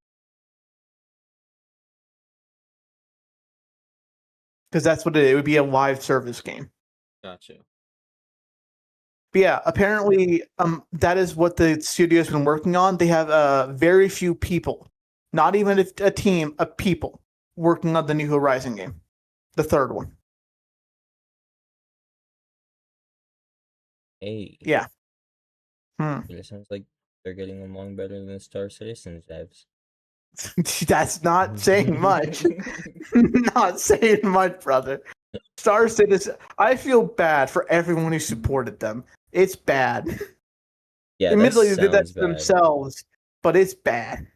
Because that's what it would be, a live service game. Gotcha. But yeah, apparently that is what the studio's been working on. They have very few people, not even a team of people, working on the new Horizon game, the third one. Hey, Yeah. Hmm. it sounds like they're getting along better than Star Citizen devs. That's not saying much. Not saying much, brother. Star Citizen. I feel bad for everyone who supported them. It's bad. Yeah, that Admittedly, they did that sounds to bad. themselves, but it's bad.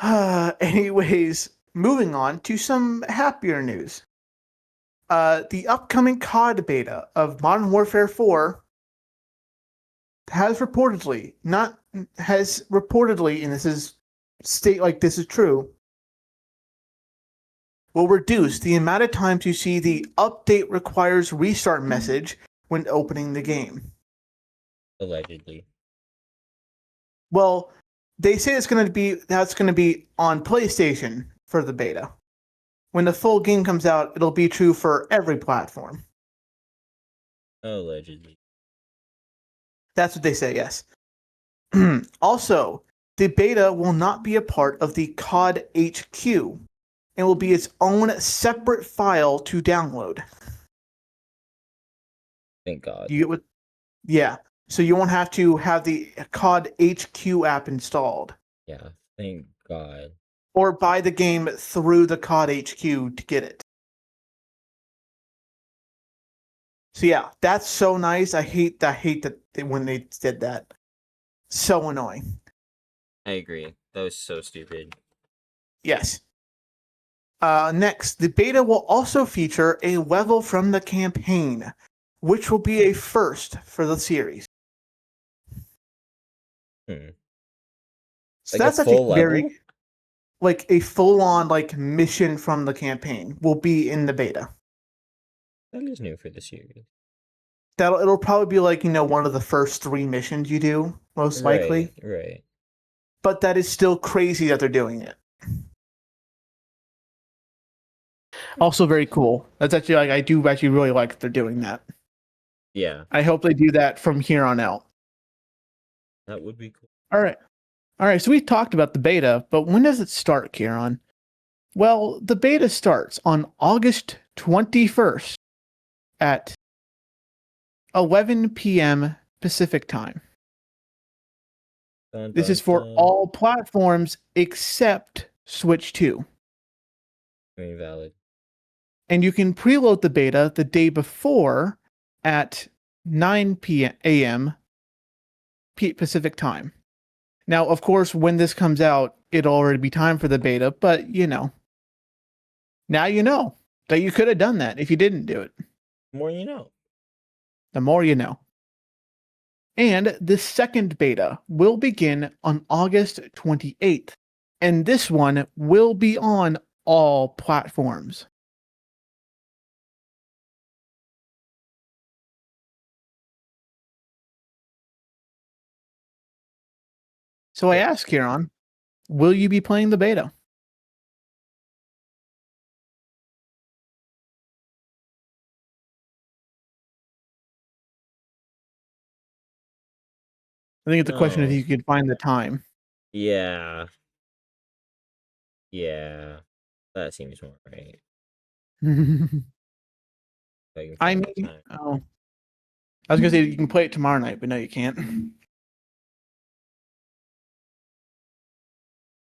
Anyways, moving on to some happier news. The upcoming COD beta of Modern Warfare 4 has reportedly, and this is state like this is true, will reduce the amount of times you see the update requires restart message when opening the game. Allegedly. Well, they say that's going to be on PlayStation for the beta. When the full game comes out, it'll be true for every platform. Allegedly. That's what they say, yes. Also, the beta will not be a part of the COD HQ and will be its own separate file to download. Thank God. You get what? Yeah. So you won't have to have the COD HQ app installed Yeah, thank God. or buy the game through the COD HQ to get it. So yeah, that's so nice. I hate that when they did that. So annoying. I agree. That was so stupid. Yes. Next, the beta will also feature a level from the campaign, which will be a first for the series. So Like a that's actually full level? like a full-on like mission from the campaign will be in the beta. That is new for the series. It'll probably be like, one of the first 3 missions you do, most likely. Right. But that is still crazy that they're doing it. Also very cool. That's actually I do actually really like that they're doing that. Yeah, I hope they do that from here on out. that would be cool. All right. So we talked about the beta, but when does it start, Kieran? Well, the beta starts on August 21st at 11 p.m. Pacific time. Dun, This dun, is for dun. all platforms except Switch 2. Very valid. And you can preload the beta the day before at 9 a.m. Pacific time. Now, of course, when this comes out, it'll already be time for the beta, but now you know that you could have done that if you didn't do it. The more you know. The more you know. And the second beta will begin on August 28th, and this one will be on all platforms. So I ask Kieran, will you be playing the beta? I think it's a question if No. you could find the time. Yeah. That seems more right. If I can I find the mean, time. I was gonna say you can play it tomorrow night, but no, you can't.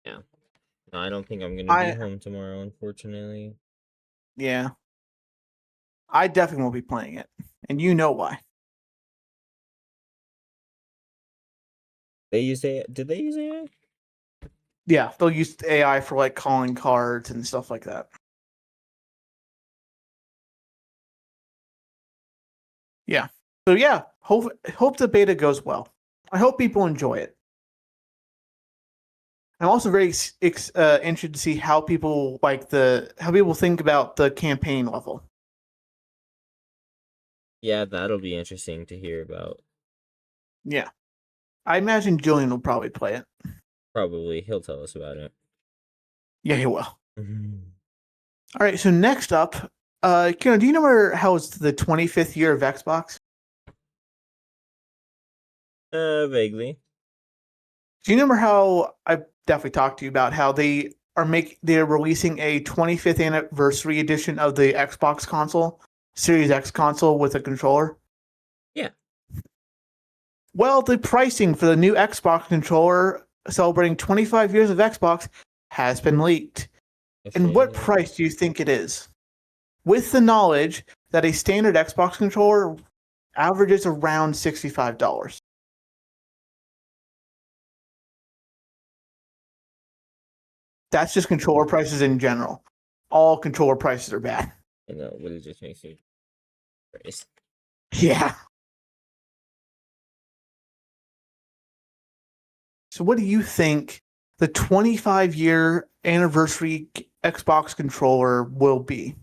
Yeah. No, I don't think I'm gonna be home tomorrow, unfortunately. Yeah, I definitely won't be playing it, and you know why. They use AI. Did they use AI? Yeah, they'll use AI for like calling cards and stuff like that. Yeah. So yeah, hope the beta goes well. I hope people enjoy it. I'm also very interested to see how people how people think about the campaign level. Yeah, that'll be interesting to hear about. Yeah, I imagine Julian will probably play it. Probably. He'll tell us about it. Yeah, he will. All right. So next up, Kieran, do you know how it's the 25th year of Xbox? Vaguely. Do you remember how I definitely talked to you about how they're releasing a 25th anniversary edition of the Xbox console Series X console with a controller? Yeah. Well, the pricing for the new Xbox controller celebrating 25 years of Xbox has been leaked. And what price do you think it is? With the knowledge that a standard Xbox controller averages around $65. That's just controller prices in general. All controller prices are bad. I know, but it just makes me crazy. Yeah. So what do you think the 25-year anniversary Xbox controller will be?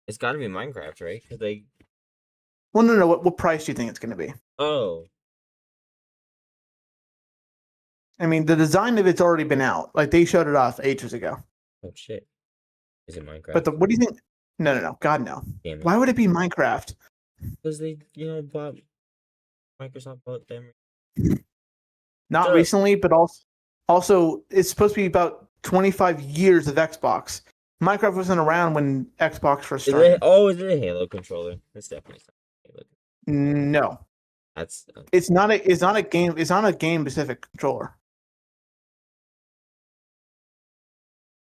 It's got to be Minecraft, right? Because they. Well, no. What price do you think it's going to be? Oh, I mean, the design of it's already been out. Like, they showed it off ages ago. oh shit! Is it Minecraft? But what do you think? No. God, no. Damn it. Why would it be Minecraft? Because they, bought Microsoft bought them. Not Shut up. recently, but also it's supposed to be about 25 years of Xbox. Minecraft wasn't around when Xbox first Is started. it? Oh, is it a Halo controller? It's definitely not Halo. No, That's. it's not a. It's not a game. It's not a game specific controller.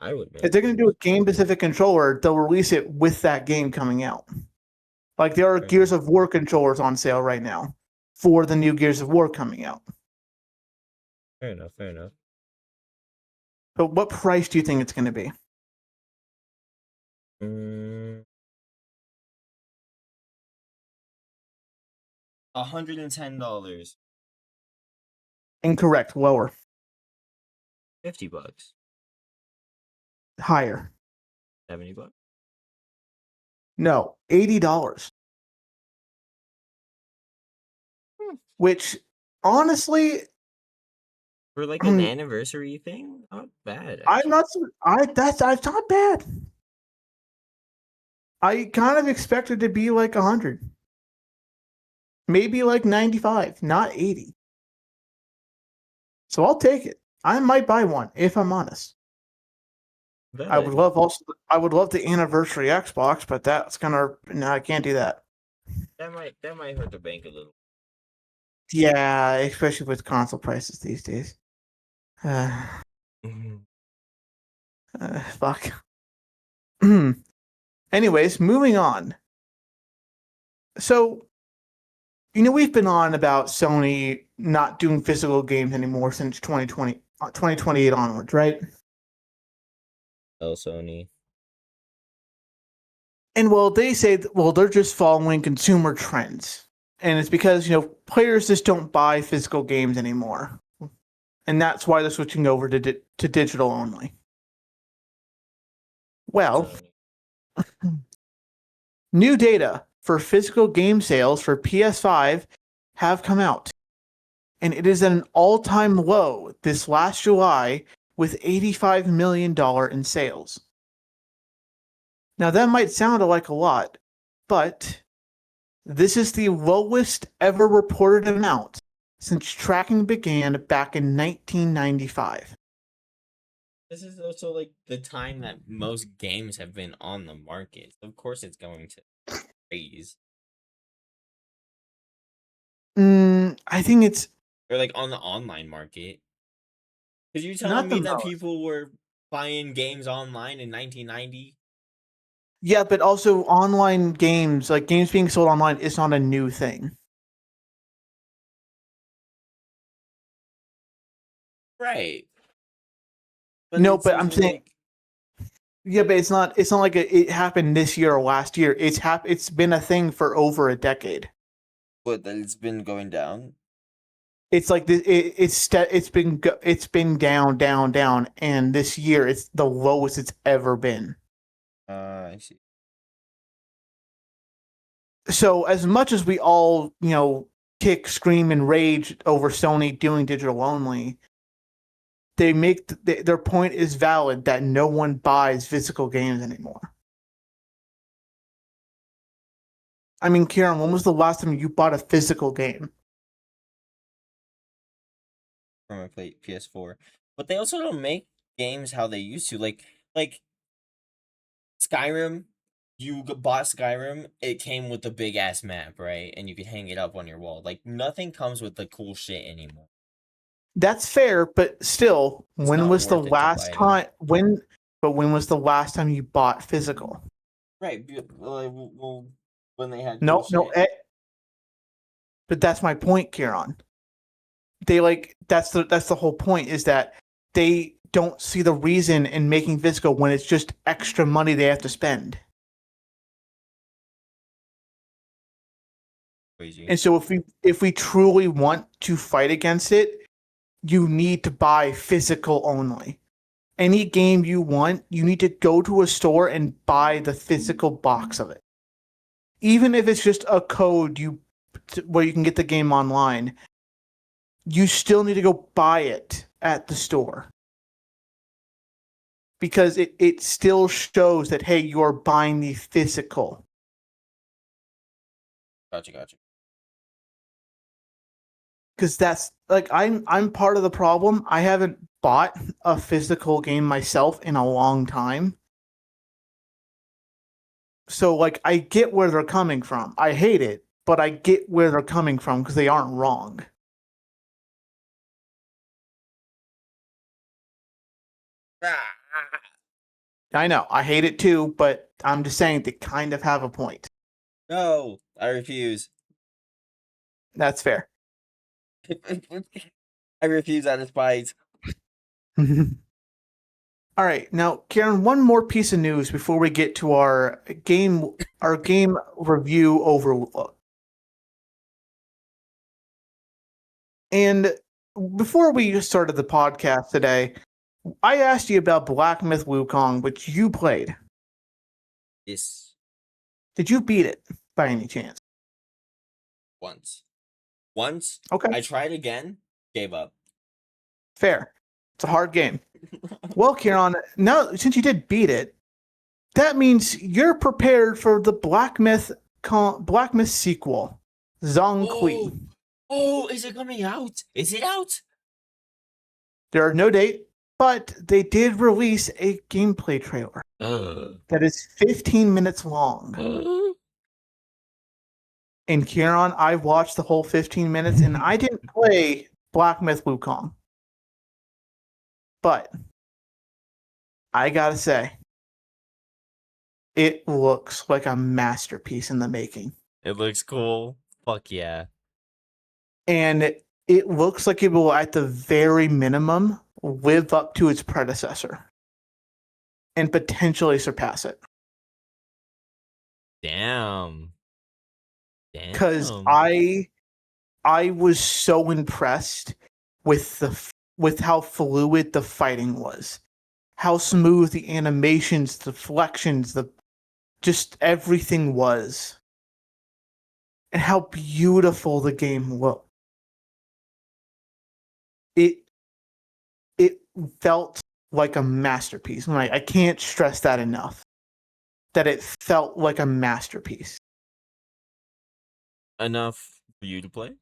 I would. If they're going to do a game specific controller, they'll release it with that game coming out. Like there are Fair Gears of War controllers on sale right now for the new Gears of War coming out. Fair enough. Fair enough. But what price do you think it's going to be? $110. Incorrect. Lower. $50. Higher. $70. No. $80. Which, honestly, For like an anniversary thing, not bad. I'm not. That's not bad. I kind of expected to be like 100, maybe like 95, not 80. So I'll take it. I might buy one if I'm honest. I would love the anniversary Xbox, but no, I can't do that. That might hurt the bank a little. Yeah, especially with console prices these days. Fuck. Anyways, moving on. So, we've been on about Sony not doing physical games anymore since 2028 onwards, right? Oh, Sony. And they say they're just following consumer trends. And it's because, players just don't buy physical games anymore. And that's why they're switching over to digital only. Well, new data for physical game sales for PS5 have come out. And it is at an all-time low this last July with $85 million in sales. Now that might sound like a lot, but this is the lowest ever reported amount since tracking began back in 1995. This is also like the time that most games have been on the market. Of course, it's going to raise. I think it's Or like on the online market. Because you're telling not the me that most. people were buying games online in 1990? Yeah, but also online games, like games being sold online, is not a new thing. Right. No, but I'm saying, yeah, but it's not like it happened this year or last year. It's been a thing for over a decade. But that it's been going down. It's like this. It's been down, and this year it's the lowest it's ever been. I see. So as much as we all kick, scream, and rage over Sony doing digital only, they make their point is valid that no one buys physical games anymore. I mean, Kieran, when was the last time you bought a physical game? From a PS4. But they also don't make games how they used to. Like Skyrim, bought Skyrim, it came with a big ass map, right? And you could hang it up on your wall. Like nothing comes with the cool shit anymore. That's fair, but still, It's when not was the worth it to last buy it. time when was the last time you bought physical? Right. Well, when they had No, cool no, shit. but that's my point, Kieran. That's the whole point, is that they don't see the reason in making physical when it's just extra money they have to spend. Crazy. And so if we truly want to fight against it, you need to buy physical only. Any game you want, you need to go to a store and buy the physical box of it. Even if it's just a code where you can get the game online, you still need to go buy it at the store. Because it still shows that, hey, you're buying the physical. Gotcha. Because that's like I'm part of the problem. I haven't bought a physical game myself in a long time. So like I get where they're coming from. I hate it, but I get where they're coming from because they aren't wrong. I know, I hate it too, but I'm just saying they kind of have a point. No, I refuse. That's fair. I refuse out of spite. All right, now Karen, one more piece of news before we get to our game review overlook. And before we started the podcast today, I asked you about Black Myth Wukong, which you played. Yes. Did you beat it by any chance? Once. Okay. I tried again, gave up. Fair. It's a hard game. Well, Kieran, now since you did beat it, that means you're prepared for the Black Myth sequel, Zong Kui. Oh, is it coming out? Is it out? There are no date, but they did release a gameplay trailer that is 15 minutes long. And Kieran, I watched the whole 15 minutes, and I didn't play Black Myth Wukong. But I gotta say, it looks like a masterpiece in the making. It looks cool. Fuck yeah. And it looks like it will, at the very minimum, live up to its predecessor and potentially surpass it. Damn. Because I was so impressed with how fluid the fighting was, how smooth the animations, the flexions, just everything was, and how beautiful the game looked. It felt like a masterpiece. And I can't stress that enough. That it felt like a masterpiece. Enough for you to play?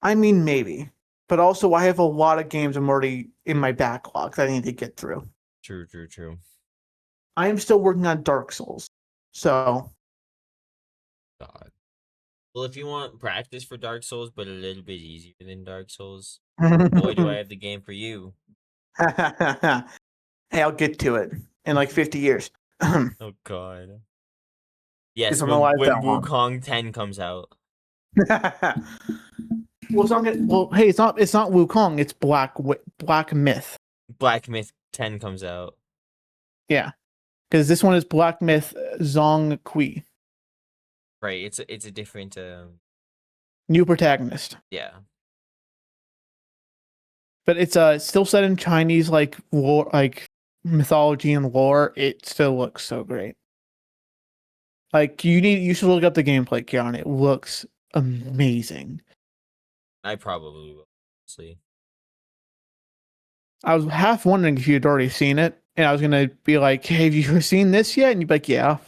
I mean, maybe. But also, I have a lot of games I'm already in my backlog that I need to get through. True. I am still working on Dark Souls. So. God. Well, if you want practice for Dark Souls, but a little bit easier than Dark Souls, Hey, boy, do I have the game for you. I'll get to it in like 50 years. Oh, God. Yes, I'm when alive that long. Wukong 10 comes out. Hey, it's not Wukong, it's Black Myth. Black Myth 10 comes out. Yeah. Because this one is Black Myth Zong Kui. Right, it's a different New protagonist. yeah. But it's still set in Chinese like lore, like mythology and lore. It still looks so great. Like you should look up the gameplay, Kieran. It looks amazing. I probably will see. I was half wondering if you'd already seen it, and I was gonna be like, "Hey, have you seen this yet?" And you'd be like, "Yeah."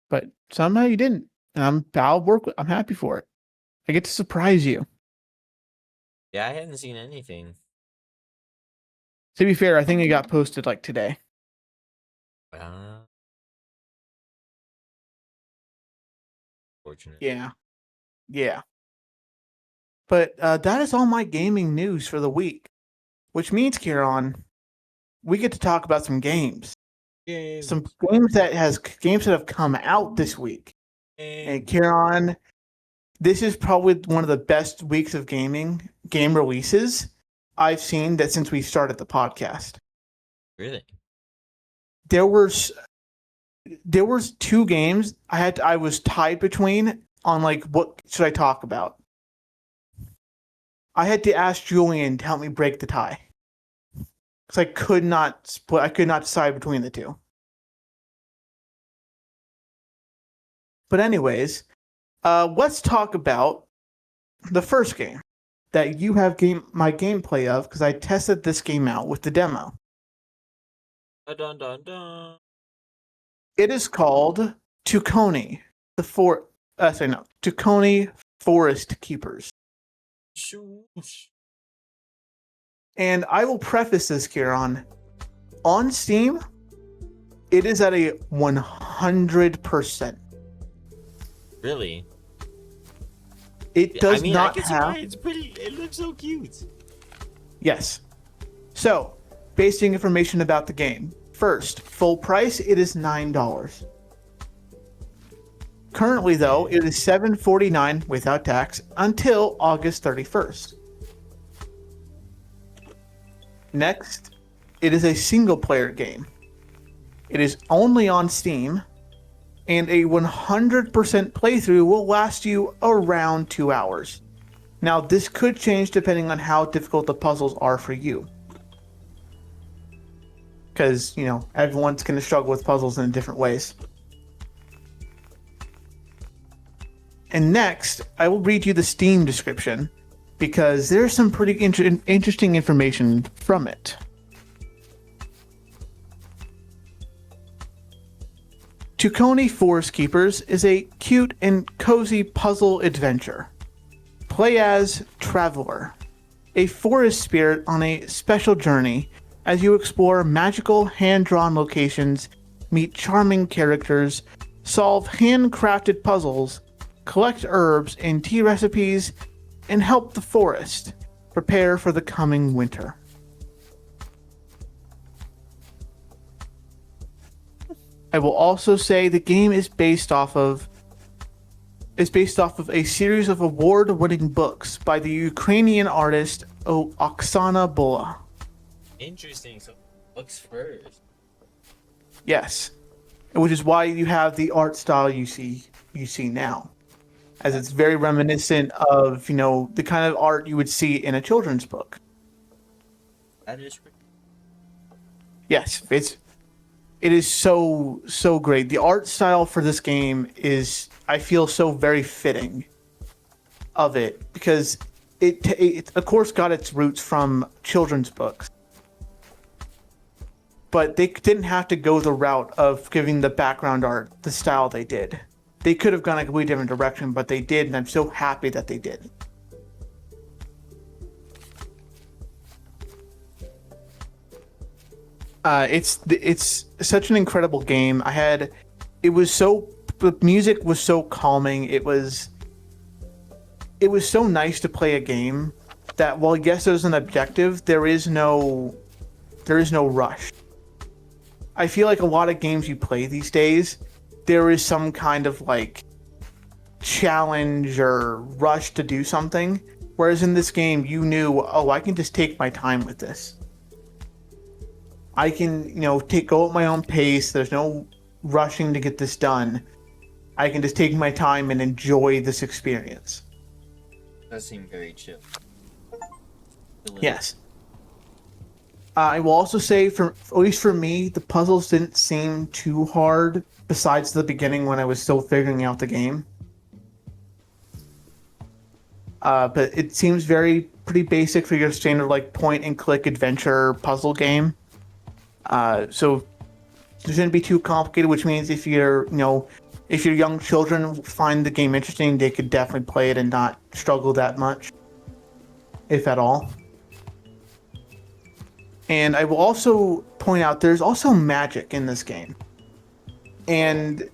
But somehow you didn't. And I'm happy for it. I get to surprise you. Yeah, I haven't seen anything. To be fair, I think it got posted like today. Fortunate. Yeah. But that is all my gaming news for the week, which means, Kieran, we get to talk about some games. Some games that have come out this week. And Kieran, this is probably one of the best weeks of game releases I've seen that since we started the podcast. Really? There was 2 games I was tied between on like what should I talk about. I had to ask Julian to help me break the tie because I could not decide between the 2. But anyways, let's talk about the first game that you have my gameplay of, because I tested this game out with the demo. Dun, dun, dun. It is called Tukoni, Tukoni Forest Keepers. Shoosh. And I will preface this, Kieran. On Steam, it is at a 100%. Really? It does not I can see have. why. It's pretty. It looks so cute. Yes. So, basic information about the game. First, full price, it is $9. Currently, though, it is $7.49 without tax until August 31st. Next, it is a single-player game. It is only on Steam, and a 100% playthrough will last you around 2 hours. Now, this could change depending on how difficult the puzzles are for you. Because, everyone's going to struggle with puzzles in different ways. And next, I will read you the Steam description, because there's some pretty interesting information from it. Tukoni Forest Keepers is a cute and cozy puzzle adventure. Play as Traveler, a forest spirit on a special journey as you explore magical hand-drawn locations, meet charming characters, solve handcrafted puzzles, collect herbs and tea recipes, and help the forest prepare for the coming winter. I will also say the game is based off of a series of award-winning books by the Ukrainian artist Oksana Bula. Interesting. So, books first. Yes, which is why you have the art style you see now, as it's very reminiscent of the kind of art you would see in a children's book. That is. Yes, it is so great. The art style for this game is, I feel, so very fitting of it, because it of course got its roots from children's books, but they didn't have to go the route of giving the background art the style they did. They could have gone a completely different direction, but they did, and I'm so happy that they did. It's such an incredible game. The music was so calming. It was so nice to play a game that, while yes, there's an objective, there is no rush. I feel like a lot of games you play these days, there is some kind of like challenge or rush to do something. Whereas in this game, you knew, I can just take my time with this. I can, go at my own pace. There's no rushing to get this done. I can just take my time and enjoy this experience. That seemed very chill. Yes. I will also say, at least for me, the puzzles didn't seem too hard, besides the beginning when I was still figuring out the game. But it seems pretty basic for your standard point and click adventure puzzle game. So it shouldn't be too complicated, which means if your young children find the game interesting, they could definitely play it and not struggle that much, if at all. And I will also point out there's also magic in this game. And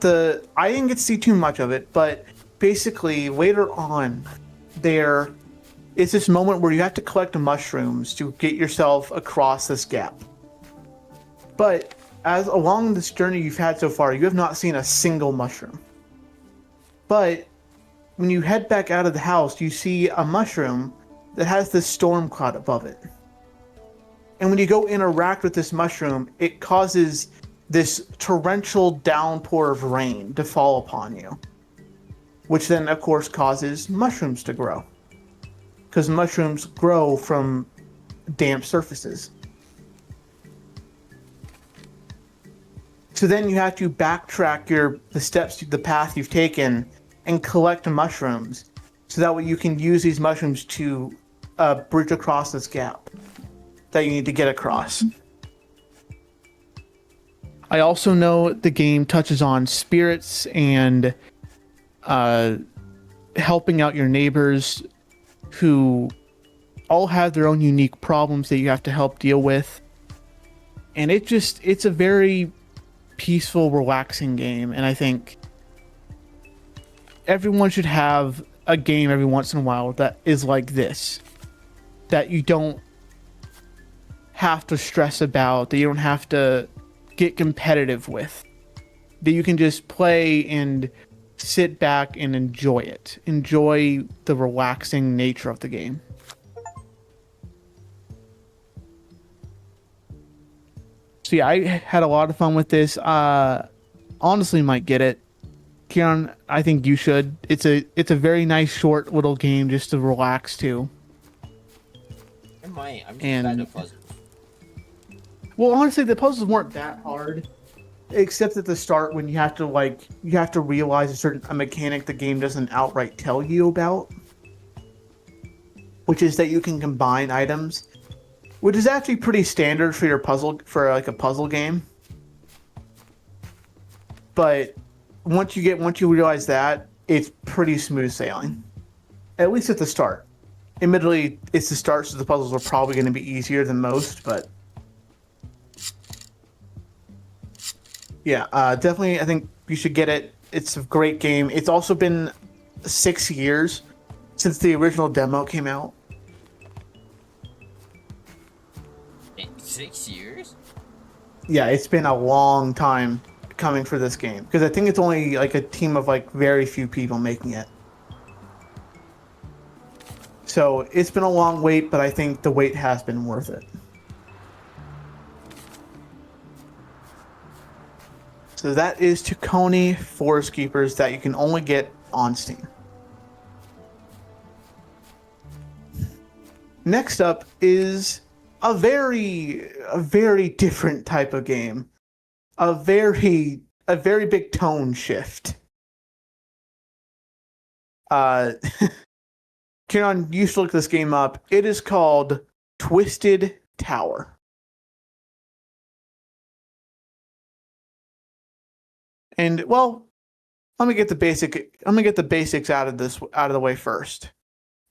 I didn't get to see too much of it, but basically later on there is this moment where you have to collect mushrooms to get yourself across this gap. But as along this journey you've had so far, you have not seen a single mushroom. But when you head back out of the house, you see a mushroom that has this storm cloud above it. And when you go interact with this mushroom, it causes this torrential downpour of rain to fall upon you, which then of course causes mushrooms to grow, because mushrooms grow from damp surfaces. So then you have to backtrack the path you've taken and collect mushrooms, so that way you can use these mushrooms to bridge across this gap that you need to get across. I also know the game touches on spirits and helping out your neighbors who all have their own unique problems that you have to help deal with. And it's a very peaceful, relaxing game. And I think everyone should have a game every once in a while that is like this, that you don't have to stress about, that you don't have to get competitive with, that you can just play and sit back and enjoy it. Enjoy the relaxing nature of the game. So yeah, I had a lot of fun with this. Honestly might get it. Kieran, I think you should. It's a very nice short little game just to relax to. I might. I'm just bad at puzzles. Well, honestly, the puzzles weren't that hard, except at the start when you have to realize a mechanic the game doesn't outright tell you about, which is that you can combine items, which is actually pretty standard for a puzzle game. But once you realize that, it's pretty smooth sailing, at least at the start. Admittedly, it's the start, so the puzzles are probably going to be easier than most, but yeah, definitely, I think you should get it. It's a great game. It's also been 6 years since the original demo came out. 6 years? Yeah, it's been a long time coming for this game, because I think it's only like a team of like very few people making it. So it's been a long wait, but I think the wait has been worth it. So that is Tacony Forest Keepers, that you can only get on Steam. Next up is a very different type of game. A very big tone shift. Kieran, you should look this game up. It is called Twisted Tower. And well, let me get the basics out of the way first.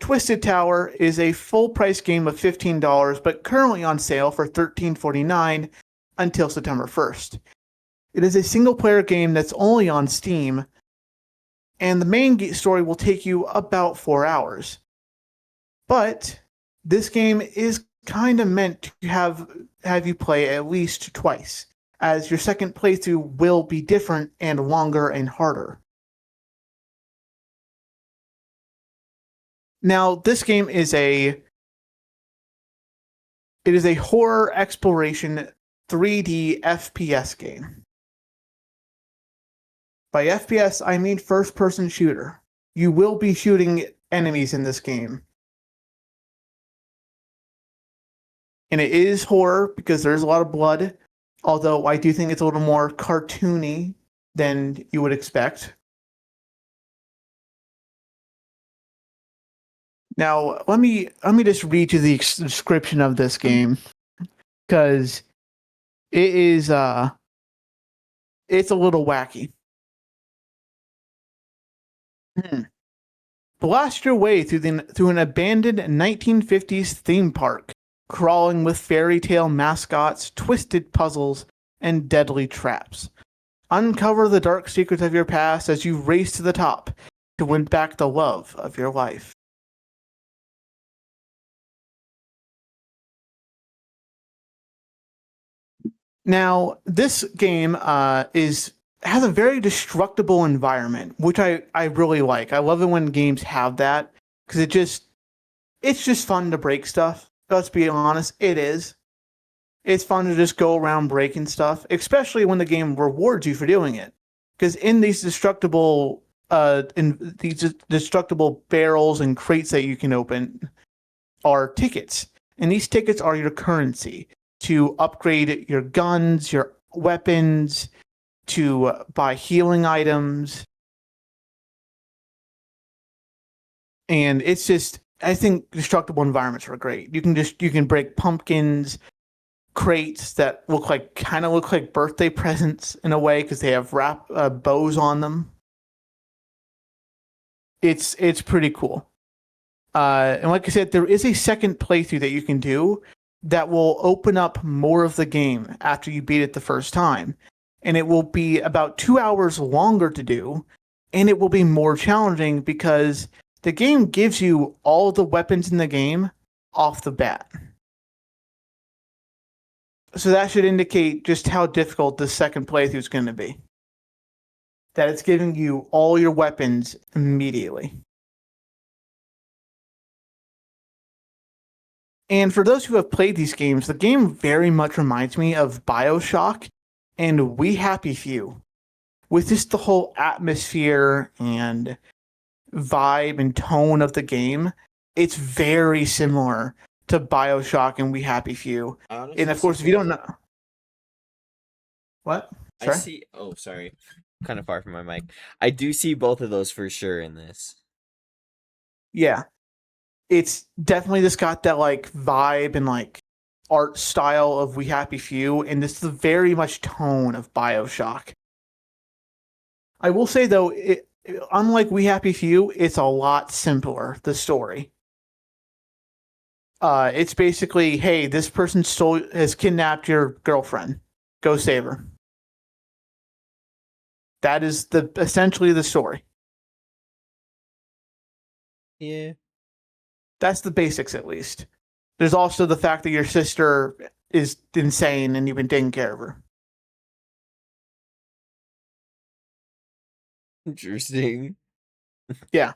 Twisted Tower is a full price game of $15, but currently on sale for $13.49 until September 1st. It is a single player game that's only on Steam, and the main story will take you about 4 hours. But this game is kind of meant to have you play at least twice, as your second playthrough will be different and longer and harder. Now, this game is a horror exploration 3D FPS game. By FPS, I mean first-person shooter. You will be shooting enemies in this game. And it is horror because there's a lot of blood, although I do think it's a little more cartoony than you would expect. Now, let me just read you the description of this game, because it is it's a little wacky. Blast your way through an abandoned 1950s theme park crawling with fairy tale mascots, twisted puzzles, and deadly traps. Uncover the dark secrets of your past as you race to the top to win back the love of your life. Now, this game has a very destructible environment, which I really like. I love it when games have that because it's just fun to break stuff. Let's be honest, it is. It's fun to just go around breaking stuff, especially when the game rewards you for doing it. Because in these destructible barrels and crates that you can open are tickets, and these tickets are your currency to upgrade your guns, your weapons, to buy healing items. And it's just, I think destructible environments are great. You can break pumpkins, crates that kind of look like birthday presents in a way because they have bows on them. It's pretty cool. And like I said, there is a second playthrough that you can do that will open up more of the game after you beat it the first time. And it will be about 2 hours longer to do, and it will be more challenging because the game gives you all the weapons in the game off the bat. So that should indicate just how difficult this second playthrough is going to be. That it's giving you all your weapons immediately. And for those who have played these games, the game very much reminds me of BioShock and We Happy Few. With just the whole atmosphere and vibe and tone of the game, it's very similar to BioShock and We Happy Few. And of course, if you don't know... What? Sorry? I see... Oh, sorry. Kind of far from my mic. I do see both of those for sure in this. Yeah. It's definitely just got that like vibe and like art style of We Happy Few, and this is the very much tone of BioShock. I will say though, unlike We Happy Few, it's a lot simpler, the story. It's basically, hey, this person has kidnapped your girlfriend. Go save her. That is essentially the story. Yeah. That's the basics, at least. There's also the fact that your sister is insane and you've been taking care of her. Interesting. Yeah.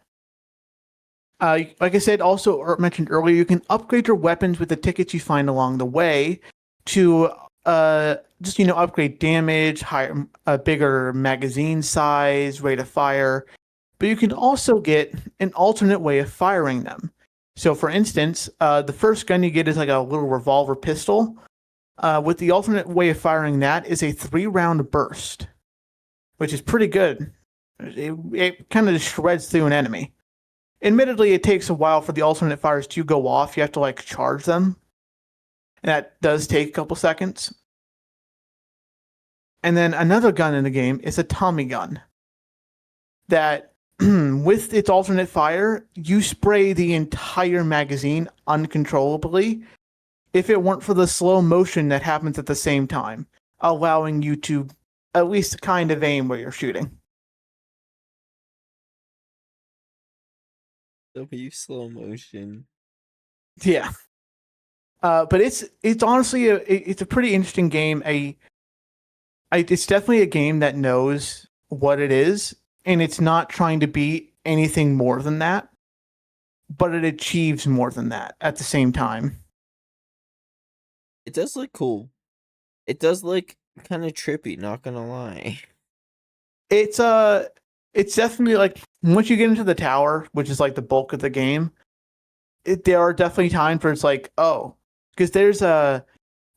Like I said, also mentioned earlier, you can upgrade your weapons with the tickets you find along the way to just upgrade damage, a bigger magazine size, rate of fire. But you can also get an alternate way of firing them. So, for instance, the first gun you get is like a little revolver pistol. With the alternate way of firing that is a 3-round burst, which is pretty good. It kind of just shreds through an enemy. Admittedly, it takes a while for the alternate fires to go off. You have to like charge them. And that does take a couple seconds. And then another gun in the game is a Tommy gun. That with its alternate fire, you spray the entire magazine uncontrollably if it weren't for the slow motion that happens at the same time, allowing you to at least kind of aim where you're shooting. W slow motion. Yeah. But it's honestly it's a pretty interesting game. It's definitely a game that knows what it is, and it's not trying to be anything more than that, but it achieves more than that at the same time. It does look cool. It does look kind of trippy, not gonna lie. It's definitely like once you get into the tower, which is like the bulk of the game, there are definitely times where it's like, oh, because there's about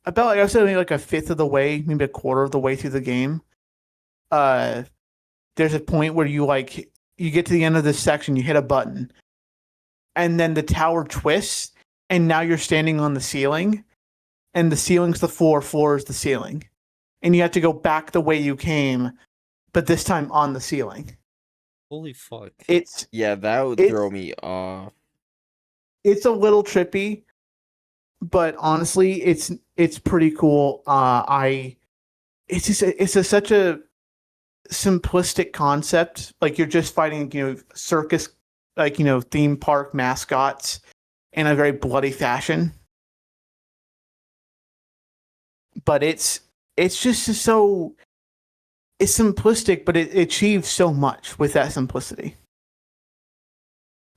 like I was saying like a fifth of the way, maybe a quarter of the way through the game. There's a point where you get to the end of this section, you hit a button, and then the tower twists, and now you're standing on the ceiling, and the ceiling's the floor is the ceiling, and you have to go back the way you came, but this time on the ceiling. Holy fuck! That would throw me off. It's a little trippy, but honestly, it's pretty cool. It's such a simplistic concept. Like you're just fighting, circus, like theme park mascots in a very bloody fashion. But it's just so it's simplistic, but it achieves so much with that simplicity.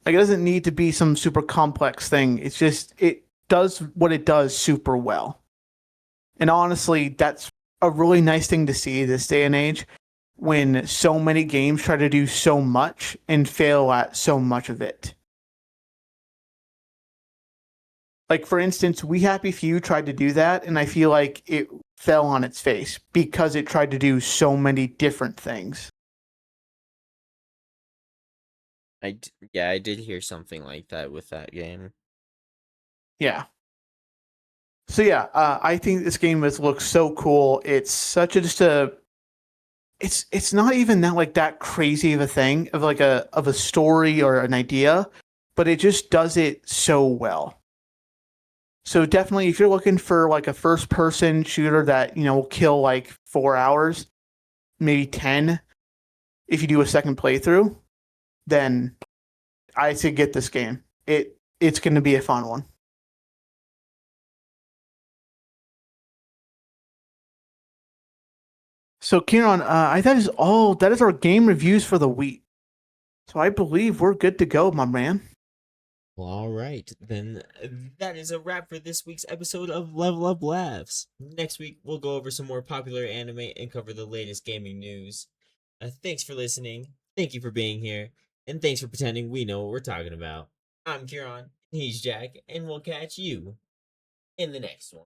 Like it doesn't need to be some super complex thing. It's just it does what it does super well. And honestly, that's a really nice thing to see this day and age when so many games try to do so much and fail at so much of it. Like for instance, We Happy Few tried to do that, and I feel like it fell on its face because it tried to do so many different things. I did hear something like that with that game. Yeah. So yeah, I think this game looks so cool. It's such a just a. It's not even that like that crazy of a thing of like a story or an idea, but it just does it so well. So definitely, if you're looking for like a first person shooter that will kill like 4 hours, maybe 10, if you do a second playthrough, then I say get this game. It's going to be a fun one. So Kieran, that is our game reviews for the week. So I believe we're good to go, my man. Well, all right, then that is a wrap for this week's episode of Level Up Laughs. Next week, we'll go over some more popular anime and cover the latest gaming news. Thanks for listening, thank you for being here, and thanks for pretending we know what we're talking about. I'm Kieran, he's Jack, and we'll catch you in the next one.